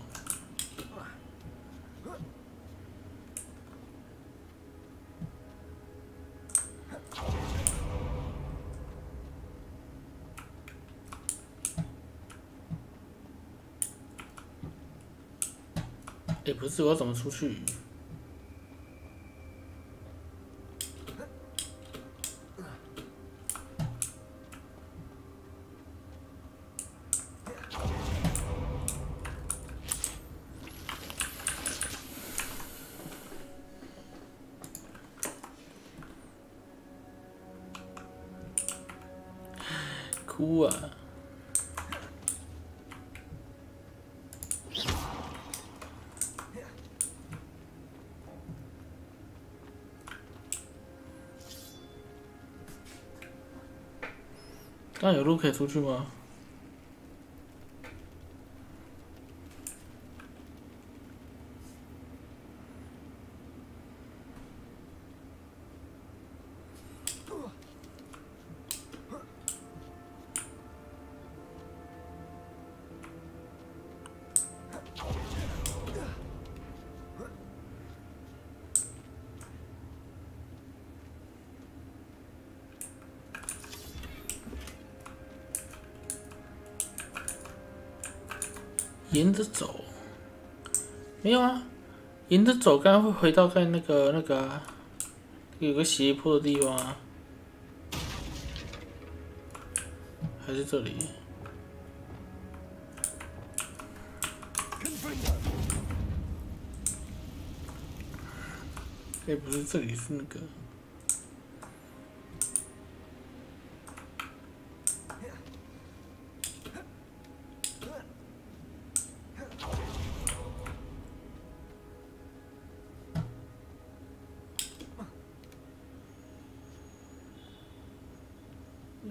也不是我怎么出去？哭啊！ 那有路可以出去吗？沿着走，没有啊，沿着走，刚刚会回到在那个啊，有个斜坡的地方啊，还是这里？哎，不是这里，是那个。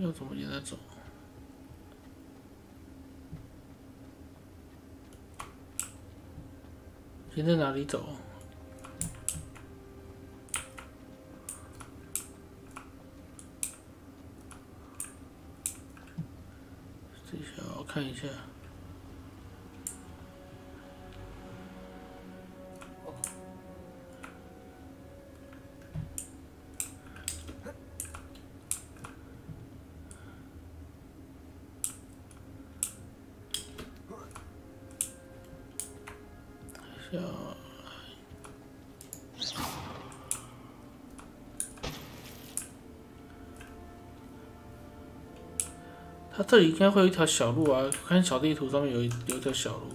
要怎么沿着走？现在哪里走？等一下，我看一下。它这里应该会有一条小路啊，看小地图上面有一条小路。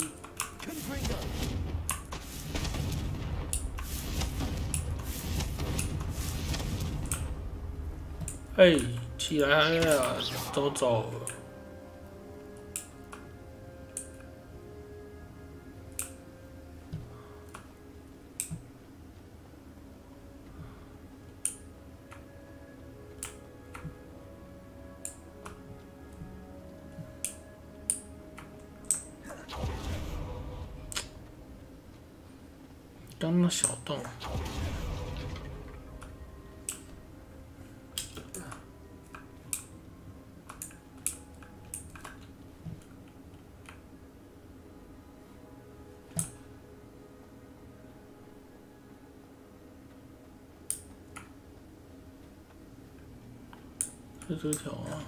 哎，起来呀，怎么走？刚那小洞，是这条啊。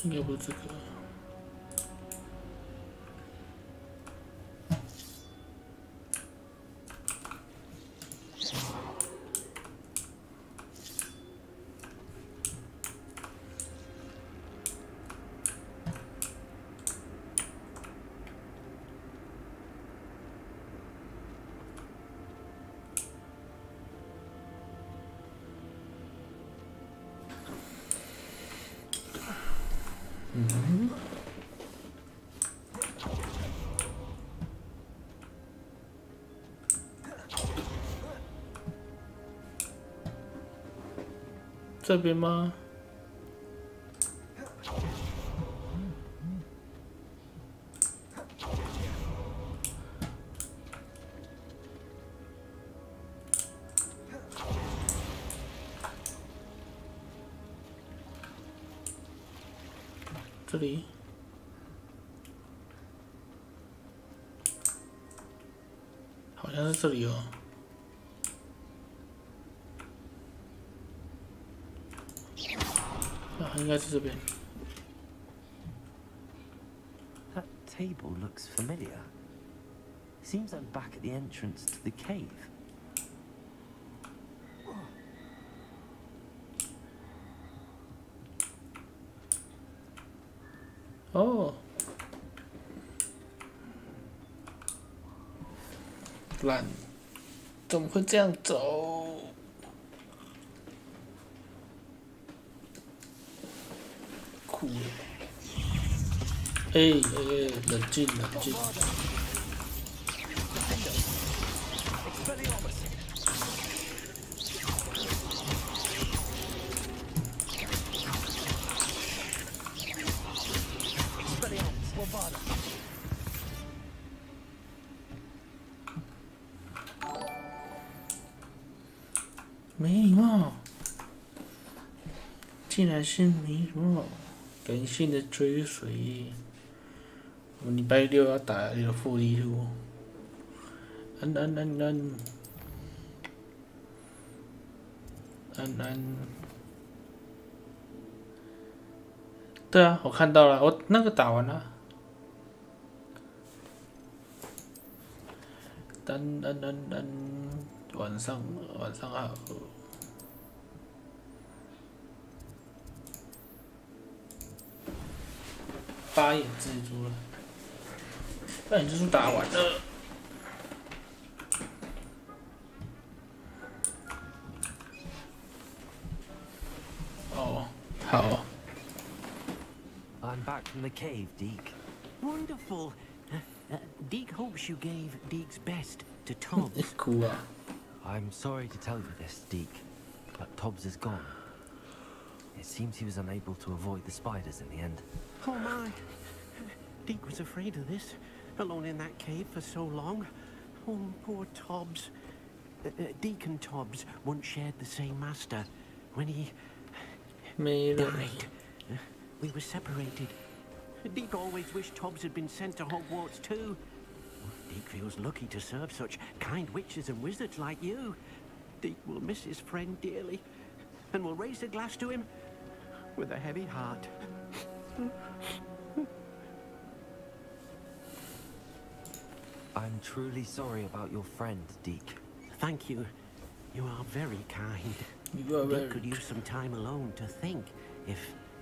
应该不是这个。嗯，这边吗？这里，好像是这里哦。啊，应该是这边。That table looks familiar. Seems I'm back at the entrance to the cave.哦，烂，怎么会这样走？酷！哎，冷静，冷静。没礼貌，竟然是没礼貌，感性的追随。我们礼拜六要打那个负力图。对啊，我看到了，我那个打完了。晚上好。8眼蜘蛛了，8眼蜘蛛打完了。哦，好。back from the cave, Deke. Wonderful. Deke hopes you gave Deke's best to Tobbs. Cool. I'm sorry to tell you this, Deke, but Tobbs is gone. It seems he was unable to avoid the spiders in the end. Oh my. Deke was afraid of this, alone in that cave for so long. Oh, poor Tobbs. Deke and Tobbs once shared the same master. When he died, we were separated. Deke always wished Tobbs had been sent to Hogwarts too. Deke feels lucky to serve such kind witches and wizards like you. Deke will miss his friend dearly, and will raise a glass to him with a heavy heart. I'm truly sorry about your friend, Deke. Thank you. You are very kind. You are very... could use some time alone to think, if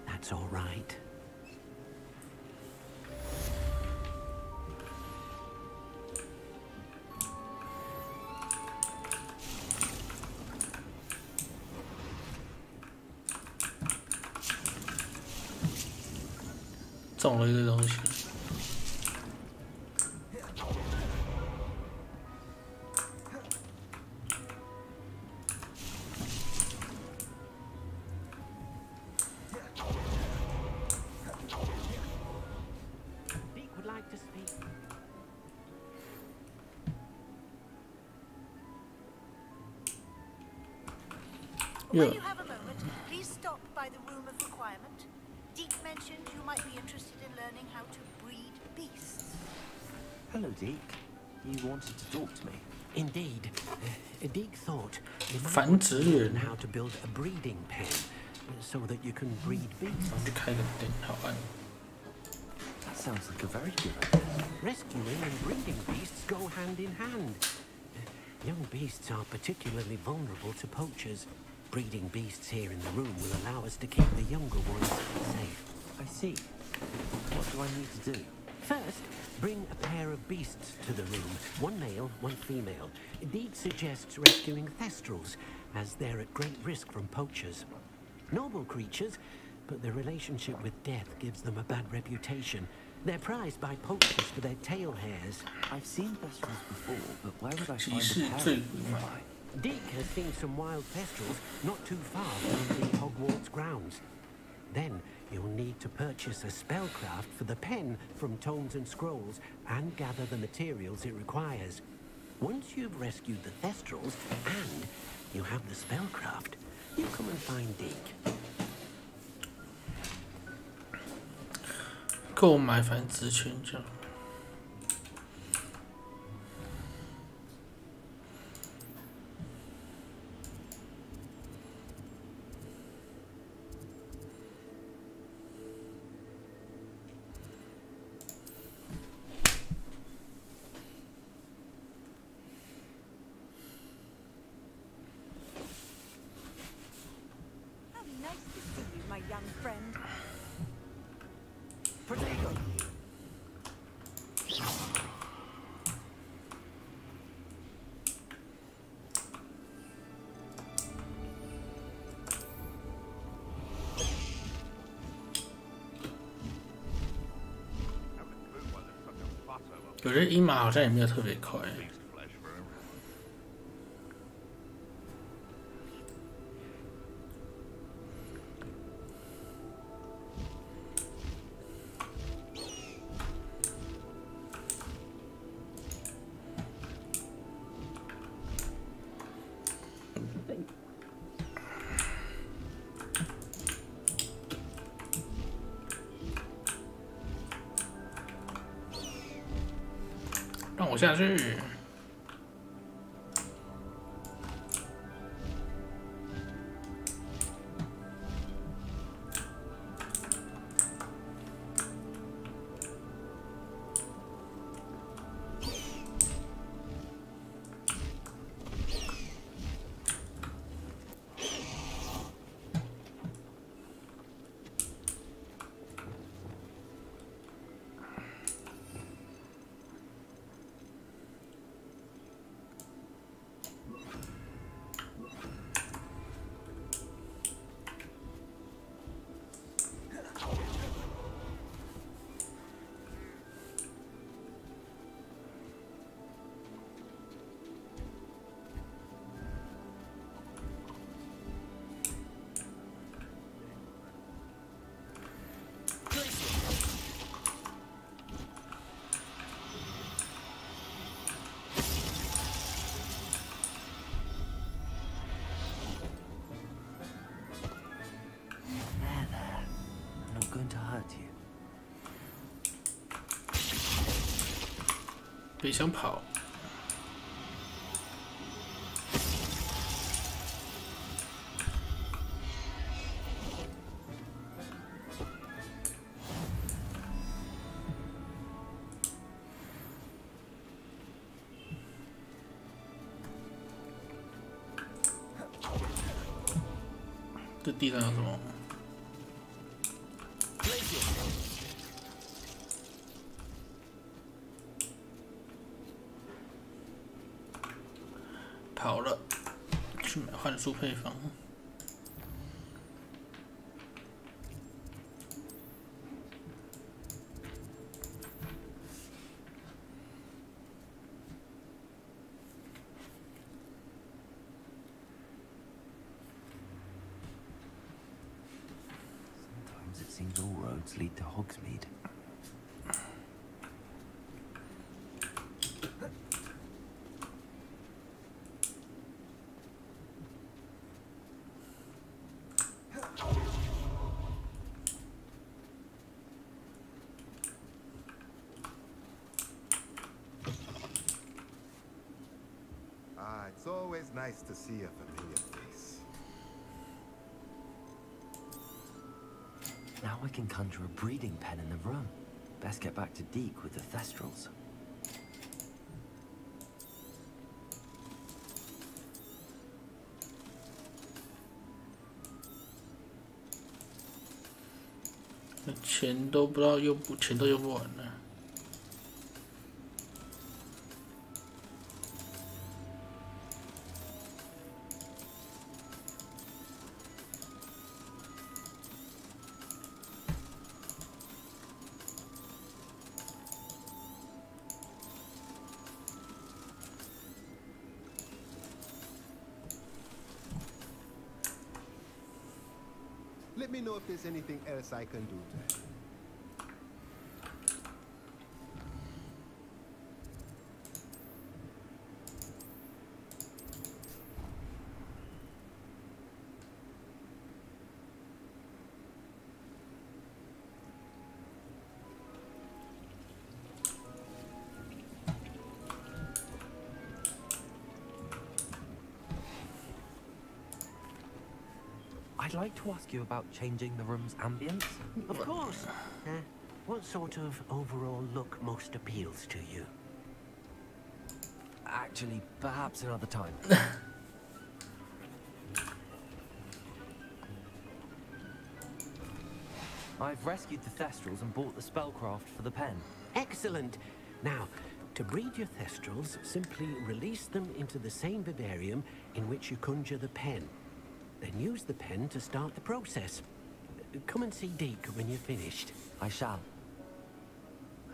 that's all right.中了一个东西。When you have a moment, please stop by the Room of Requirement. Deke mentioned you might be interested in learning how to breed beasts. Hello, Deke. You wanted to talk to me? Indeed. Deke thought you might want to learn how to build a breeding pen so that you can breed beasts. That sounds like a very good idea. Rescuing and breeding beasts go hand in hand. Young beasts are particularly vulnerable to poachers. Breeding beasts here in the room will allow us to keep the younger ones safe. I see. What do I need to do? First, bring a pair of beasts to the room. One male, one female. Deke suggests rescuing thestrals, as they're at great risk from poachers. Noble creatures, but their relationship with death gives them a bad reputation. They're prized by poachers for their tail hairs. I've seen thestrals before, but where would I find a pair nearby? Deke has seen some wild thestrals not too far from the Hogwarts grounds. Then you'll need to purchase a spellcraft for the pen from Tomes and Scrolls and gather the materials it requires. Once you've rescued the thestrals and you have the spellcraft, you come and find Deke. 购买繁殖权证。我觉得鹰马好像也没有特别快。让我下去。hurt you. 别想跑。这地上有什么？跑了，去买幻术配方。Sometimes it seems all roads lead to Hogsmeade. It's always nice to see a familiar face. Now I can conjure a breeding pen in the room. Best get back to Deke with the Thestrals.钱都不知道用不，钱都用不完了。Let me know if there's anything else I can do to help. I'd like to ask you about changing the room's ambience. Of course. What sort of overall look most appeals to you? Actually, perhaps another time. I've rescued the Thestrals and bought the spellcraft for the pen. Excellent. Now, to breed your Thestrals, simply release them into the same vivarium in which you conjure the pen. Then use the pen to start the process. Come and see Deke when you're finished. I shall.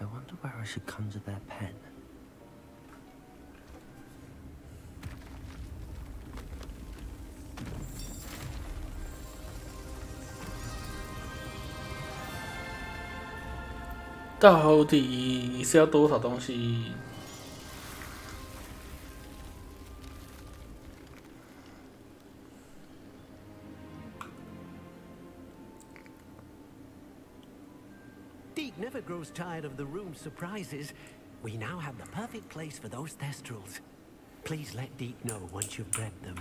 I wonder where I should conjure their pen.到底是要多少东西？ Deke never grows tired of the room's surprises. We now have the perfect place for those Thestrals. Please let Deke know once you've bred them.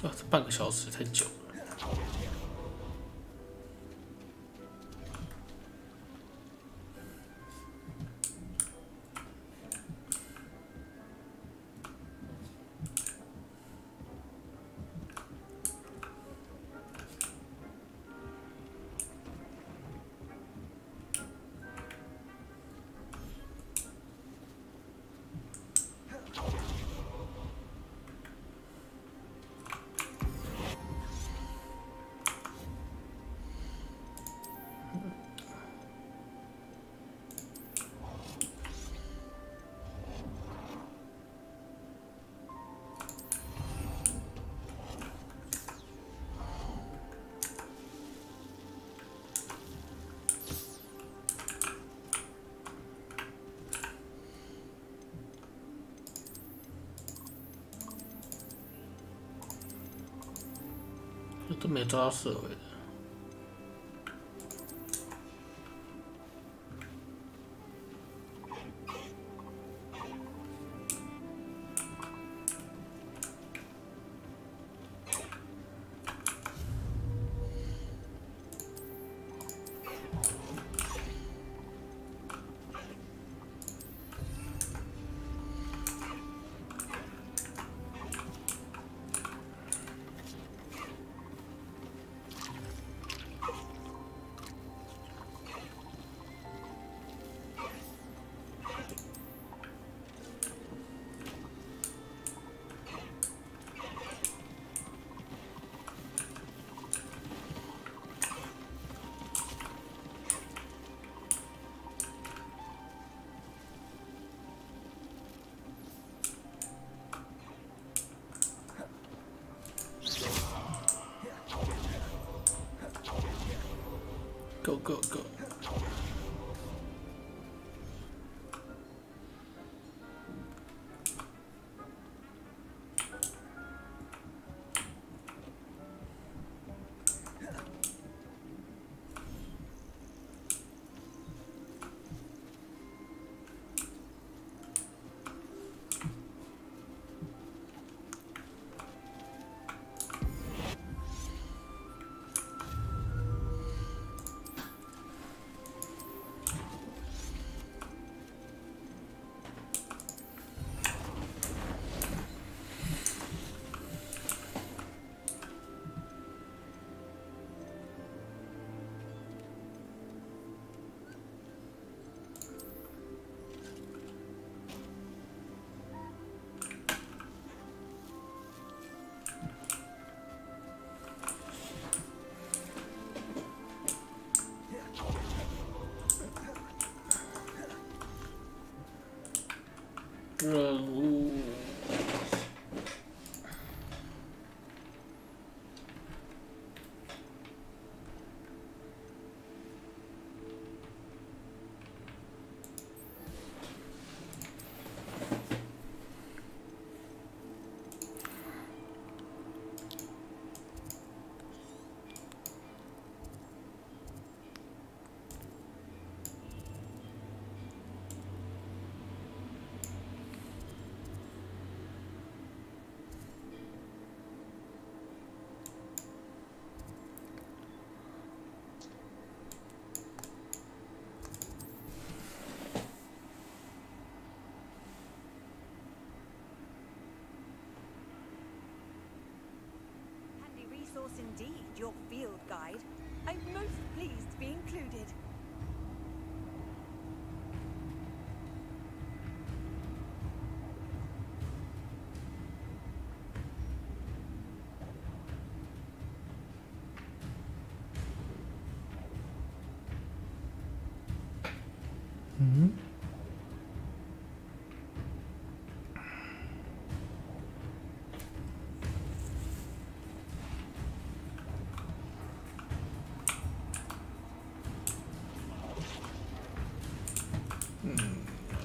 哇，这半个小时太久了。都没抓到社会的。Go go go！ 任务。Indeed, your field guide. I'm most pleased to be included.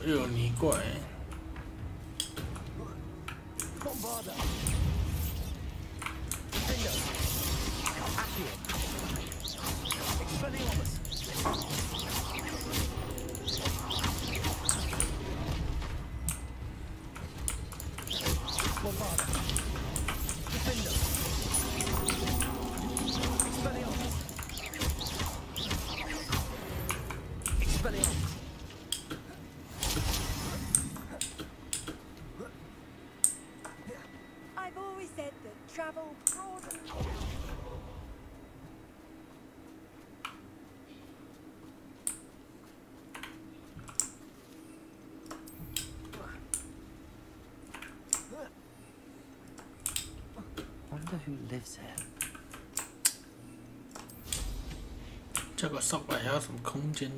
又有泥怪。travel broaden. Wonder who lives here. 这个上来还有什么空间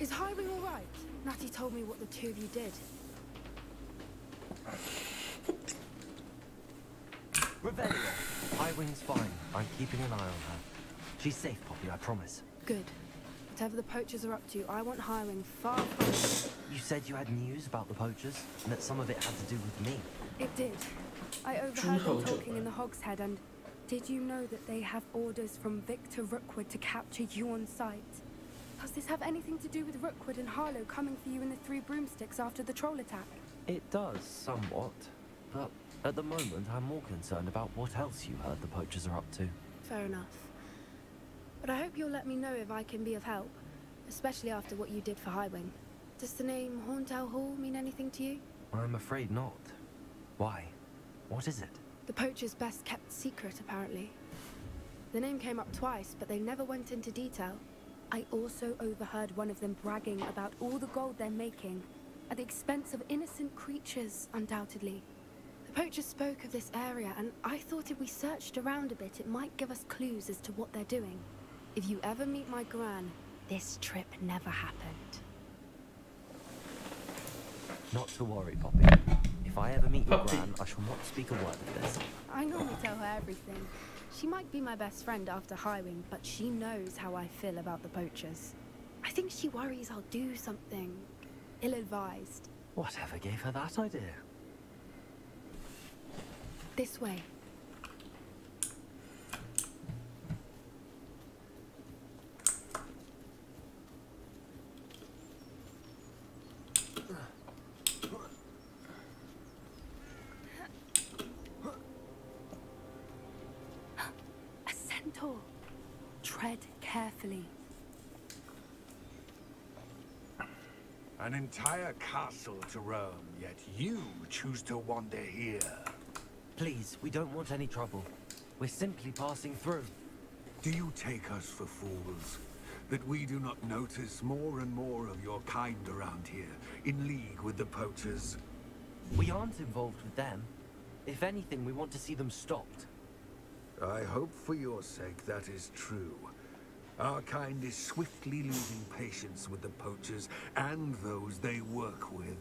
？Is hiring all right? Natty told me what the two of you did. Rebellion. Highwing's fine. I'm keeping an eye on her. She's safe, Poppy, I promise. Good. Whatever the poachers are up to, I want hiring far from... You said you had news about the poachers, and that some of it had to do with me. It did. I overheard them talking in the Hogshead, and did you know that they have orders from Victor Rookwood to capture you on sight? Does this have anything to do with Rookwood and Harlow coming for you in the Three Broomsticks after the troll attack? It does, somewhat. But at the moment, I'm more concerned about what else you heard the poachers are up to. Fair enough. But I hope you'll let me know if I can be of help, especially after what you did for Highwing. Does the name Horntail Hall mean anything to you? I'm afraid not. Why? What is it? The poachers' best kept secret, apparently. The name came up twice, but they never went into detail. I also overheard one of them bragging about all the gold they're making, at the expense of innocent creatures, undoubtedly. The poachers spoke of this area, and I thought if we searched around a bit, it might give us clues as to what they're doing. If you ever meet my gran, this trip never happened. Not to worry, Poppy. If I ever meet your gran, I shall not speak a word of this. I normally tell her everything. She might be my best friend after Highwing, but she knows how I feel about the poachers. I think she worries I'll do something ill-advised. Whatever gave her that idea? This way. A centaur. Tread carefully. An entire castle to roam, yet you choose to wander here. Please, we don't want any trouble. We're simply passing through. Do you take us for fools? That we do not notice more and more of your kind around here, in league with the poachers? We aren't involved with them. If anything, we want to see them stopped. I hope for your sake that is true. Our kind is swiftly losing patience with the poachers and those they work with.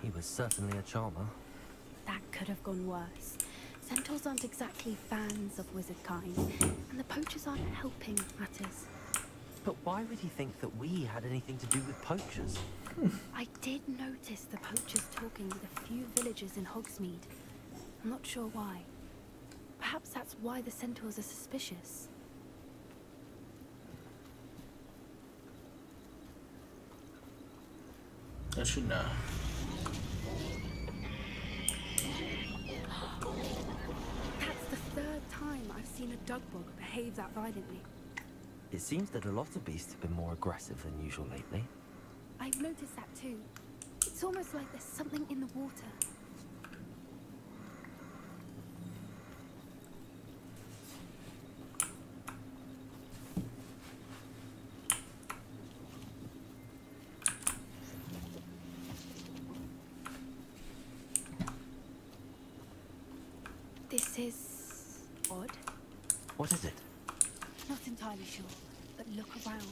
He was certainly a charmer. That could have gone worse. Centaurs aren't exactly fans of wizard kind, and the poachers aren't helping matters. But why would he think that we had anything to do with poachers? I did notice the poachers talking with a few villagers in Hogsmeade. I'm not sure why. Perhaps that's why the centaurs are suspicious. That should know. That's the third time I've seen a dugbog behave that violently. It seems that a lot of beasts have been more aggressive than usual lately. I've noticed that too. It's almost like there's something in the water. This is odd. What is it? Not entirely sure, but look around.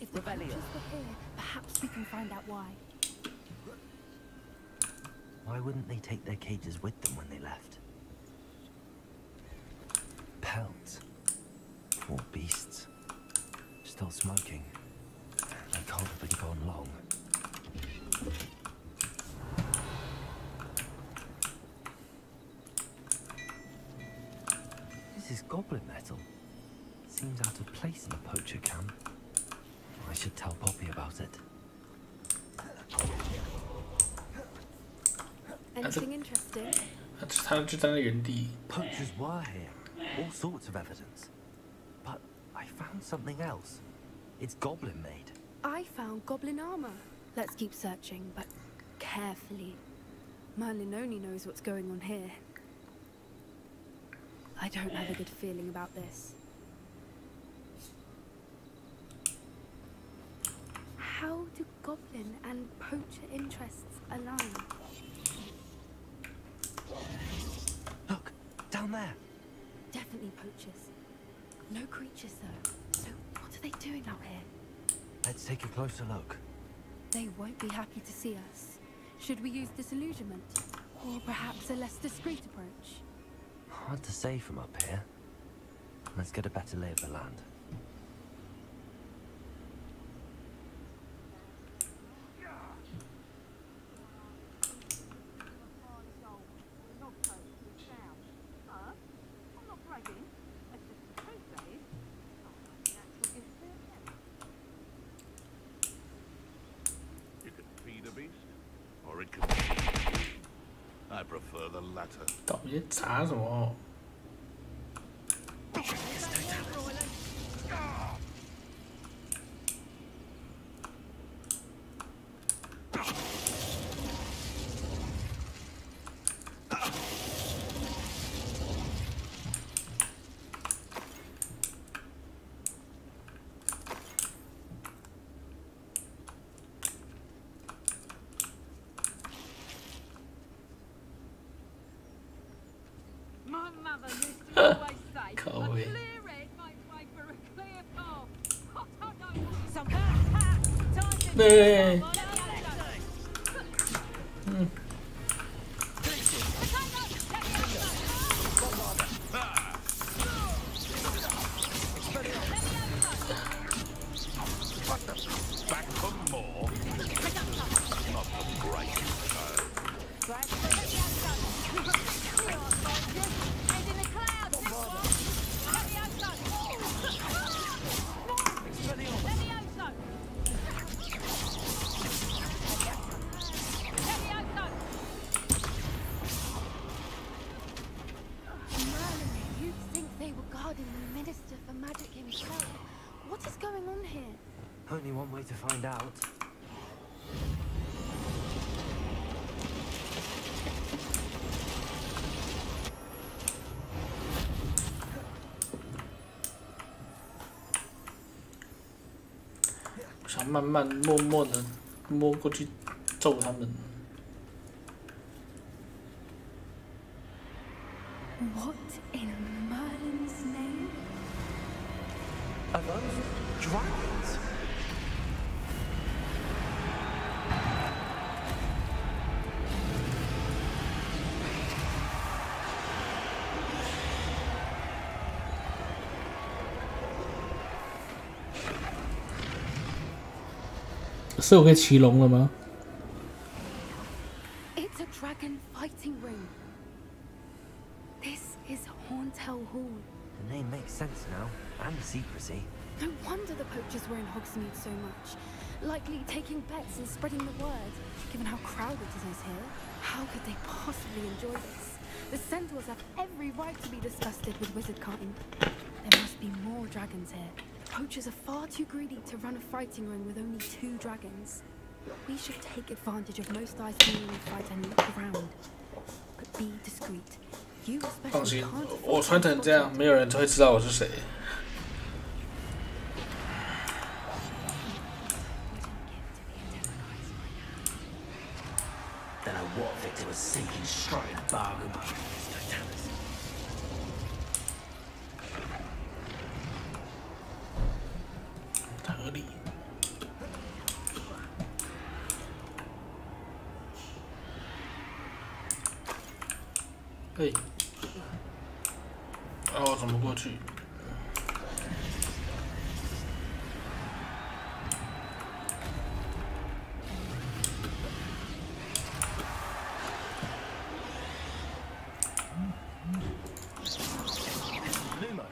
If the poachers were here, perhaps we can find out why. Why wouldn't they take their cages with them when they left? Pelts. Poor beasts. Still smoking. They can't have been gone long. goblin metal. Seems out of place in a poacher camp. I should tell Poppy about it. Anything interesting? 他就站在原地。 Poachers were here. All sorts of evidence. But I found something else. It's goblin made. I found goblin armor. Let's keep searching, but carefully. Merlin only knows what's going on here. I don't have a good feeling about this. How do goblin and poacher interests align? Look, down there. Definitely poachers. No creatures though. So what are they doing out here? Let's take a closer look. They won't be happy to see us. Should we use disillusionment? Or perhaps a less discreet approach? Hard to say from up here. Let's get a better lay of the land. I prefer the latter. 到底查什么？ My mother used to always say, a Can't clear wait. head makes way for a clear path. I don't know. Some time to 네. Back for more. Not the great. You'd think they were guarding the Minister for Magic himself. What is going on here? Only one way to find out. "想慢慢默默的摸过去揍他们。 What in Merlin's name? Are those dragons? "是我可以骑龙了吗？ It's a dragon fighting ring. This is Hauntel Hall. The name makes sense now, and the secrecy. No wonder the poachers were in Hogsmeade so much. Likely taking bets and spreading the word, given how crowded it is here. How could they possibly enjoy this? The centaurs have every right to be disgusted with wizard kind. There must be more dragons here. The poachers are far too greedy to run a fighting ring with only 2 dragons. We should take advantage of most eyes being in the fight and look around. But be discreet. You 放 especially 心， can't 我 afford 穿 to 成这样，没有人会知道我是谁。 Then I what Victor was sinking straight at bargain. 合理。嘿，啊，我怎么过去？Lumo,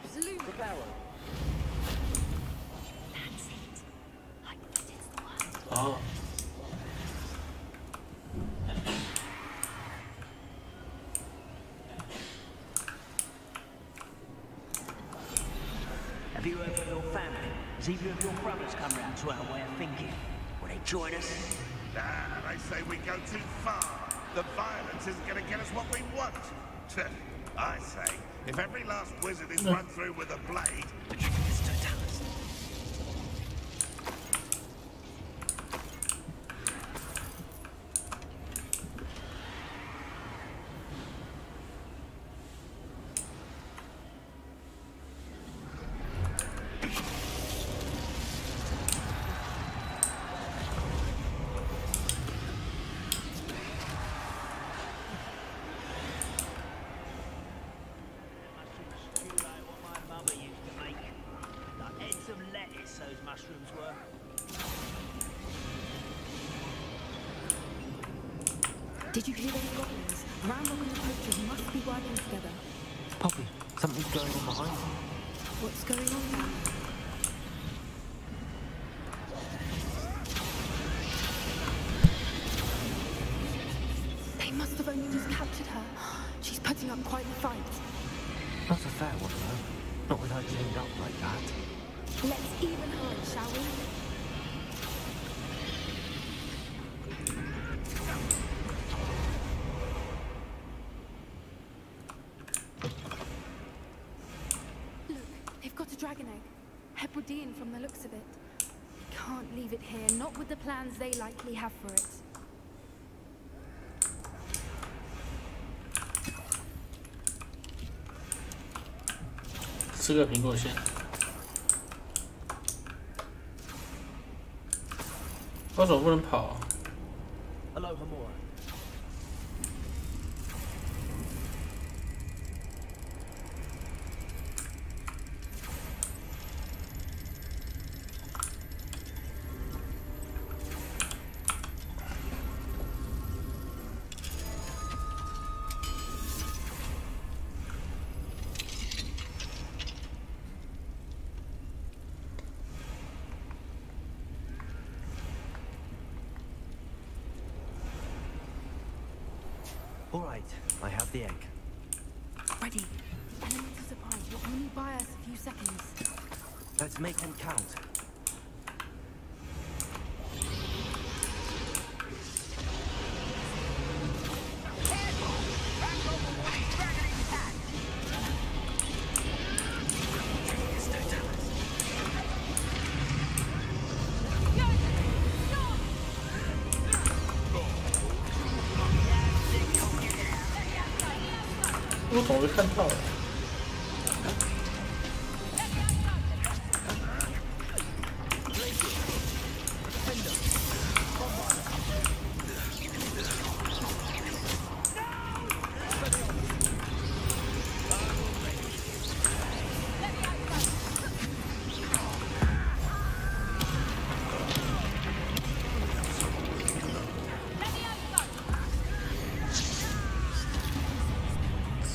Has either of your brothers come round to our way of thinking? Will they join us? Ah, they say we go too far. The violence isn't going to get us what we want. I say, if every last wizard is run through with a blade... ？Did you hear those goblins? Rambo and the poachers must be working together. Poppy, something's going on behind you. What's going on now? They must have only just captured her. She's putting up quite the fight. Not a fair one, though. Not with her chained up like that. Let's even her, shall we? Dragon egg. Hebridean from the looks of it. Can't leave it here, not with the plans they likely have for it.4个苹果馅。为什么不能跑啊？ Hello, Hamura. All right, I have the egg. Ready. Element of surprise will only buy us a few seconds. Let's make them count.我总会看到的。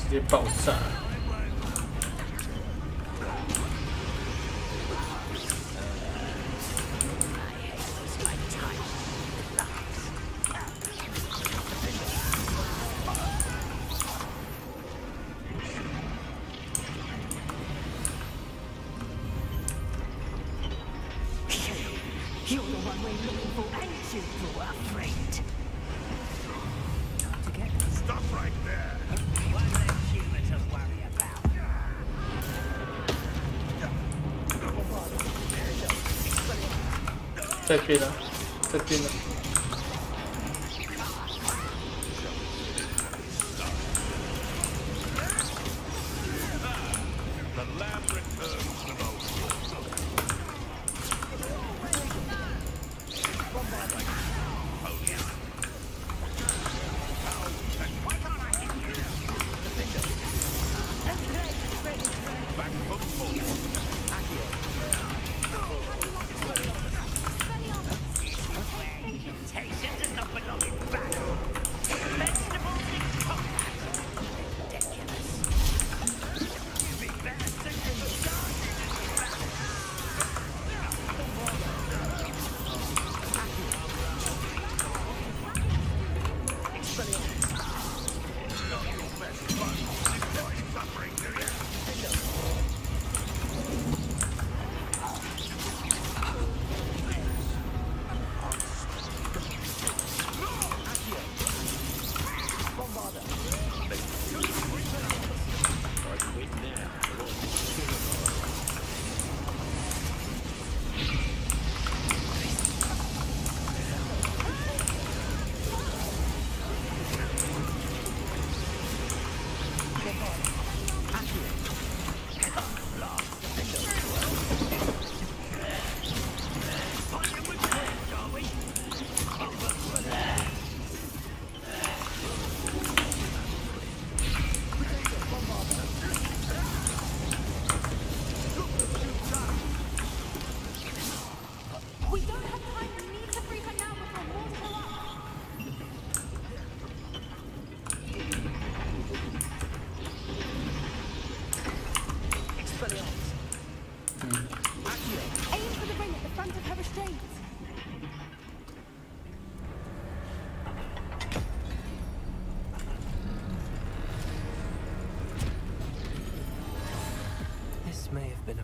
直接爆炸！You're the one we're looking for, ain't you? You're afraid. Time to get Stop right there. One less human to worry about. 在边呢，在边呢。 Back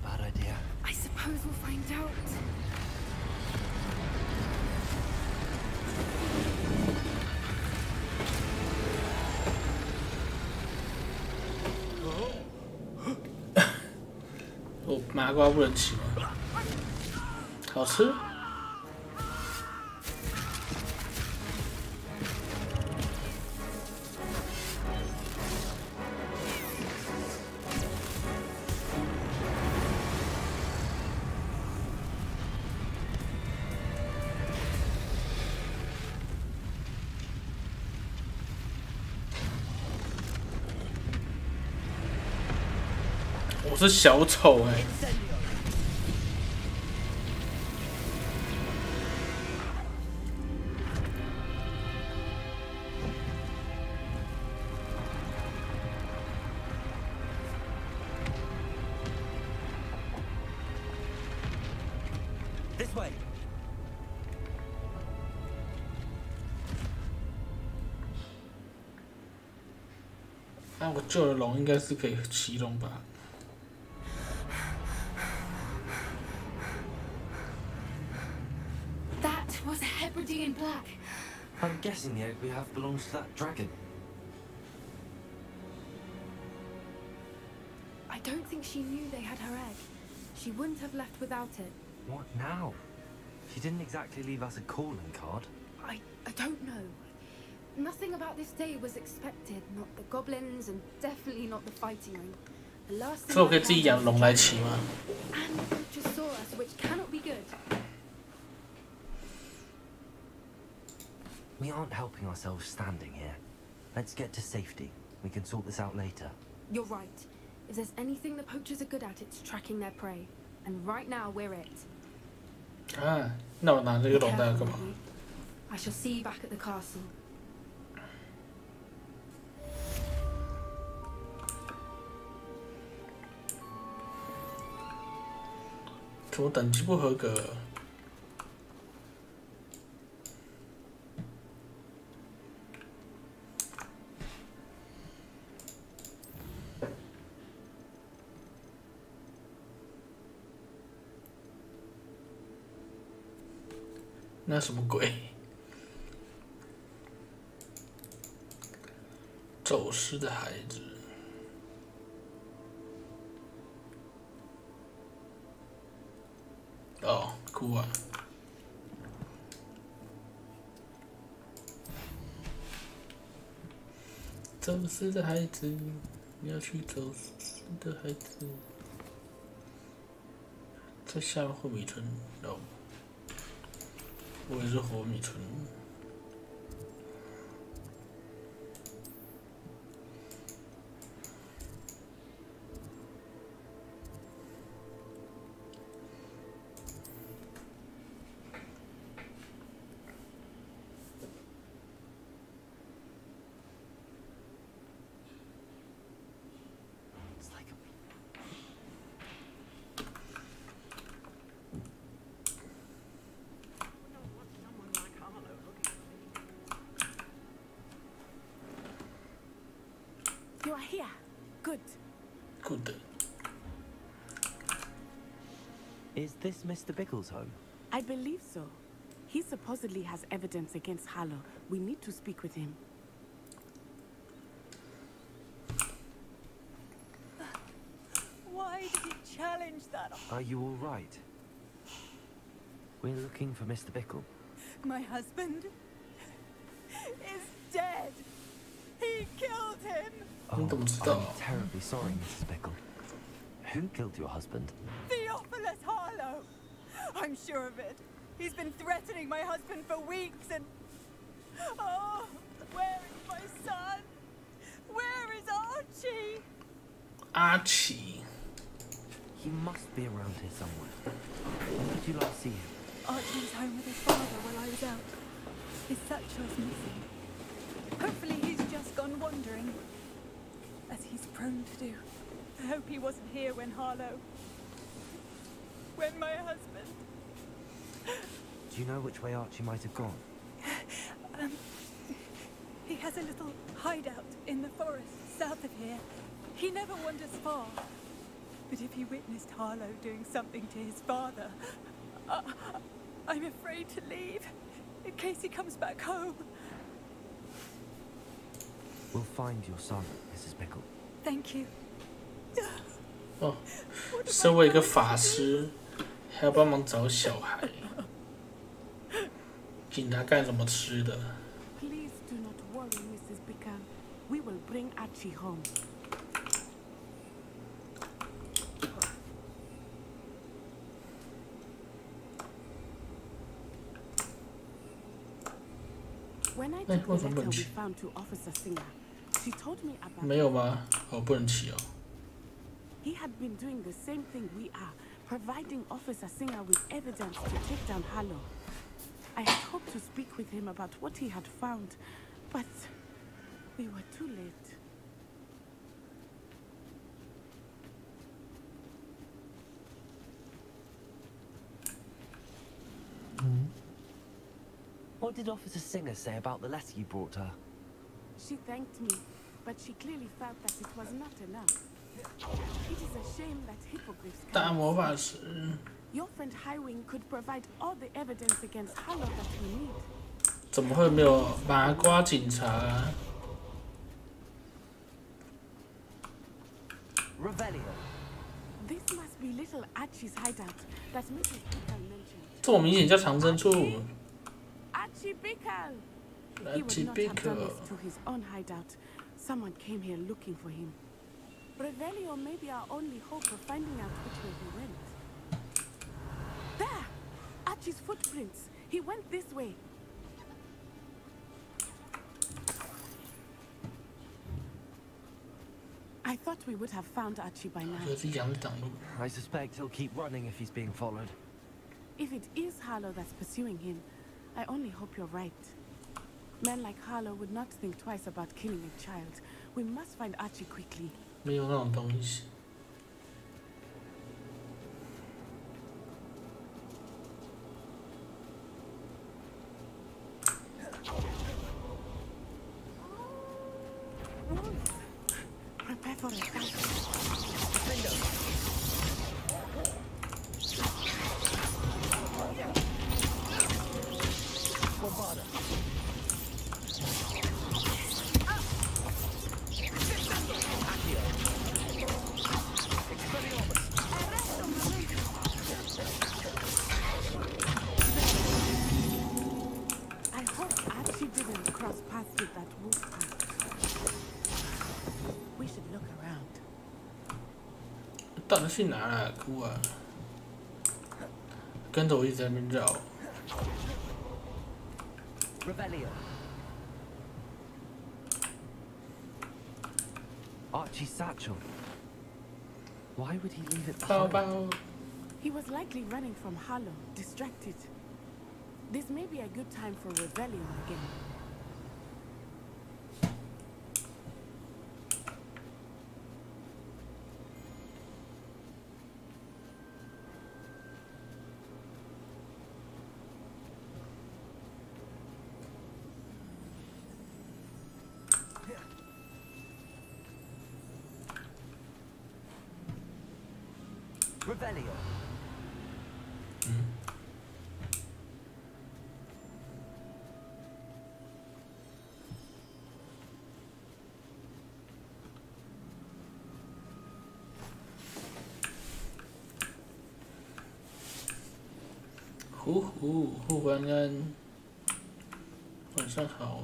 bad idea. I suppose we'll find out. Oh, 麻瓜不能吃吗？好吃。我是小丑哎、This way. 那我救的龙应该是可以骑龙吧？ Was a Hebridean black. I'm guessing the egg we have belongs to that dragon. I don't think she knew they had her egg. She wouldn't have left without it. What now? She didn't exactly leave us a calling card. I don't know. Nothing about this day was expected. Not the goblins, and definitely not the fighting ring. The last thing 所以我可以自己养龙来骑吗？ And the creature saw us, which cannot be good. We aren't helping ourselves standing here. Let's get to safety. We can sort this out later. You're right. If there's anything the poachers are good at, it's tracking their prey. And right now, we're it. 啊，那我拿这个龙带来干嘛？ I shall see you back at the castle. 怎么等级不合格？ 那什么鬼？走失的孩子。哦，哭啊！走失的孩子，要去走失的孩子，在下面火米村哦。 我也是火米村。You are here. Good. Good. Is this Mr. Bickle's home? I believe so. He supposedly has evidence against Harlow. We need to speak with him. Why did he challenge that? Are you all right? We're looking for Mr. Bickle. My husband is dead. He killed him. Oh, I'm terribly sorry, Mrs. Bickle. Who killed your husband? Theophilus Harlow. I'm sure of it. He's been threatening my husband for weeks and... Oh, where is my son? Where is Archie? Archie. He must be around here somewhere. When did you last see him? Archie was home with his father while I was out. His satchel's missing. Hopefully he's just gone wandering, as he's prone to do. I hope he wasn't here when Harlow... when my husband... Do you know which way Archie might have gone? He has a little hideout in the forest south of here. He never wanders far. But if he witnessed Harlow doing something to his father, I'm afraid to leave, in case he comes back home. We'll find your son, Mrs. Pickle. Thank you. 哦，身为一个法师，还要帮忙找小孩，请他干什么吃的？ Please do not worry, Mrs. Pickle. We will bring Archie home. When I took the letter we found to Officer Singer, she told me about. 没有吗？哦，不能骑哦。 He had been doing the same thing we are, providing Officer Singer with evidence to take down Harlow. I had hoped to speak with him about what he had found, but we were too late. What did Officer Singer say about the letter you brought her? She thanked me, but she clearly felt that it was not enough. It is a shame that hippogriffs 大魔法师。 Your friend Highwing could provide all the evidence against Harlow that we need. 怎么会没有麻瓜警察？ Revelio. This must be little Archie's hideout that Mrs. Pickle mentioned. 这么明显叫藏身处。 Archie Pickle! He would not have done this to his own hideout. Someone came here looking for him. Revelio may be our only hope of finding out which way he went. There! Archie's footprints. He went this way. I thought we would have found Archie by now. I suspect he'll keep running if he's being followed. If it is Harlow that's pursuing him, I only hope you're right. Men like Harlow would not think twice about killing a child. We must find Archie quickly. 没有那种东西。 Prepare for it. I hope Archie didn't cross paths with that wolf pack. We should look around. 到底去哪啊？哭啊！跟着我一直在那边绕。 Revelio. Archie's satchel. Why would he leave it behind? He was likely running from Harlow, distracted. This may be a good time for rebellion again. Revelio.护官安，晚上好。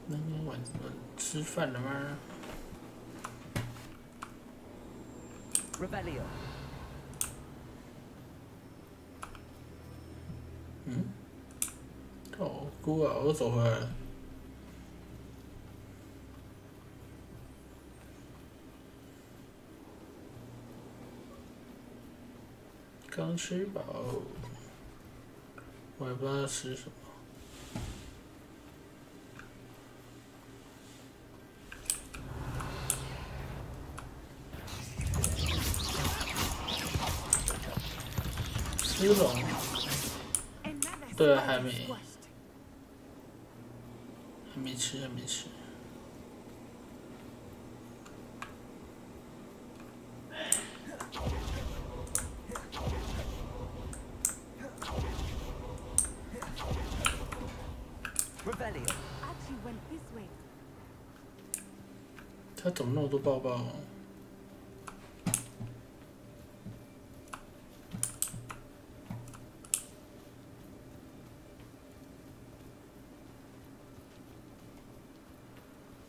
那天晚上吃饭了吗 ？Revelio。嗯？哦，姑啊，我走回来了。 刚吃饱，我也不知道要吃什么。丝绒，对，还没。没吃，还没吃。他怎么那么多包包？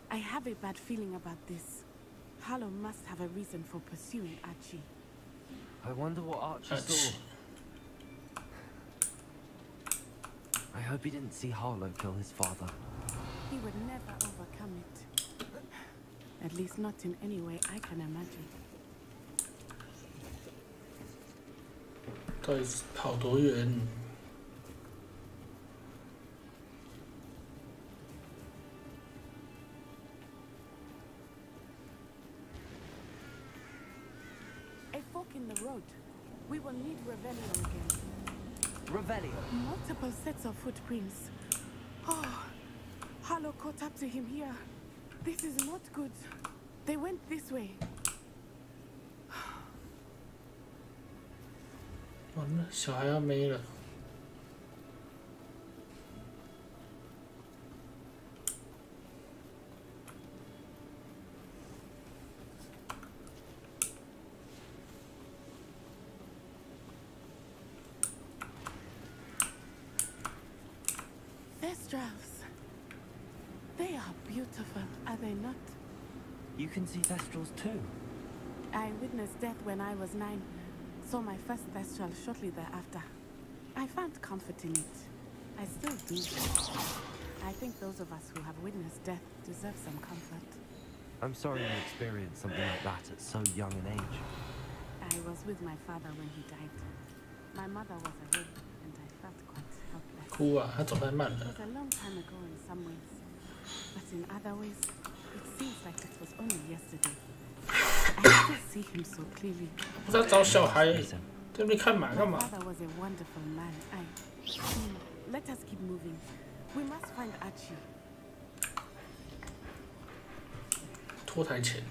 I have a bad feeling about this. Harlow must have a reason for pursuing Archie. I wonder what Archie saw. I hope he didn't see Harlow kill his father. He would never overcome it. At least not in any way I can imagine. 到底是跑多远？ In the road. We will need Revelio again. Revelio? Multiple sets of footprints. Oh, Harlow caught up to him here. This is not good. They went this way. 完了，小孩要没了。 They are beautiful, are they not? You can see Thestrals too. I witnessed death when I was 9. Saw my first Thestral shortly thereafter. I found comfort in it. I still do. I think those of us who have witnessed death deserve some comfort. I'm sorry you experienced something like that at so young an age. I was with my father when he died. My mother was away, and I felt quite helpless. 哭啊，他走太慢了。 It was a long time ago in some ways, but in other ways, it seems like it was only yesterday. I still see him so clearly. 不是要找小孩，在那边看马干嘛？ My father was a wonderful man. Let us keep moving. We must find Archie. 拖台前。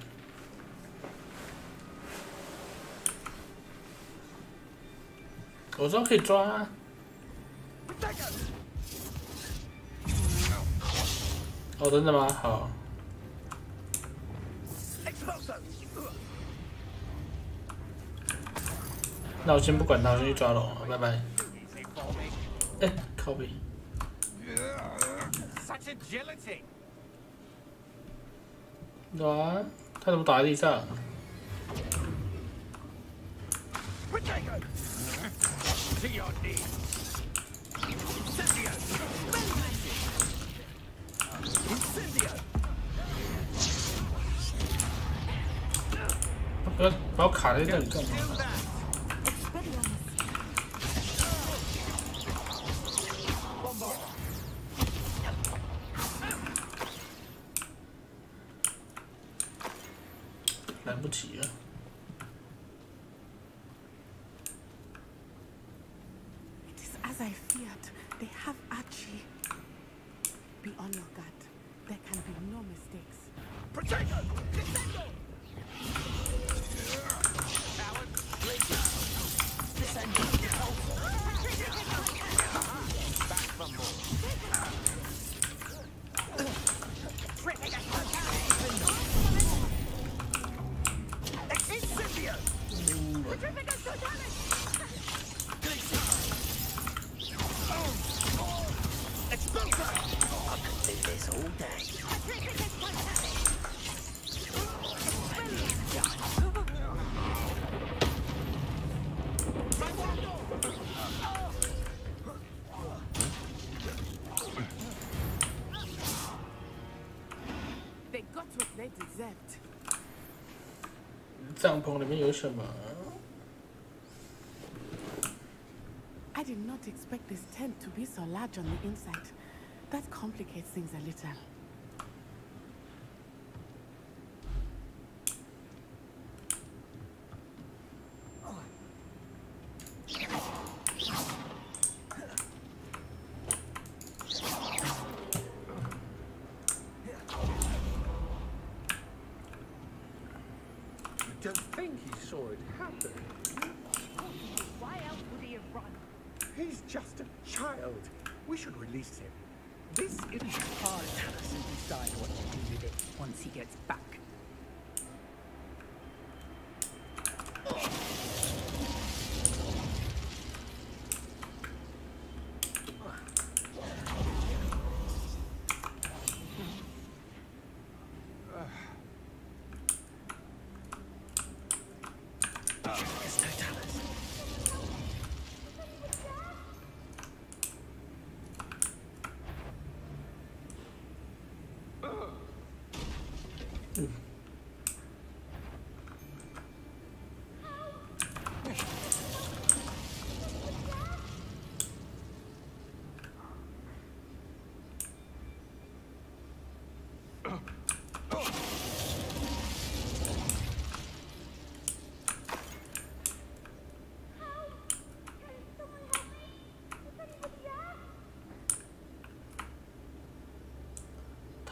我知道可以抓啊！哦，真的吗？好。那我先不管他，我先去抓龙，拜拜。哎，靠背。哇，他怎么倒在地上？ To your knees. Incendio! Incendio! 不要把我卡在这里干嘛？来不及了。 As I feared, they have Archie. Be on your guard. There can be no mistakes. Protego! Descendo! Coward, Laser! Descendo! Back for more. Incendio! Petrificus Totalis! Explosion! I could do this all day. They got what they deserved. 帐篷里面有什么？ I did not expect this tent to be so large on the inside. That complicates things a little. think he saw it happen. Why else would he have run? He's just a child. We should release him. This is I'll tell us and decide what to do with it once he gets back.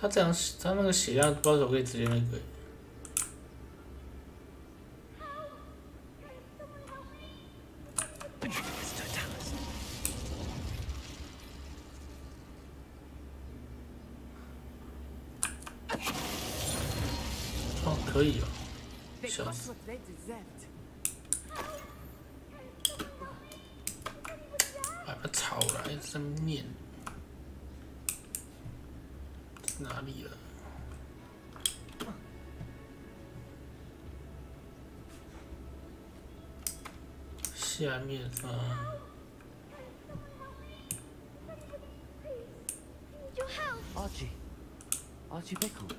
他这样，他那个血量不知道怎么可以直接那个。哦，可以哦，笑死！把它吵来上面。 哪里了？下面啊。Archie Bickle.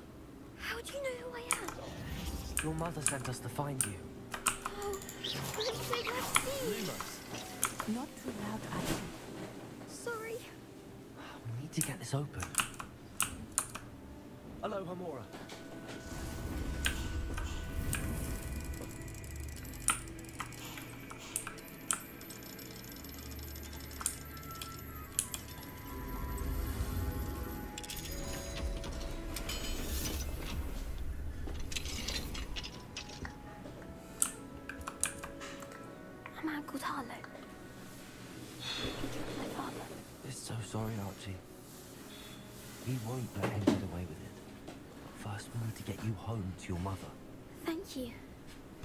How do you know who I am? Your mother sent us to find you. Oh, for the sake of Lumos. Not too loud, Archie. Sorry. We need to get this open. Hello, Hamora. A man called Harlow. My father. We're so sorry, Archie. We won't let him get away with it. First, we need to get you home to your mother. Thank you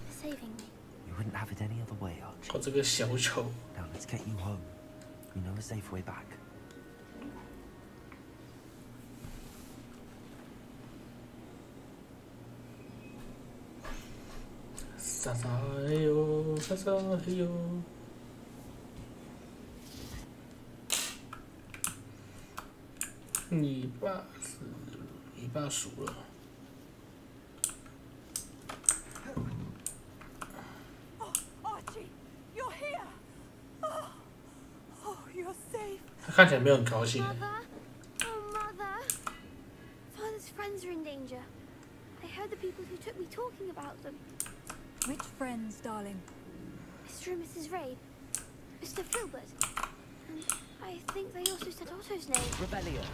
for saving me. We wouldn't have it any other way, Archie. 哦，这个小丑。 Now let's get you home. We know a safe way back. 莎莎嘿呦，莎莎嘿呦。你爸输了。 他看起来没有很高兴。 Mother, oh mother, Father's friends are in danger. I heard the people who took me talking about them. Which friends, darling? Mr. and Mrs. Ray, Mr. Filbert, and I think they also said Otto's name. Rebellion.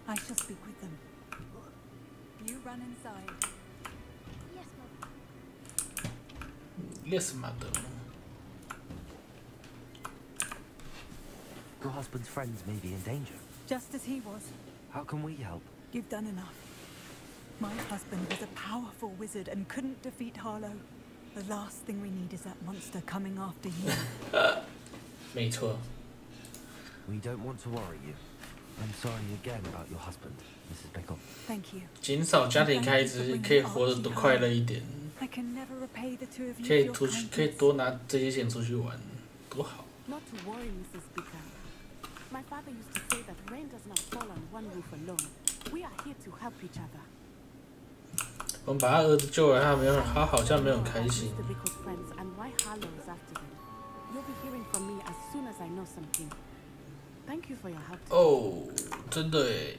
I shall speak with them. You run inside. Yes, Mother. Yes, Mother. Your husband's friends may be in danger. Just as he was. How can we help? You've done enough. My husband was a powerful wizard and couldn't defeat Harlow. The last thing we need is that monster coming after you. 没错。 We don't want to worry you. I'm sorry again about your husband, Mrs. Bickle. Thank you. 减少家庭开支，可以活得多快乐一点。 I can never repay the two of you. 可以多拿这些钱出去玩，多好。 Not to worry, Mrs. Bickle. My father used to say that rain does not fall on one roof alone. We are here to help each other. 我们把他儿子救了，他好像没有很开心。 Mr. Bickle's friends and why Harlow is after them. You'll be hearing from me as soon as I know something. Thank you for your help. 哦，真的耶。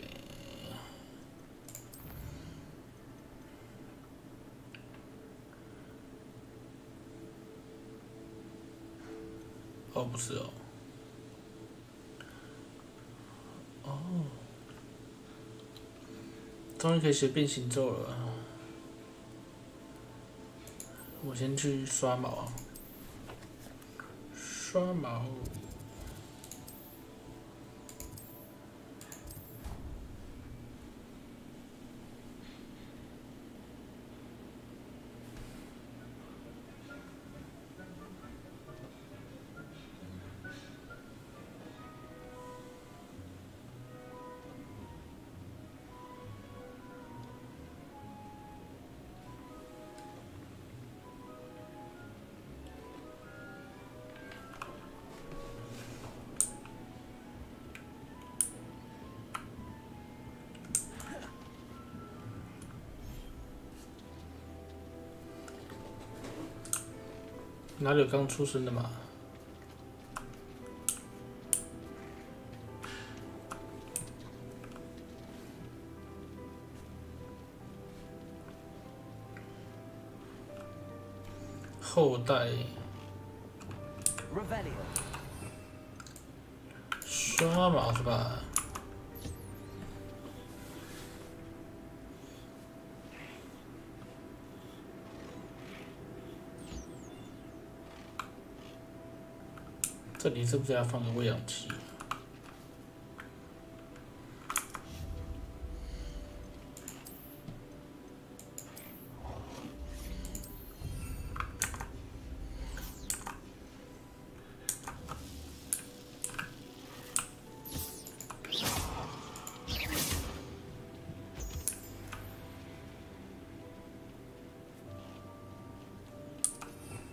哦，不是哦。哦，终于可以学变形咒了。我先去刷毛啊，刷毛。哪里有刚出生的嘛？后代。刷毛是吧？这里是不是要放个喂养器？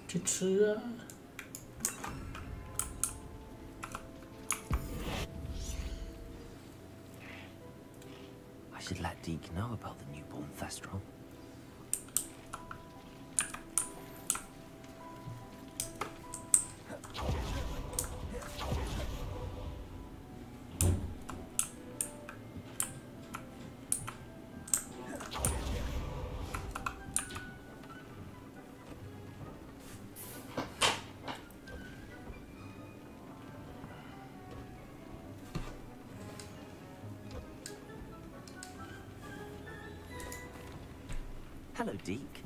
去吃啊！ I should let Deke know about the newborn Thestral. Hello, Deke.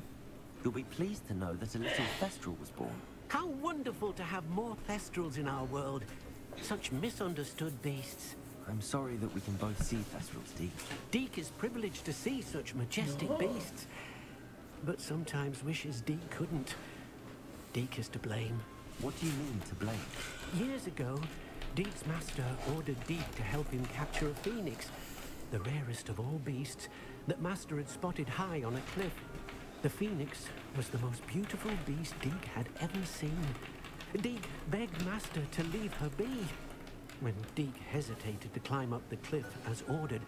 You'll be pleased to know that a little Thestral was born. How wonderful to have more Thestrals in our world. Such misunderstood beasts. I'm sorry that we can both see Thestrals, Deke. Deke is privileged to see such majestic beasts, but sometimes wishes Deke couldn't. Deke is to blame. What do you mean, to blame? Years ago, Deke's master ordered Deke to help him capture a phoenix, the rarest of all beasts, that Master had spotted high on a cliff. The phoenix was the most beautiful beast Deke had ever seen. Deke begged Master to leave her be. When Deke hesitated to climb up the cliff as ordered,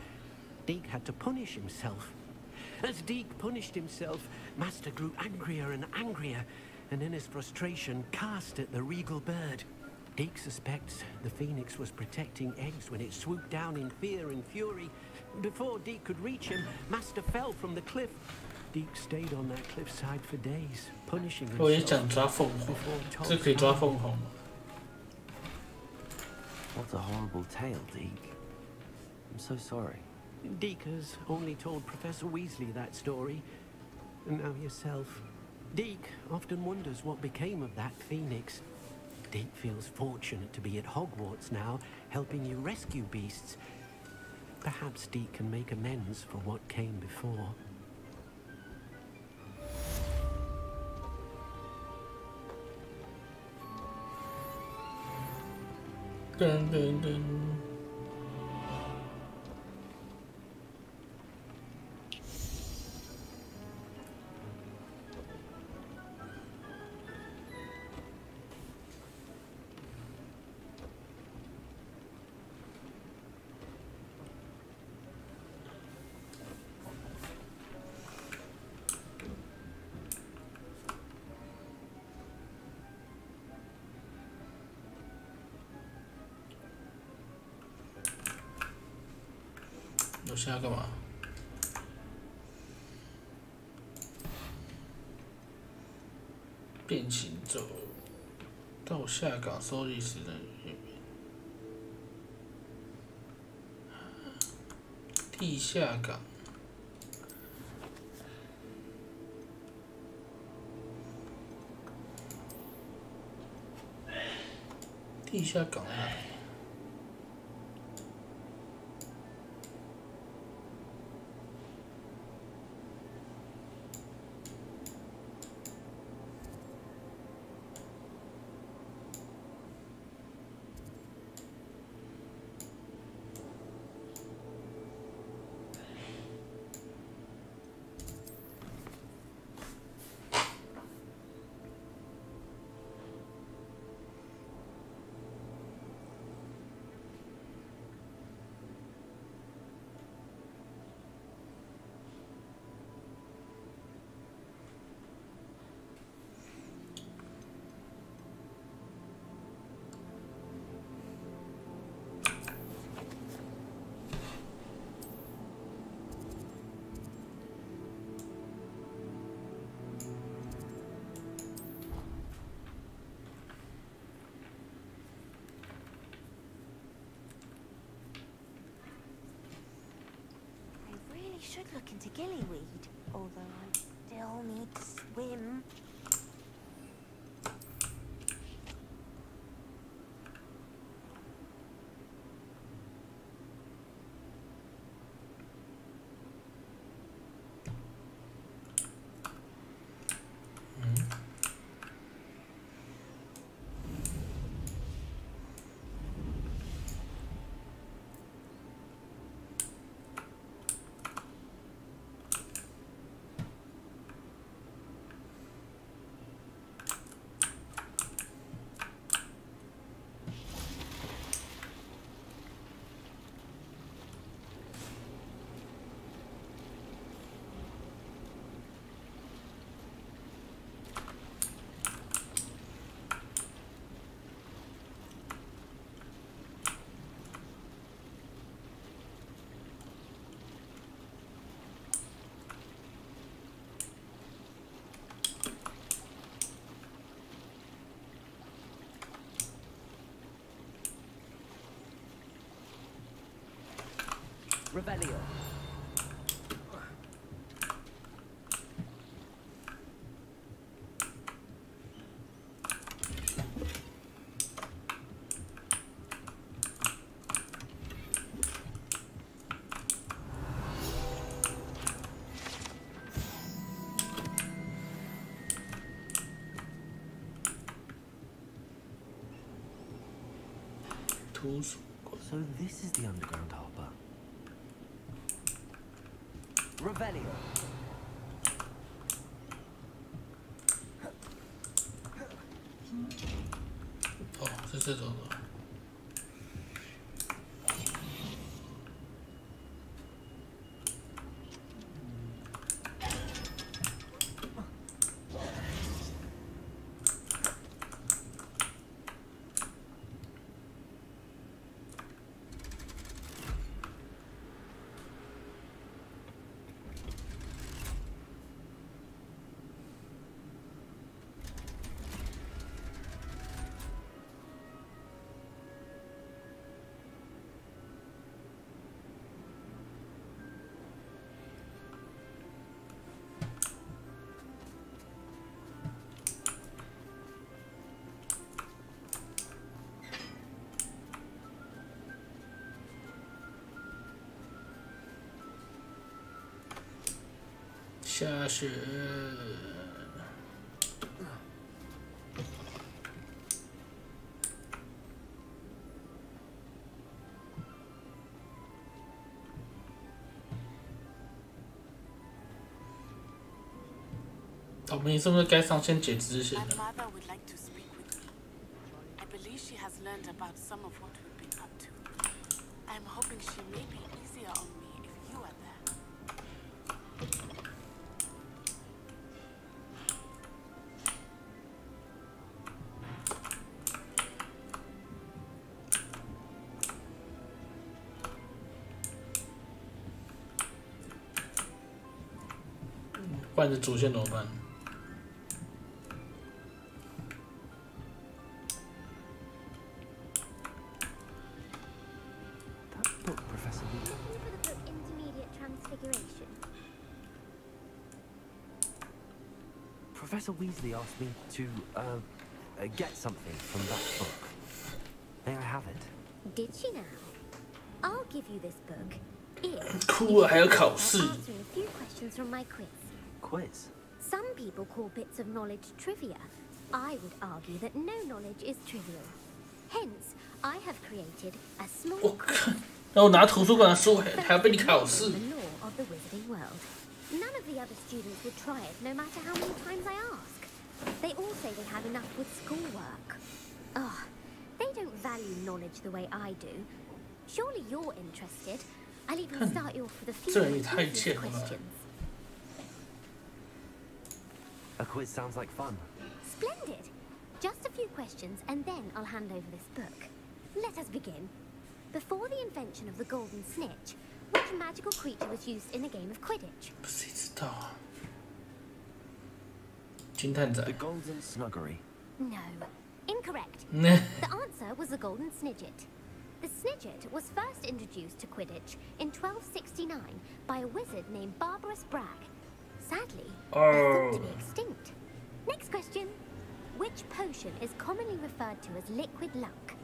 Deke had to punish himself. As Deke punished himself, Master grew angrier and angrier, and in his frustration cast at the regal bird. Deke suspects the phoenix was protecting eggs when it swooped down in fear and fury. Before Deke could reach him, Master fell from the cliff. Deke stayed on that cliffside for days, punishing himself. 我也想抓凤凰，这可以抓凤凰吗？ What a horrible tale, Deke. I'm so sorry. Deke has only told Professor Weasley that story, and now yourself. Deke often wonders what became of that phoenix. Deke feels fortunate to be at Hogwarts now, helping you rescue beasts. Perhaps Deke can make amends for what came before. Dun, dun, dun. 我现在干嘛？变形走到下岗收历史人员，地下岗。地下港在哪里？Should look into gillyweed, although I still need to swim. Revelio. So this is the underground harbor. Revelio. 哦，是这种的。下雪。我们是不是该上线解支线了？ My mother would like to speak with me. I believe she has learned about some of what we've been up to. I'm hoping she may be easier on me if you are there. 换着主线怎么办？ Professor Weasley asked me to get something from that book. May I have it? Did she now? I'll give you this book. If 哭了还要考试。 answering a few questions from my quiz. Quiz? Some people call bits of knowledge trivia. I would argue that no knowledge is trivial. Hence, I have created a small 我看，然后拿图书馆的书还要被你考试。 the law of the wizarding world. None of the other students would try it, no matter how many times I ask. They all say they have enough with schoolwork. Oh, they don't value knowledge the way I do. Surely you're interested. I'll even start you off with a few 这人也太 easier 贱了吧。 questions. A quiz sounds like fun. Splendid. Just a few questions, and then I'll hand over this book. Let us begin. Before the invention of the golden snitch, which magical creature was used in a game of Quidditch? 谁知道啊？金探仔。 The Golden Snuggery. No. Incorrect. Nah. The answer was the golden snidget. The snidget was first introduced to Quidditch in 1269 by a wizard named Barbarous Bragg. Sadly, thought to be extinct. Next question. Which potion is commonly referred to as liquid luck?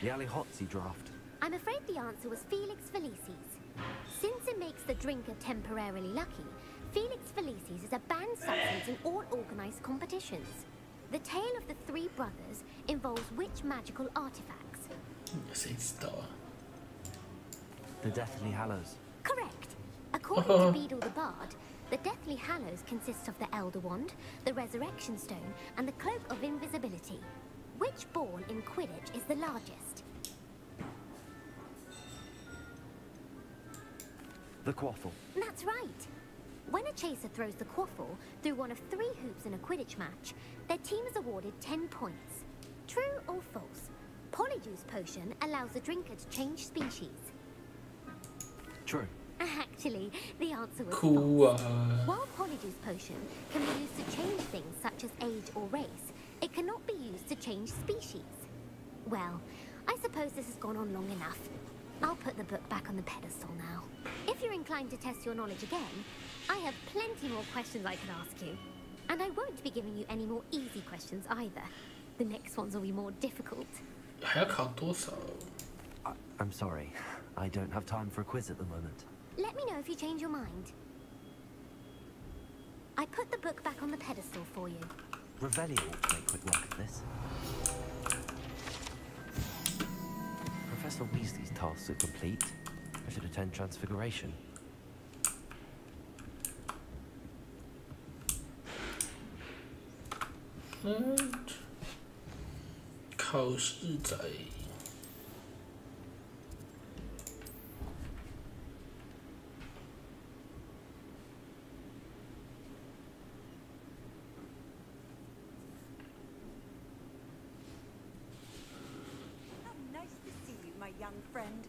The Allihotzi draft. I'm afraid the answer was Felix Felicis. Since it makes the drinker temporarily lucky, Felix Felicis is a banned substance in all organized competitions. The tale of the three brothers involves which magical artifacts? 谁知道啊？ The Deathly Hallows. Correct. According to Beedle the Bard, the Deathly Hallows consists of the Elder Wand, the Resurrection Stone, and the Cloak of Invisibility. Which ball in Quidditch is the largest? The Quaffle. That's right. When a chaser throws the quaffle through one of 3 hoops in a Quidditch match, their team is awarded 10 points. True or false? Polyjuice Potion allows the drinker to change species. True. Actually, the answer was哭啊！ While Polyjuice Potion can be used to change things such as age or race, it cannot be used to change species. Well, I suppose this has gone on long enough. I'll put the book back on the pedestal now. If you're inclined to test your knowledge again, I have plenty more questions I can ask you. And I won't be giving you any more easy questions either. The next ones will be more difficult. 还要考多少？ I'm sorry. I don't have time for a quiz at the moment. Let me know if you change your mind. I put the book back on the pedestal for you. Revelio ought to make quick work of this. Professor Weasley's tasks are complete. I should attend Transfiguration. 考试仔。 Nice to see you, my young friend.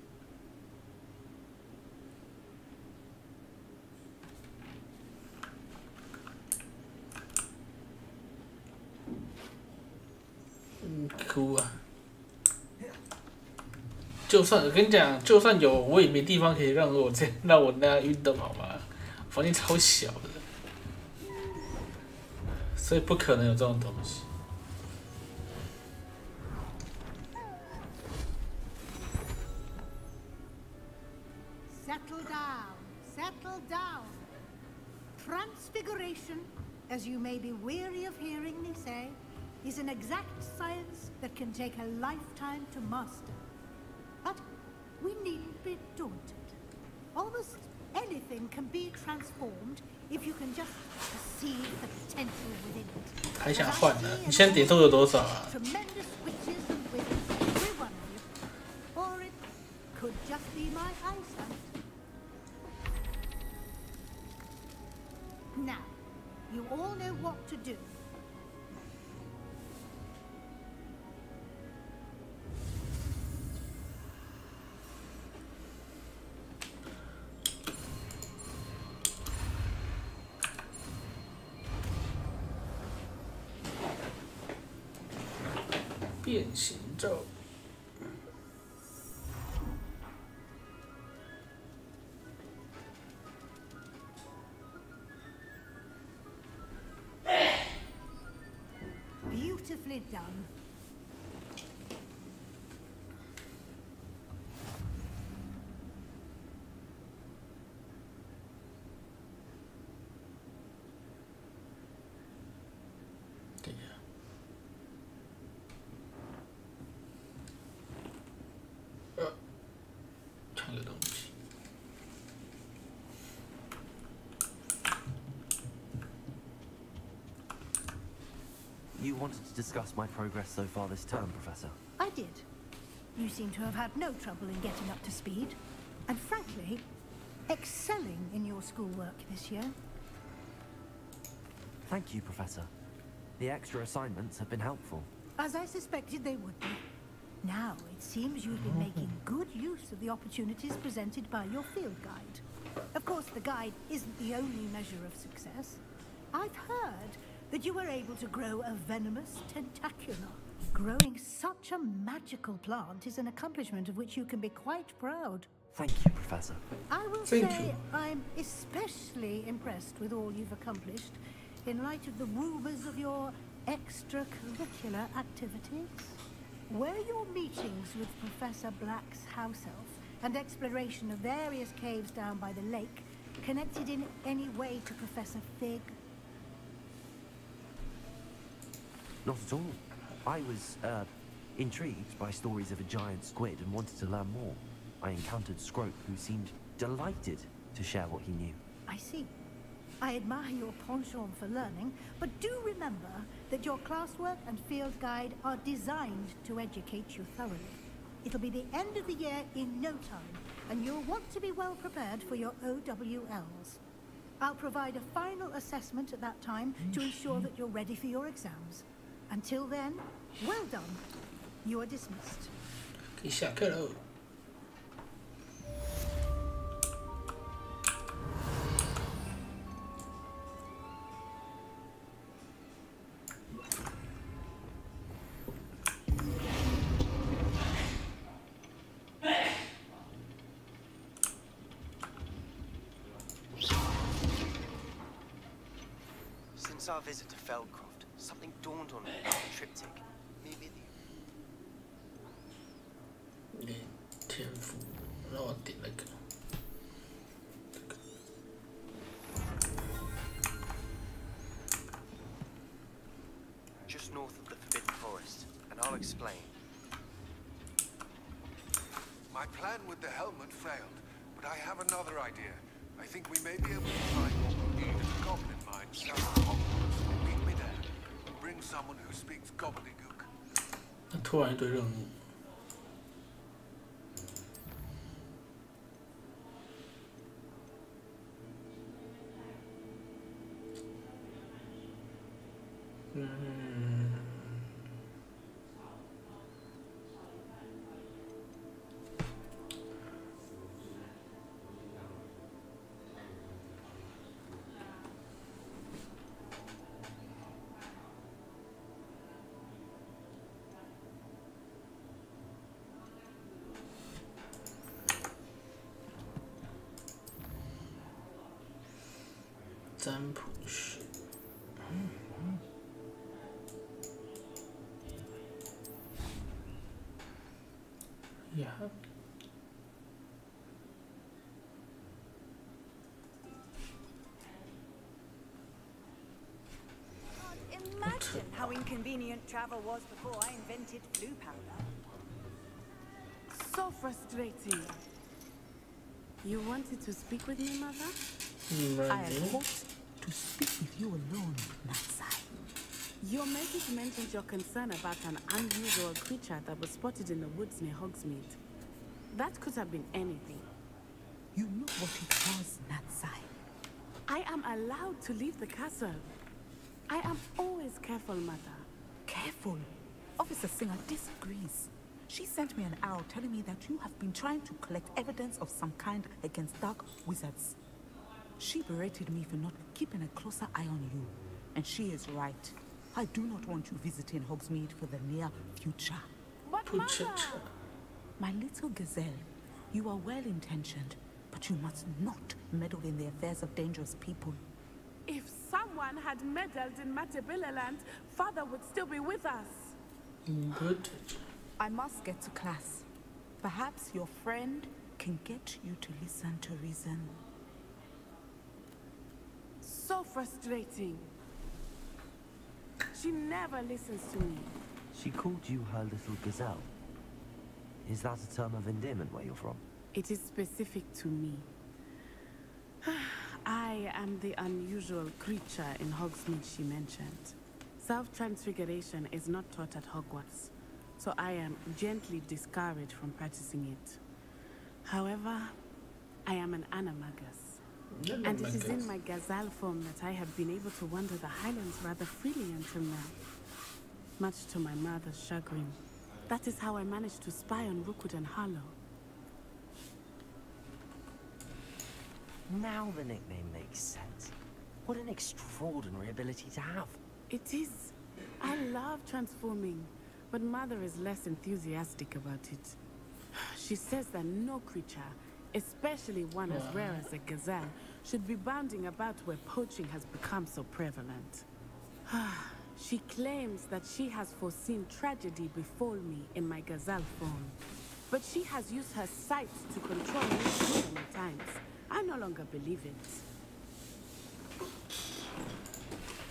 Mm, 哭啊！就算我跟你讲，就算有，我也没地方可以让我那样运动，好吗？房间超小的，所以不可能有这种东西。 Settle down, settle down. Transfiguration, as you may be weary of hearing me say, is an exact science that can take a lifetime to master. But we needn't be daunted. Almost anything can be transformed if you can just perceive the potential within it. 还想换呢？你现在点数有多少啊？ Tremendous witches and wizards, every one of you. Or it could just be my eyesight. Now, you all know what to do. "变形咒。 Beautiful. it done. You wanted to discuss my progress so far this term, Professor? I did. You seem to have had no trouble in getting up to speed. And frankly, excelling in your schoolwork this year. Thank you, Professor. The extra assignments have been helpful. As I suspected they would be. Now, it seems you've been making good use of the opportunities presented by your field guide. Of course, the guide isn't the only measure of success. I've heard that you were able to grow a venomous tentacula. Growing such a magical plant is an accomplishment of which you can be quite proud. Thank you, Professor. I will say I'm especially impressed with all you've accomplished in light of the rumors of your extracurricular activities. Were your meetings with Professor Black's house elf and exploration of various caves down by the lake connected in any way to Professor Fig? Not at all. I was, intrigued by stories of a giant squid and wanted to learn more. I encountered Scrope, who seemed delighted to share what he knew. I see. I admire your penchant for learning, but do remember that your classwork and field guide are designed to educate you thoroughly. It'll be the end of the year in no time, and you'll want to be well prepared for your OWLs. I'll provide a final assessment at that time to ensure that you're ready for your exams. Until then, well done. You are dismissed. 可以下课喽。Since our visit to Feldcroft, something dawned on me about the triptych. Maybe the... 天赋，让我点那个。Just north of the Forbidden Forest, and I'll explain. My plan with the helmet failed, but I have another idea. I think we may be able to find what we'll need at the Goblin Mine south of Hogwarts. Meet me there. Bring someone who speaks gobbledygook. 那突然一堆任务。占卜师，呀， Imagine how inconvenient travel was before I invented blue powder. So frustrating. You wanted to speak with me, Mother? I had hoped to speak with you alone, Natsai. Your message mentioned your concern about an unusual creature that was spotted in the woods near Hogsmeade. That could have been anything. You know what it was, Natsai. I am allowed to leave the castle. I am always careful, Mother. Careful. Officer Singer disagrees. She sent me an arrow telling me that you have been trying to collect evidence of some kind against dark wizards. She berated me for not keeping a closer eye on you. And she is right. I do not want you visiting Hogsmeade for the near future. But Mother! My little gazelle, you are well-intentioned, but you must not meddle in the affairs of dangerous people. If someone had meddled in Matabeleland, Father would still be with us. I must get to class. Perhaps your friend can get you to listen to reason. So frustrating. She never listens to me. She called you her little gazelle. Is that a term of endearment where you're from? It is specific to me. I am the unusual creature in Hogsmeade she mentioned. Self-transfiguration is not taught at Hogwarts, so I am gently discouraged from practicing it. However, I am an animagus, and it is in my gazelle form that I have been able to wander the Highlands rather freely until now. Much to my mother's chagrin. That is how I managed to spy on Rookwood and Harlow. Now the nickname makes sense. What an extraordinary ability to have. It is. I love transforming, but Mother is less enthusiastic about it. She says that no creature, especially one as rare as a gazelle, should be bounding about where poaching has become so prevalent. She claims that she has foreseen tragedy befall me in my gazelle form, but she has used her sight to control me so many times. I no longer believe it.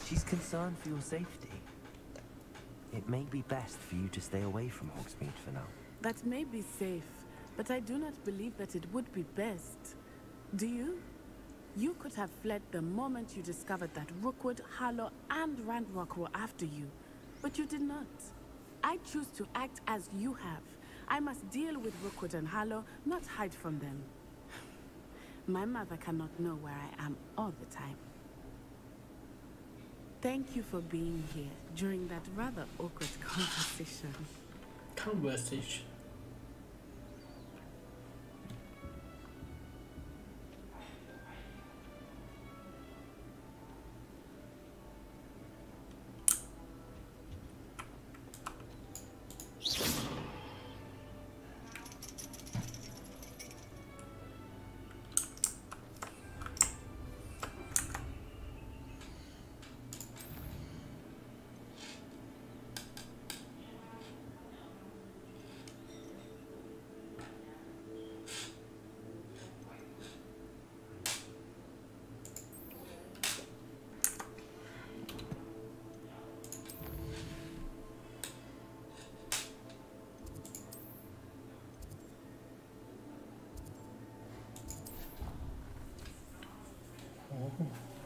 She's concerned for your safety. It may be best for you to stay away from Hogsmeade for now. That may be safe, but I do not believe that it would be best. Do you? You could have fled the moment you discovered that Rookwood, Harlow, and Ranrock were after you, but you did not. I choose to act as you have. I must deal with Rookwood and Harlow, not hide from them. My mother cannot know where I am all the time. Thank you for being here during that rather awkward conversation. Conversation.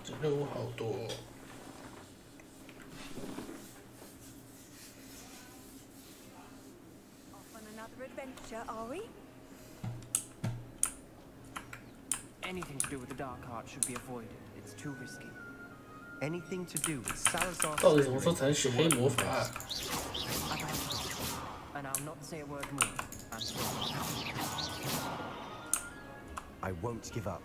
这任务好多哦。Off on another adventure, are we? Anything to do with the dark art should be avoided. It's too risky. Anything to do with Salazar? 到底什么时候才能学黑魔法啊？ And I'll not say a word more. I'm sorry. I won't give up.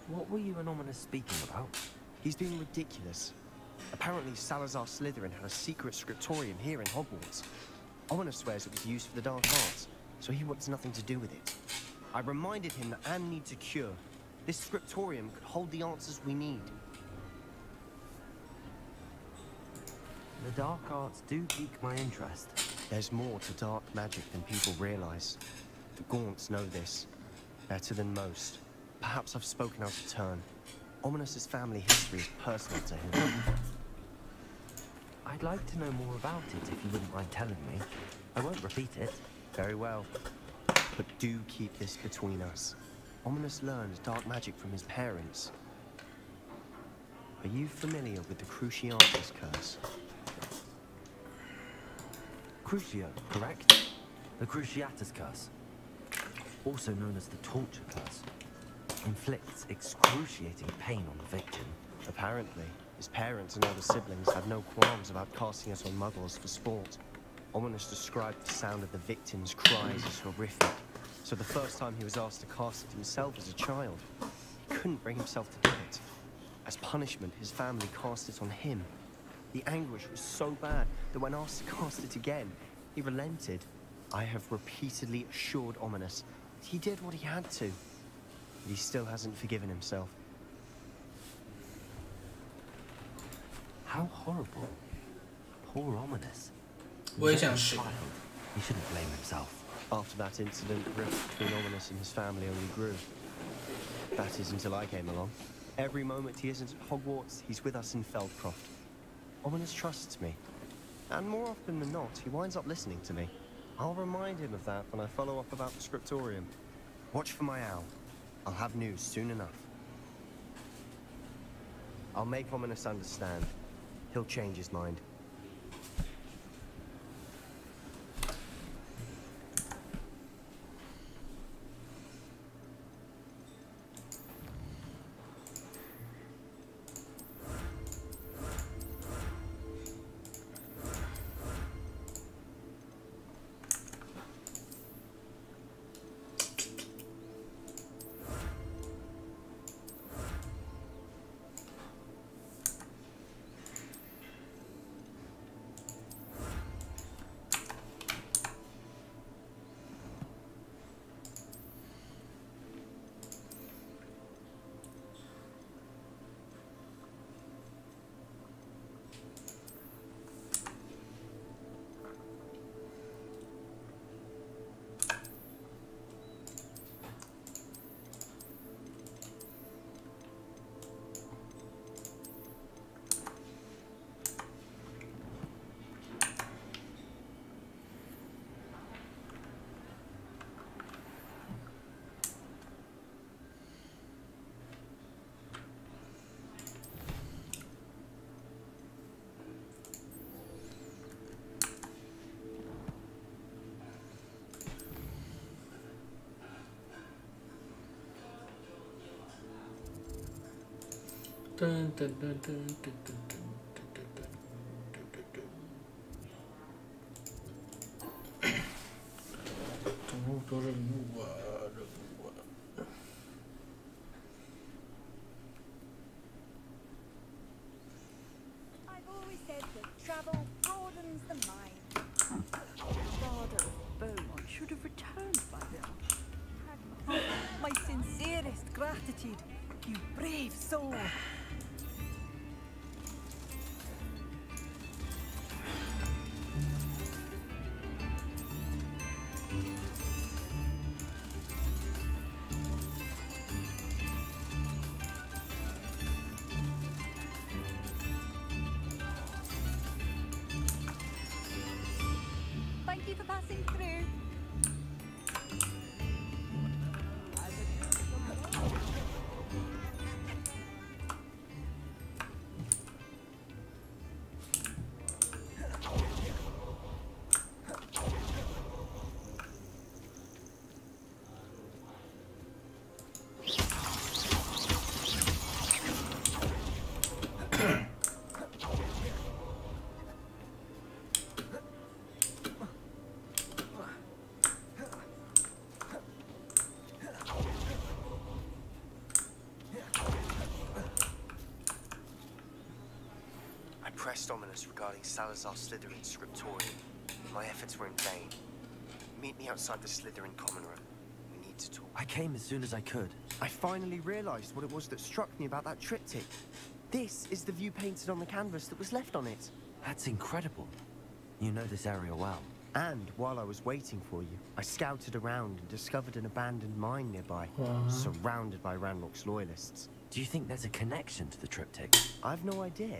What were you and Ominous speaking about? He's being ridiculous. Apparently, Salazar Slytherin had a secret scriptorium here in Hogwarts. Ominous swears it was used for the dark arts, so he wants nothing to do with it. I reminded him that Anne needs a cure. This scriptorium could hold the answers we need. The dark arts do pique my interest. There's more to dark magic than people realize. The Gaunts know this better than most. Perhaps I've spoken out of turn. Ominous's family history is personal to him. I'd like to know more about it if you wouldn't mind telling me. I won't repeat it. Very well. But do keep this between us. Ominous learned dark magic from his parents. Are you familiar with the Cruciatus curse? Crucio, correct? The Cruciatus curse. Also known as the torture curse. Inflicts excruciating pain on the victim. Apparently, his parents and other siblings had no qualms about casting us on muggles for sport. Ominous described the sound of the victim's cries as horrific, so the first time he was asked to cast it himself as a child, he couldn't bring himself to do it. As punishment, his family cast it on him. The anguish was so bad that when asked to cast it again, he relented. I have repeatedly assured Ominous that he did what he had to, but he still hasn't forgiven himself. How horrible. Poor Ominous. 我也想学。 He shouldn't blame himself. After that incident, the rift between Ominous and his family only grew. That is until I came along. Every moment he isn't at Hogwarts, he's with us in Feldcroft. Ominous trusts me. And more often than not, he winds up listening to me. I'll remind him of that when I follow up about the scriptorium. Watch for my owl. I'll have news soon enough. I'll make Ominous understand. He'll change his mind.噔噔噔噔噔噔噔。 多任务啊，任务啊！ I've always said that travel broadens the mind. Father of Beaumont should have returned by now. My sincerest gratitude, you brave soul. Thank you for passing through. I pressed Ominous regarding Salazar Slytherin's scriptorium. My efforts were in vain. Meet me outside the Slytherin common room. We need to talk. I came as soon as I could. I finally realized what it was that struck me about that triptych. This is the view painted on the canvas that was left on it. That's incredible. You know this area well. And while I was waiting for you, I scouted around and discovered an abandoned mine nearby, surrounded by Ranrock's loyalists. Do you think there's a connection to the triptych? I've no idea,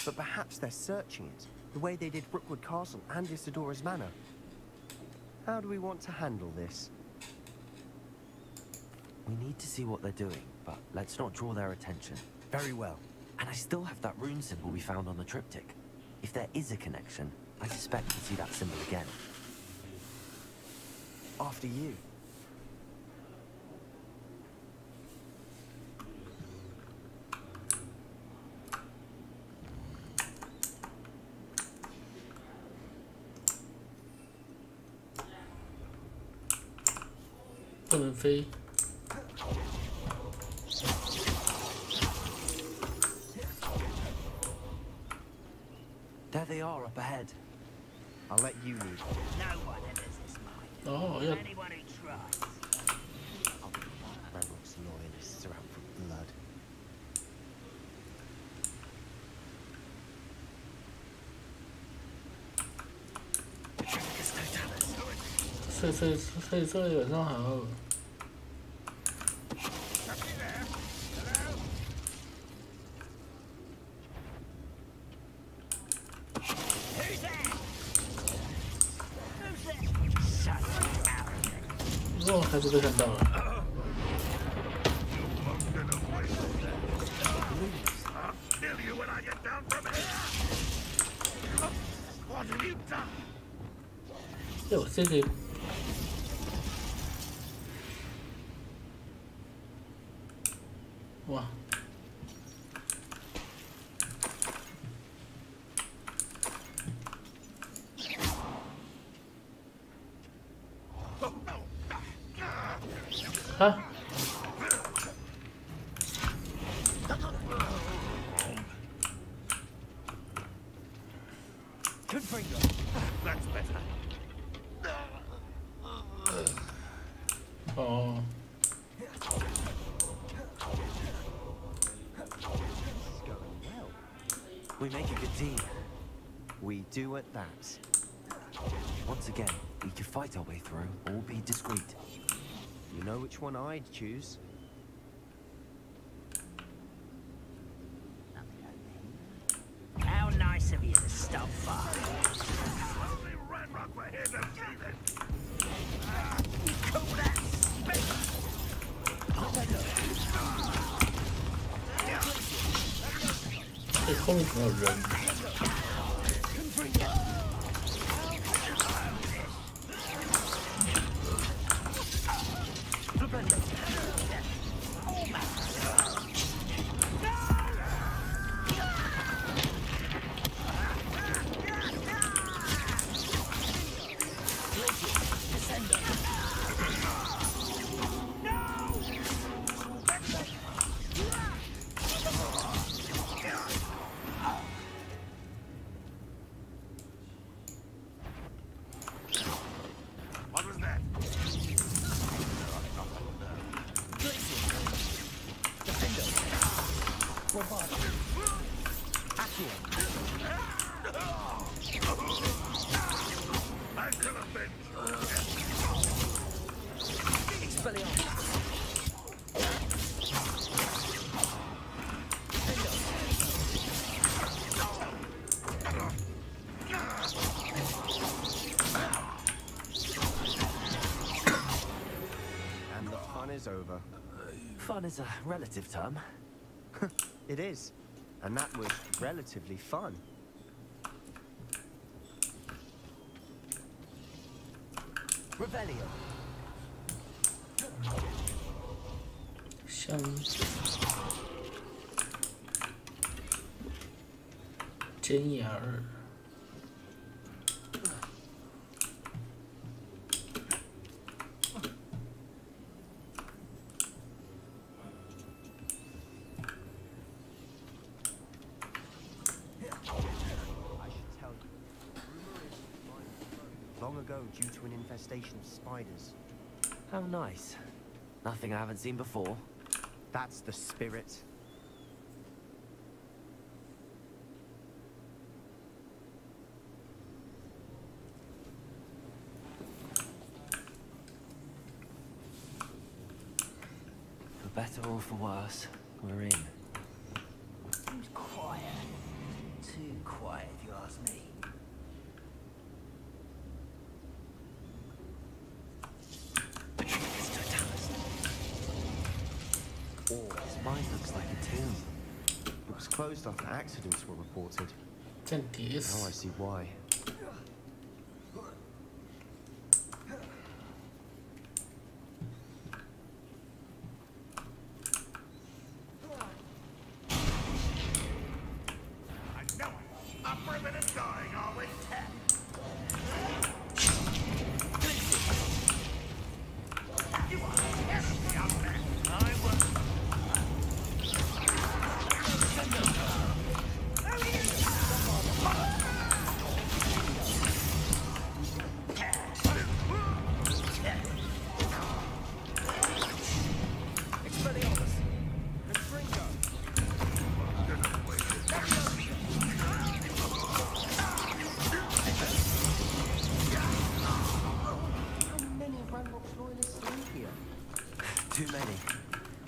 but perhaps they're searching it, the way they did Rookwood Castle and Isidora's Manor. How do we want to handle this? We need to see what they're doing, but let's not draw their attention. Very well. And I still have that rune symbol we found on the triptych. If there is a connection, I suspect we'll see that symbol again. After you.不能飞。 There they are up ahead. I'll let you lead. No one enters this mine. Oh, yeah. Anyone who tries. Ranrock's loyalists are out for blood. 所以这有时候还要。 哦，还是被看到了。哟，这个。哇！啊！ 哦。 We make a good team. We do at that. Once again, we could fight our way through or be discreet. You know which one I'd choose? How nice of you to stop by. You call that space? Hey,后面怎么有人？ Over. Fun is a relative term. It is. And that was relatively fun. Rebellion. 像尖牙儿。 Long ago, due to an infestation of spiders. How nice. Nothing I haven't seen before. That's the spirit. For better or for worse, we're in. Seems quiet. Too quiet, if you ask me. Mine looks like a tomb. It was closed after accidents were reported. Now I see why. Too many.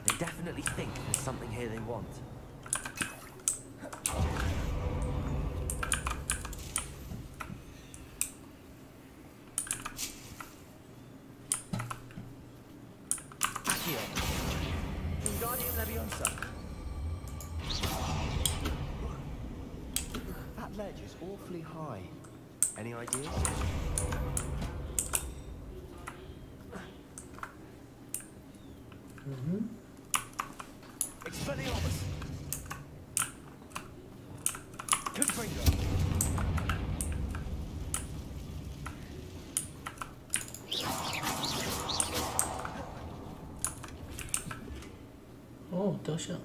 They definitely think there's something here they want. That ledge is awfully high. Any ideas? Expelliarmus! Confringo!哦，雕像。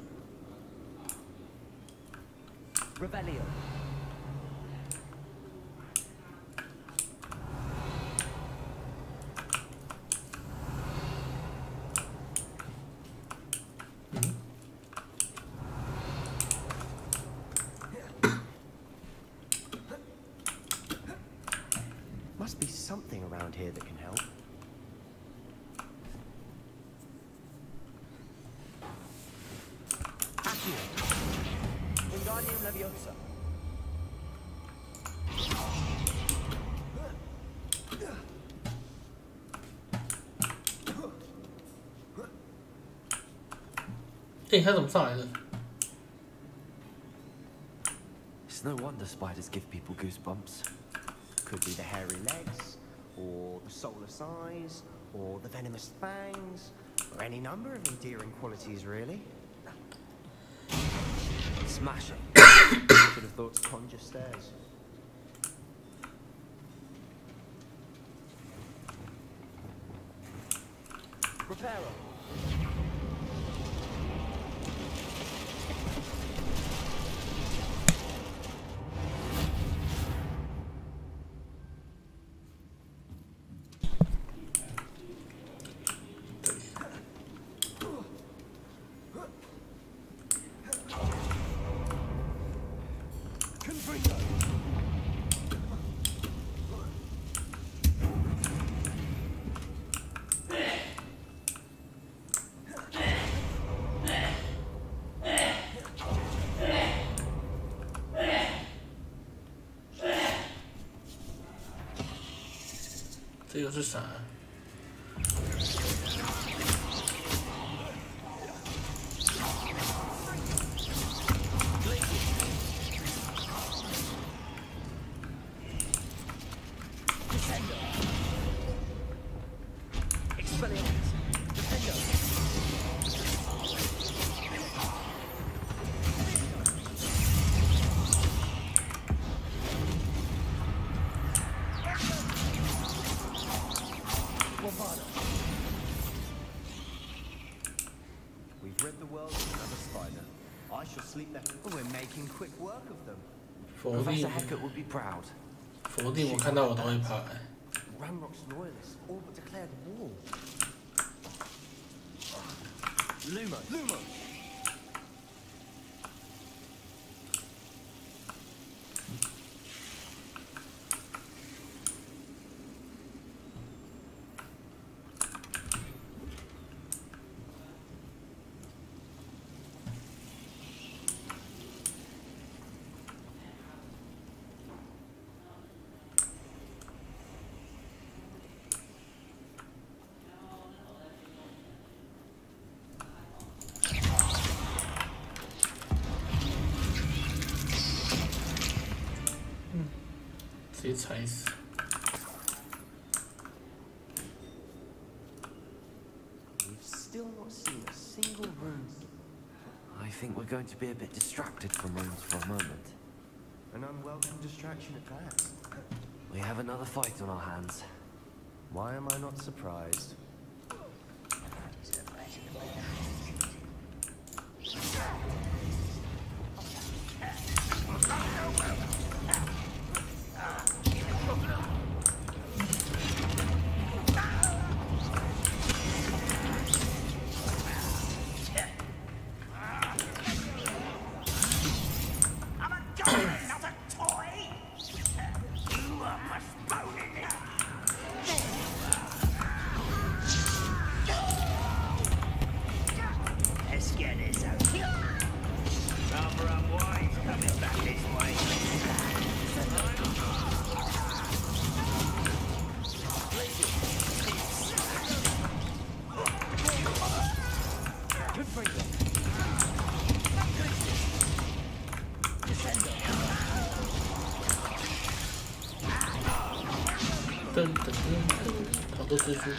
Rebellion. Must be something around here that can help. Accio. Wingardium Leviosa.他怎么上来的？ It's no wonder spiders give people goosebumps. Could be the hairy legs, or the soulless eyes, or the venomous fangs, or any number of endearing qualities, really. Smashing. Should have thought to conjure stairs. Reparo. Confringo. 这又是啥？We've rid the world of another spider. I shall sleep there. We're making quick work of them. Professor Heckett would be proud. 佛地我看到我都会怕。Ranrock's loyalists all but declared war. Lumo. Lumo. We've still not seen a single room. I think we're going to be a bit distracted from rooms for a moment. An unwelcome distraction at that. We have another fight on our hands. Why am I not surprised? 噔噔噔噔，好多蜘蛛。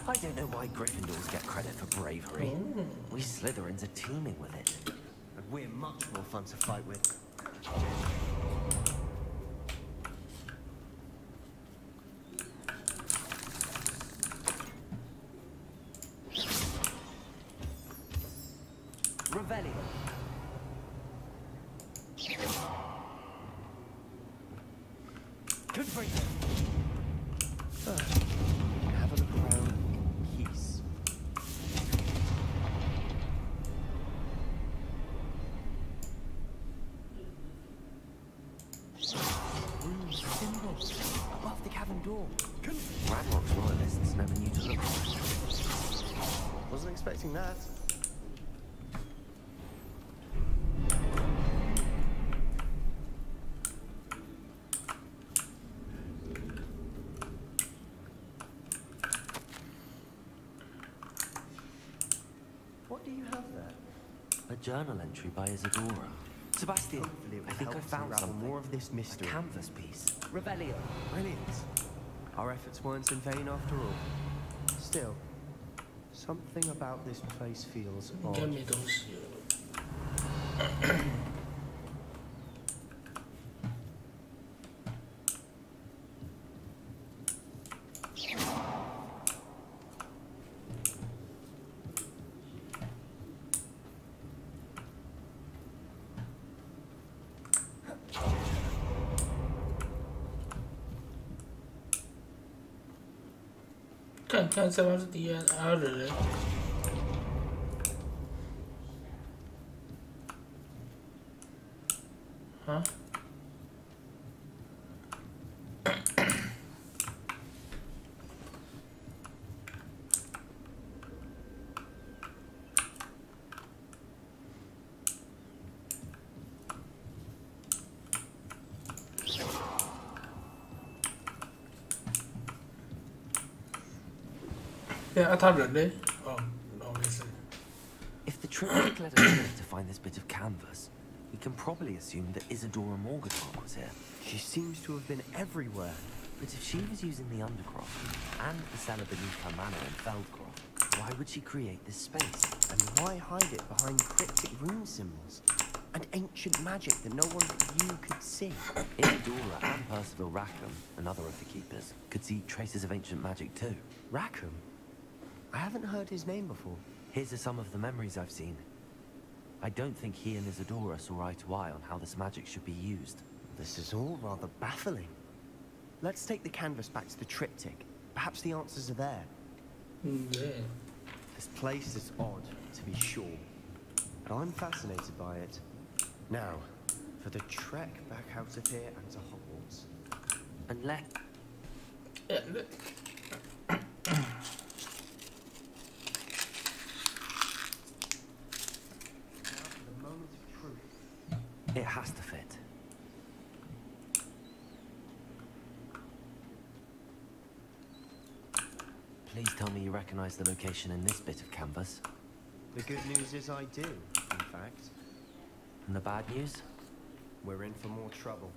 I don't know why Gryffindors get credit for bravery. We Slytherins are teeming with it. And we're much more fun to fight with. Revelio. Good for you. Have a look around in peace. Symbols above the cavern door. Ranrock's royalists never knew to look for it. Wasn't expecting that. What do you have there? A journal entry by Isadora. Sebastian, I think I found something. More of this mystery. A canvas piece. Revelio. Brilliant. Our efforts weren't in vain after all. Still, something about this place feels odd. 应该没东西了。看上方是敌人，还有人。啊？Yeah,他人呢？哦，没事。 If the triptych led us here to find this bit of canvas, we can probably assume that Isadora Morganthau was here. She seems to have been everywhere. But if she was using the Undercroft and the cellar beneath her manor in Feldcroft, why would she create this space? And why hide it behind cryptic rune symbols? And ancient magic that no one but you could see? Isadora and Percival Rackham, another of the keepers, could see traces of ancient magic too. Rackham? I haven't heard his name before. Here's some of the memories I've seen. I don't think he and Isadora saw eye to eye on how this magic should be used. This is all rather baffling. Let's take the canvas back to the triptych. Perhaps the answers are there. Yeah. This place is odd, to be sure. But I'm fascinated by it. Now, for the trek back out of here and to Hogwarts. And let... It has to fit. Please tell me you recognize the location in this bit of canvas. The good news is I do, in fact. And the bad news? We're in for more trouble.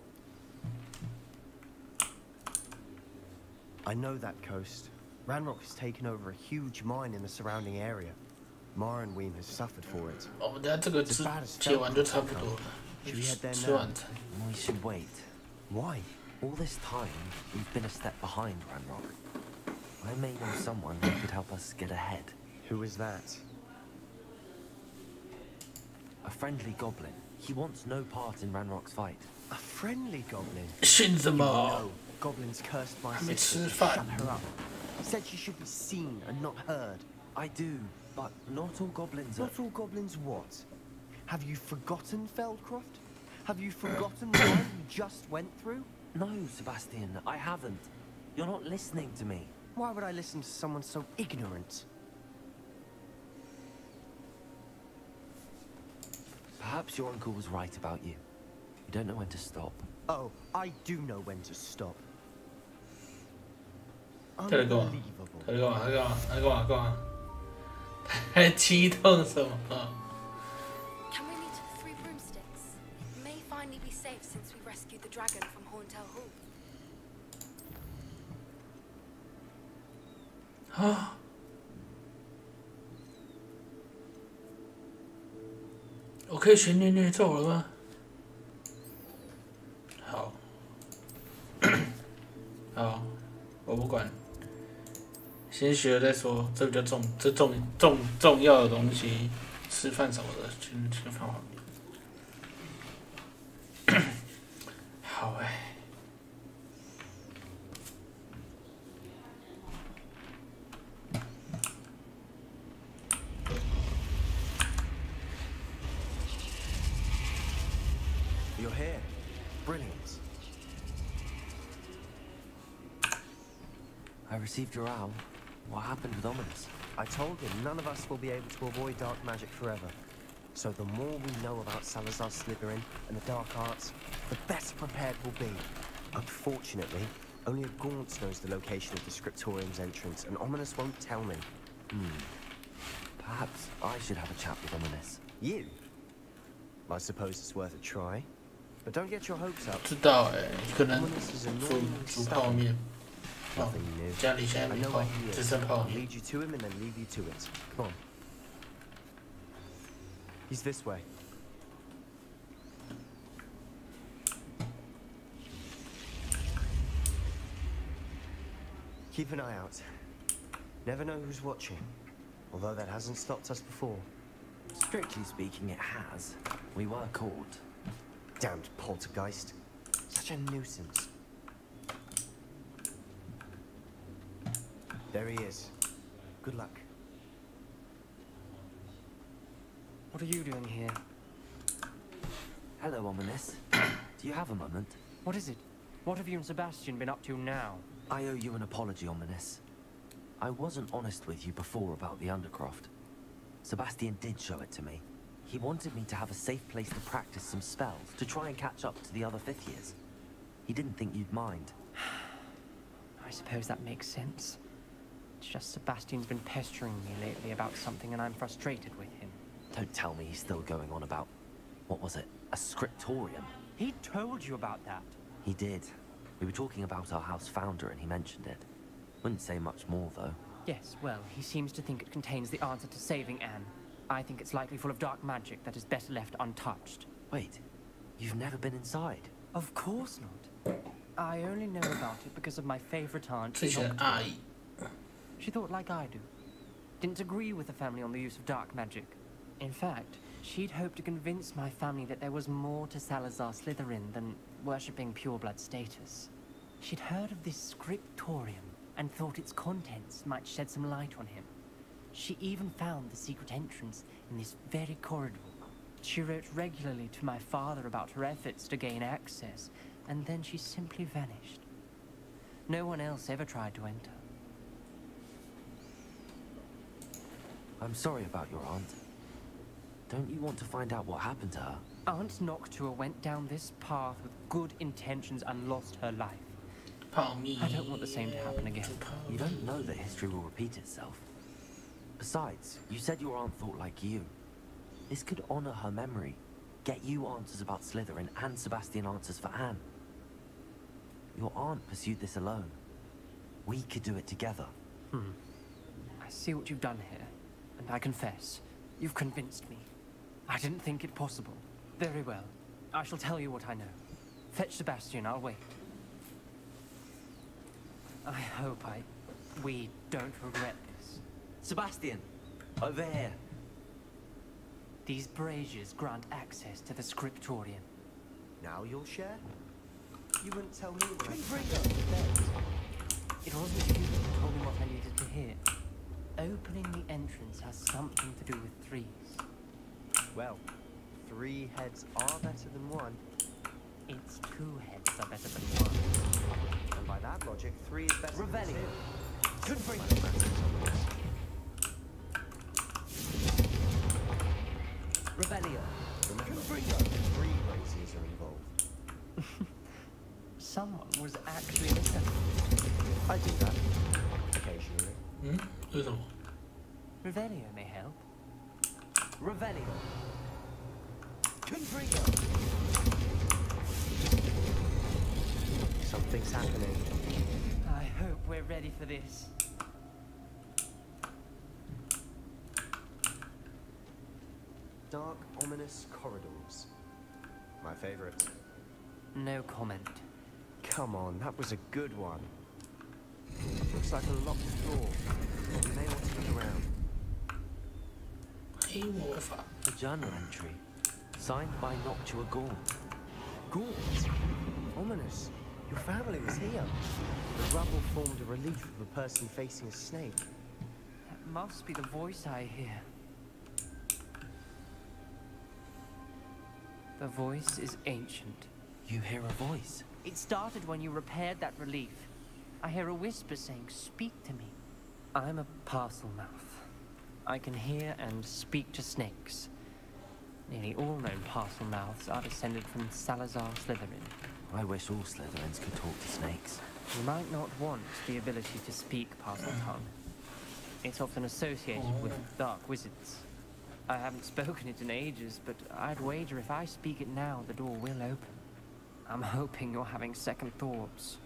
I know that coast. Ranrock has taken over a huge mine in the surrounding area. Marnweem has suffered for it. 我们等下这个写完就差不多了。 Should we head there 吃 now? 晚餐。 We should wait. Why? All this time, we've been a step behind Ranrock. I may know someone who could help us get ahead. Who is that? A friendly goblin. He wants no part in Ranrock's fight. A friendly goblin? 信什么？ No, goblins cursed my 还没 sister 吃 to 饭。 shut her up. Said she should be seen and not heard. I do, but not all goblins are... Not all goblins what? Have you forgotten Feldcroft? Have you forgotten what you just went through? No, Sebastian, I haven't. You're not listening to me. Why would I listen to someone so ignorant? Perhaps your uncle was right about you. You don't know when to stop. Oh, I do know when to stop. 他在干嘛？他在干嘛？他在干嘛？他在干嘛？干嘛？他在激动什么？ Can we meet at the Three Broomsticks? It may finally be safe since we rescued the dragon from Horntail Hall. 啊！我可以学虐虐咒了吗？好，好，我不管，先学了再说，这比较重要的东西，吃饭什么的，先放旁边。好哎。 You're here. Brilliant. I received your owl. What happened with Ominous? I told him none of us will be able to avoid dark magic forever. So the more we know about Salazar Slytherin and the dark arts, the better prepared we'll be. Unfortunately, only a Gaunt knows the location of the Scriptorium's entrance, and Ominous won't tell me. Perhaps I should have a chat with Ominous. You? I suppose it's worth a try. But don't get your hopes up. 知道哎，可能煮泡面。 Nothing new. 家里现在 I 没 know 泡 where he， 只 is. 剩泡 I'll 面。 lead you to him and then leave you to it. Come on. He's this way. Keep an eye out. Never know who's watching. Although that hasn't stopped us before. Strictly speaking, it has. We were caught. Damned poltergeist. Such a nuisance. There he is. Good luck. What are you doing here? Hello, Ominous. Do you have a moment? What is it? What have you and Sebastian been up to now? I owe you an apology, Ominous. I wasn't honest with you before about the Undercroft. Sebastian did show it to me. He wanted me to have a safe place to practice some spells, to try and catch up to the other 5th years. He didn't think you'd mind. I suppose that makes sense. It's just Sebastian's been pestering me lately about something and I'm frustrated with him. Don't tell me he's still going on about... what was it? A scriptorium? He told you about that. He did. We were talking about our house founder and he mentioned it. Wouldn't say much more, though. Yes, well, he seems to think it contains the answer to saving Anne. I think it's likely full of dark magic that is best left untouched. Wait, you've never been inside? Of course not. I only know about it because of my favorite aunt. She thought like I do. Didn't agree with the family on the use of dark magic. In fact, she'd hoped to convince my family that there was more to Salazar Slytherin than worshipping pureblood status. She'd heard of this scriptorium and thought its contents might shed some light on him. She even found the secret entrance in this very corridor. She wrote regularly to my father about her efforts to gain access, and then she simply vanished. No one else ever tried to enter. I'm sorry about your aunt. Don't you want to find out what happened to her? Aunt Noctua went down this path with good intentions and lost her life. I don't want the same to happen again. You don't know that history will repeat itself. Besides, you said your aunt thought like you. This could honor her memory, get you answers about Slytherin and Sebastian answers for Anne. Your aunt pursued this alone. We could do it together. I see what you've done here, and I confess, you've convinced me. I didn't think it possible. Very well. I shall tell you what I know. Fetch Sebastian, I'll wait. I hope we don't regret this. Sebastian, over here. These braziers grant access to the scriptorium. Now you'll share? You wouldn't tell me what It wasn't you who told me what I needed to hear. Opening the entrance has something to do with threes. Well, 3 heads are better than 1. It's 2 heads are better than 1. And by that logic, 3 is better than 2. Good bring. Revelio. Remember, 3 braziers are involved. Someone was actually listening. I do that. Occasionally. Revelio may help. Revelio. Something's happening. I hope we're ready for this. Dark, ominous corridors. My favorite. No comment. Come on, that was a good one. Looks like a locked door. We may want to look around. A journal entry, signed by Noctua Gaul. Gaul? Ominous. Your family was here. The rubble formed a relief of a person facing a snake. That must be the voice I hear. The voice is ancient. You hear a voice? It started when you repaired that relief. I hear a whisper saying, "Speak to me." I'm a parcel mouth. I can hear and speak to snakes. Nearly all known parcel mouths are descended from Salazar Slytherin. I wish all Slytherins could talk to snakes. You might not want the ability to speak parcel tongue. It's often associated with dark wizards. I haven't spoken it in ages, but I'd wager if I speak it now, the door will open. I'm hoping you're having second thoughts.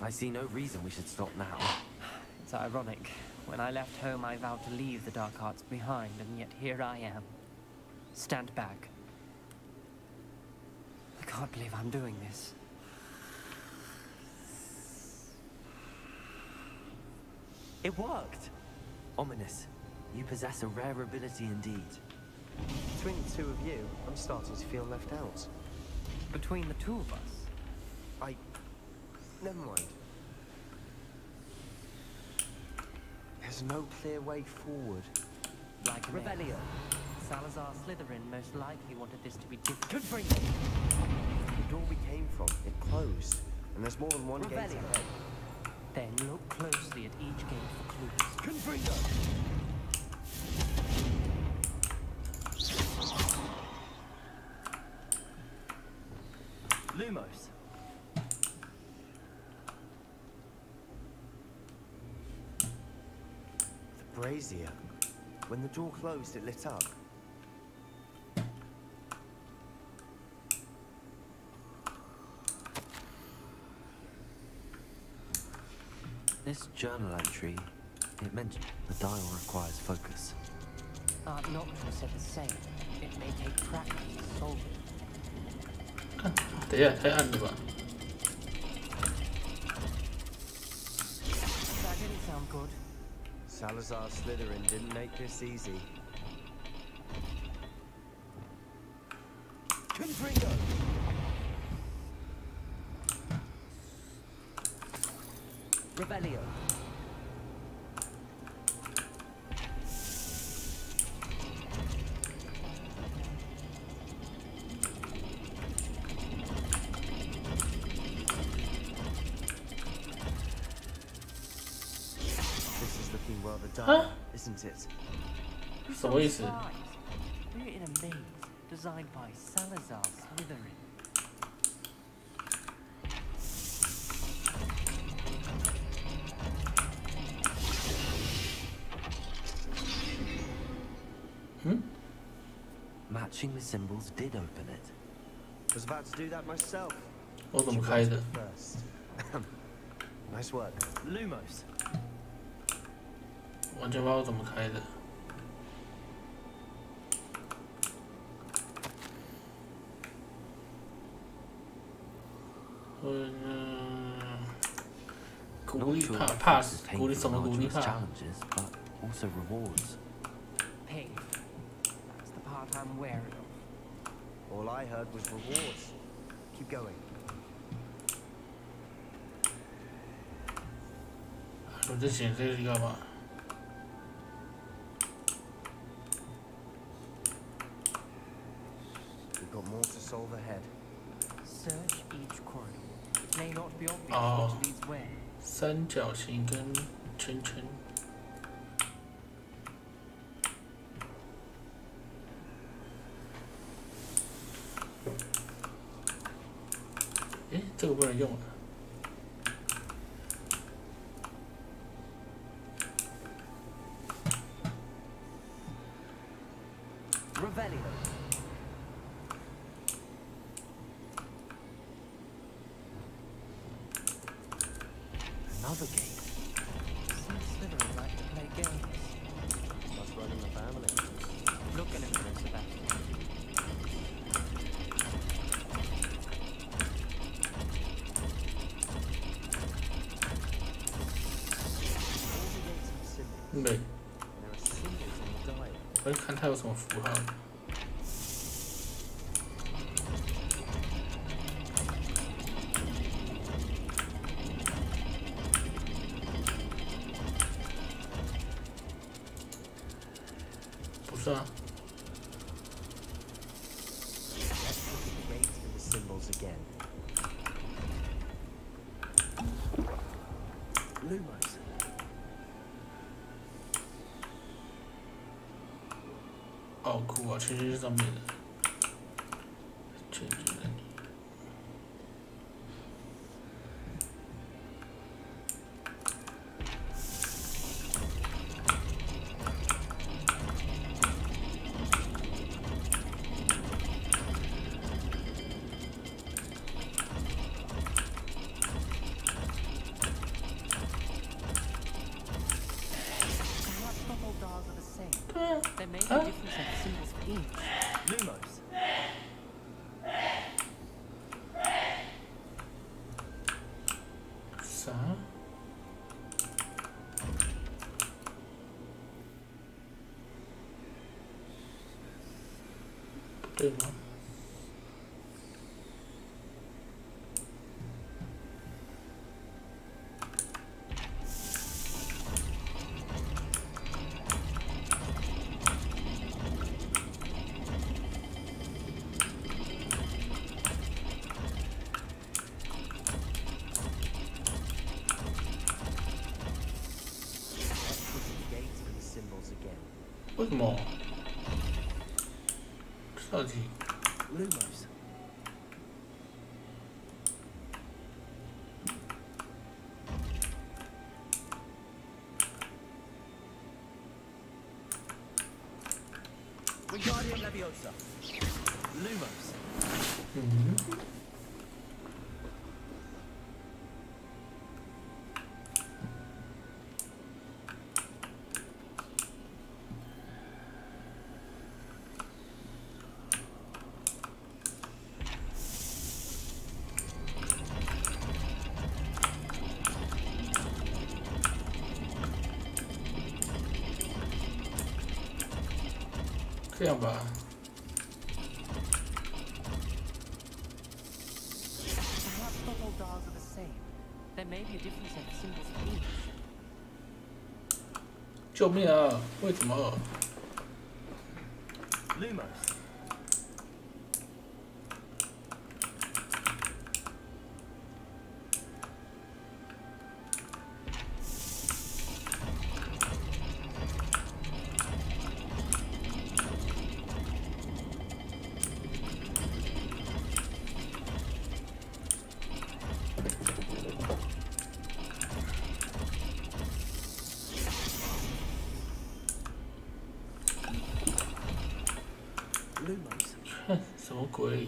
I see no reason we should stop now. It's ironic. When I left home, I vowed to leave the dark arts behind, and yet here I am. Stand back. I can't believe I'm doing this. It worked! Ominous, you possess a rare ability indeed. Between the 2 of you, I'm starting to feel left out. Between the 2 of us? Never mind. There's no clear way forward. Like an Revelio. Salazar Slytherin most likely wanted this to be different. Good bring. The door we came from, it closed. And there's more than one gate ahead. Then look closely at each gate for clues. Confringo! Lumos. The brazier. When the door closed, it lit up. This journal entry, it mentioned the dial requires focus. Noctua said the same. It may take practice to solve it. 等一下，太暗了吧？ That didn't sound good. Salazar Slytherin didn't make this easy. Confringo! Revelio. This is looking rather dark, isn't it? 什么意思？ We're in a maze designed by Salazar Slytherin. Matching the symbols did open it. Was about to do that myself. 我怎么开的？ First. Nice work. Lumos. 完全不知道怎么开的。鼓励怕鼓励什么鼓励怕 challenges, but also rewards. Pain. That's the part I'm wary of. All I heard was rewards. Keep going. 我在选这个干嘛？ We've got more to solve ahead. Search each corridor. It may not be obvious which leads where. 三角形跟圈圈。诶，这个不能用了。 Revelio. Another game. Some Slytherins like to play games. Must run in the family. Look at him, Sebastian.没。我要看它有什么符号。 是啊。Lumos. 好酷啊！全是上面的，全是的。 There may be different symbols for each. Lumos. 啥？对吗？ 为什么？到底 Lumos. Wingardium Leviosa. Lumos. 嗯。 这样吧。Perhaps not all dolls are the same. There may be a different set of symbols for each. 救命啊！为什么？ Lumos. Lumos. 哼，什么鬼？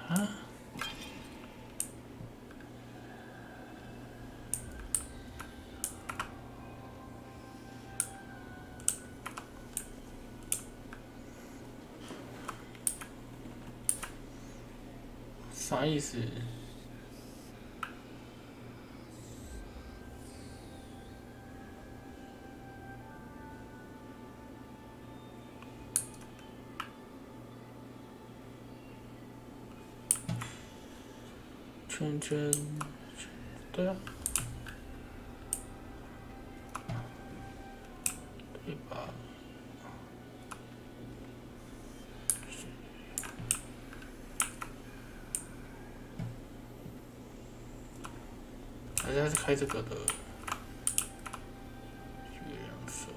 啊？啥意思？圈圈，对啊，对吧？大家是开这个的。月亮蛇。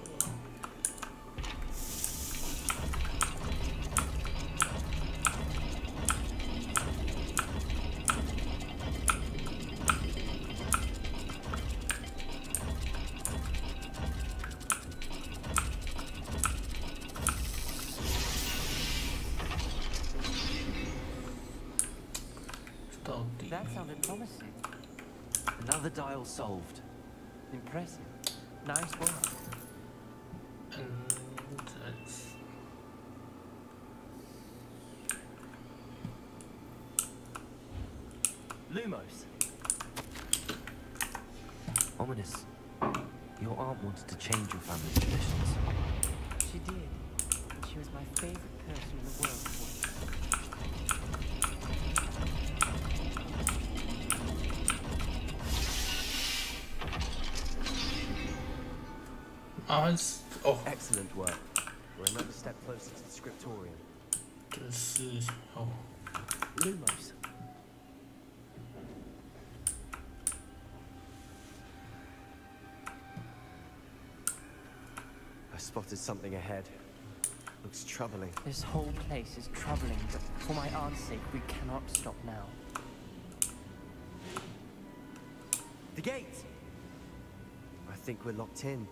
That sounded promising. Another dial solved. Impressive. Nice work. Lumos. Ominous. Your aunt wanted to change your family traditions. She did. And she was my favorite person in the world. Excellent work. We're another step closer to the scriptorium. Lumos. I spotted something ahead. Looks troubling. This whole place is troubling, but for my aunt's sake, we cannot stop now. The gate! I think we're locked in.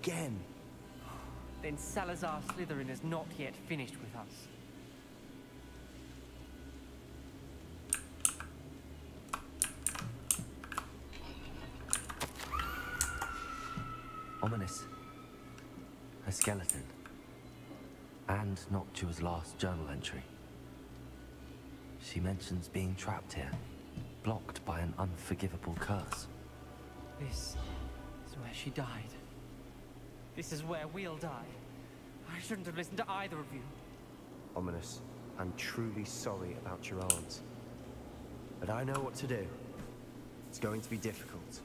Again. Then Salazar Slytherin is not yet finished with us. Ominous. A skeleton. And Noctua's last journal entry. She mentions being trapped here, blocked by an unforgivable curse. This is where she died. This is where we'll die. I shouldn't have listened to either of you. Ominous, I'm truly sorry about your aunt. But I know what to do. It's going to be difficult.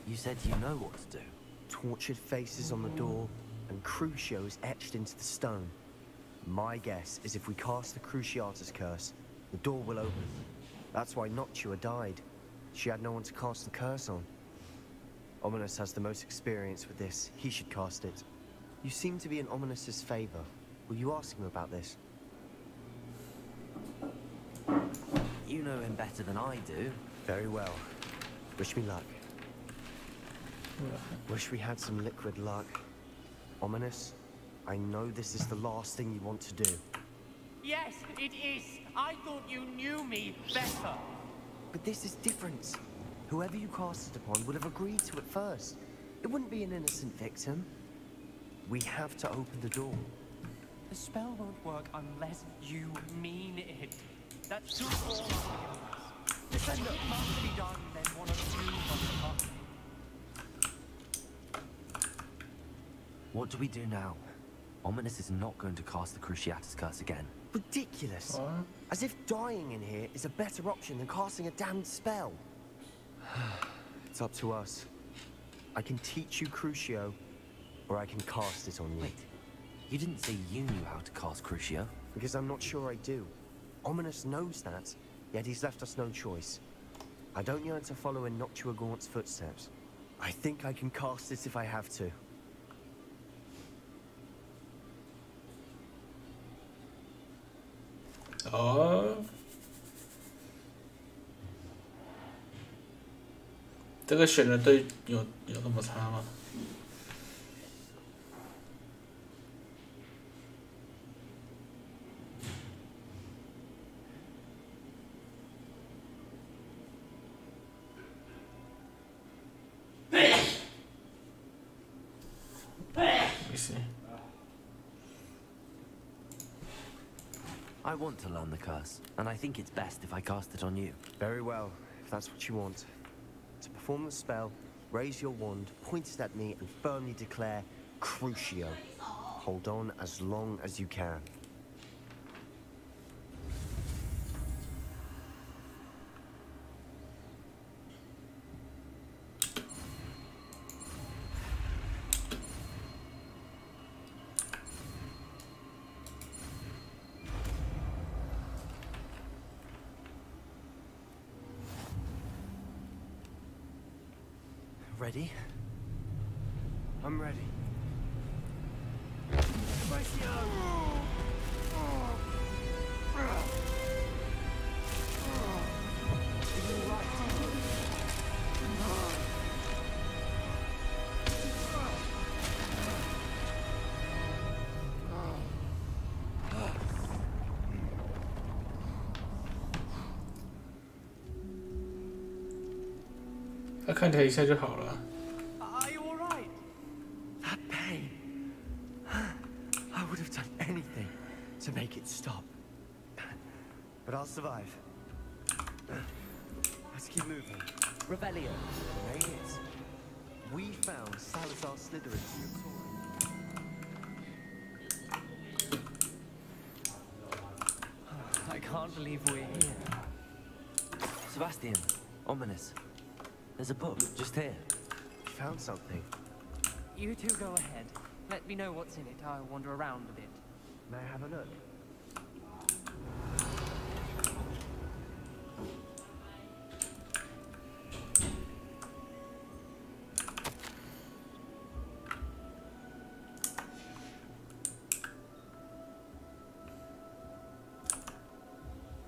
You said you know what to do. Tortured faces on the door, and Crucios etched into the stone. My guess is if we cast the Cruciatus curse, the door will open. That's why Noctua died. She had no one to cast the curse on. Ominous has the most experience with this. He should cast it. You seem to be in Ominous's favor. Will you ask him about this? You know him better than I do. Very well. Wish me luck. Wish we had some liquid luck. Ominous, I know this is the last thing you want to do. Yes, it is. I thought you knew me better. But this is different. Whoever you cast it upon would have agreed to it first. It wouldn't be an innocent victim. We have to open the door. The spell won't work unless you mean it. That's too all Defender must be done, then one of you must come. What do we do now? Ominous is not going to cast the Cruciatus curse again. Ridiculous. As if dying in here is a better option than casting a damned spell. It's up to us. I can teach you Crucio, or I can cast it on you. Wait, you didn't say you knew how to cast Crucio? Because I'm not sure I do. Ominous knows that, yet he's left us no choice. I don't yearn to follow in Noctua Gaunt's footsteps. I think I can cast it if I have to.哦，这个选的对有那么差吗？ I want to learn the curse, and I think it's best if I cast it on you. Very well, if that's what you want. To perform the spell, raise your wand, point it at me, and firmly declare Crucio. Hold on as long as you can. Ready? I'm ready.他看起来一下就好了。 Are you all right? That pain. I would have done anything to make it stop. But I'll survive. Let's keep moving. Revelio. Made it. We found Salazar Slytherin's I can't believe we're here. Sebastian, ominous. There's a book just here. You found something. You two go ahead. Let me know what's in it. I'll wander around a bit. May I have a look?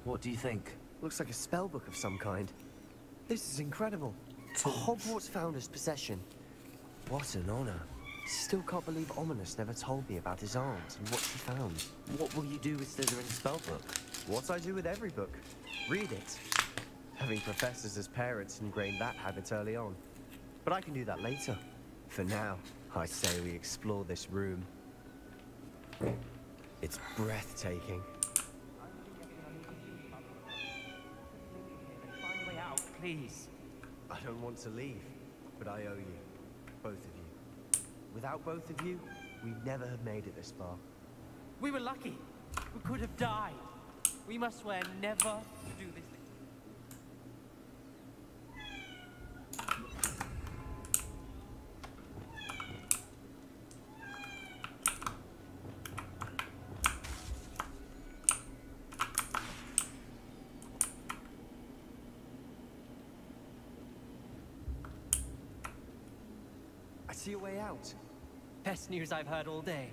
What do you think? Looks like a spell book of some kind. This is incredible. A Hogwarts founder's possession. What an honor. Still can't believe Ominous never told me about his aunt and what she found. What will you do with Slytherin's spellbook? What I do with every book. Read it. Having professors as parents ingrained that habit early on. But I can do that later. For now, I say we explore this room. It's breathtaking. Find a way out, please. I don't want to leave, but I owe you. Both of you. Without both of you, we'd never have made it this far. We were lucky. We could have died. We must swear never to do this. I see a way out. Best news I've heard all day.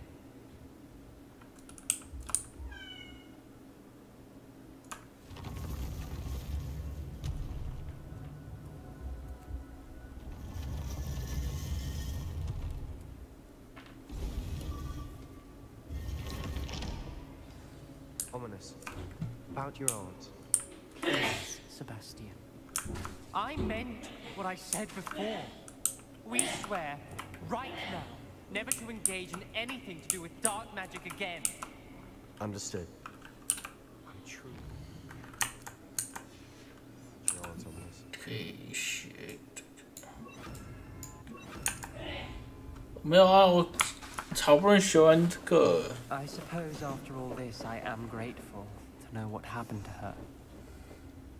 Ominous. About your aunt. Please, Sebastian. I meant what I said before. We swear, right now, never to engage in anything to do with dark magic again. Understood. I'm true. Your aunt, Ominous. Okay, shit. 没有啊，我好不容易学完这个。I suppose after all this, I am grateful to know what happened to her.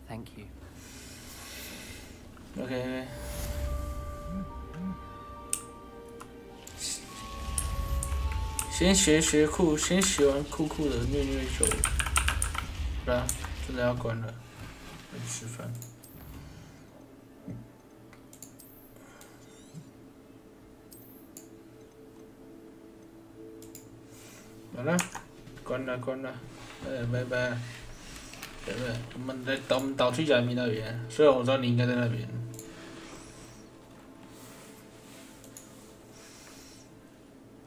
Thank you. Okay. 先学酷，先学完酷酷的虐手，不然真的要关了，我去吃饭。好了，关了，拜拜。对不对？我们倒去假米那边，虽然我知道你应该在那边。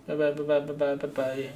拜拜。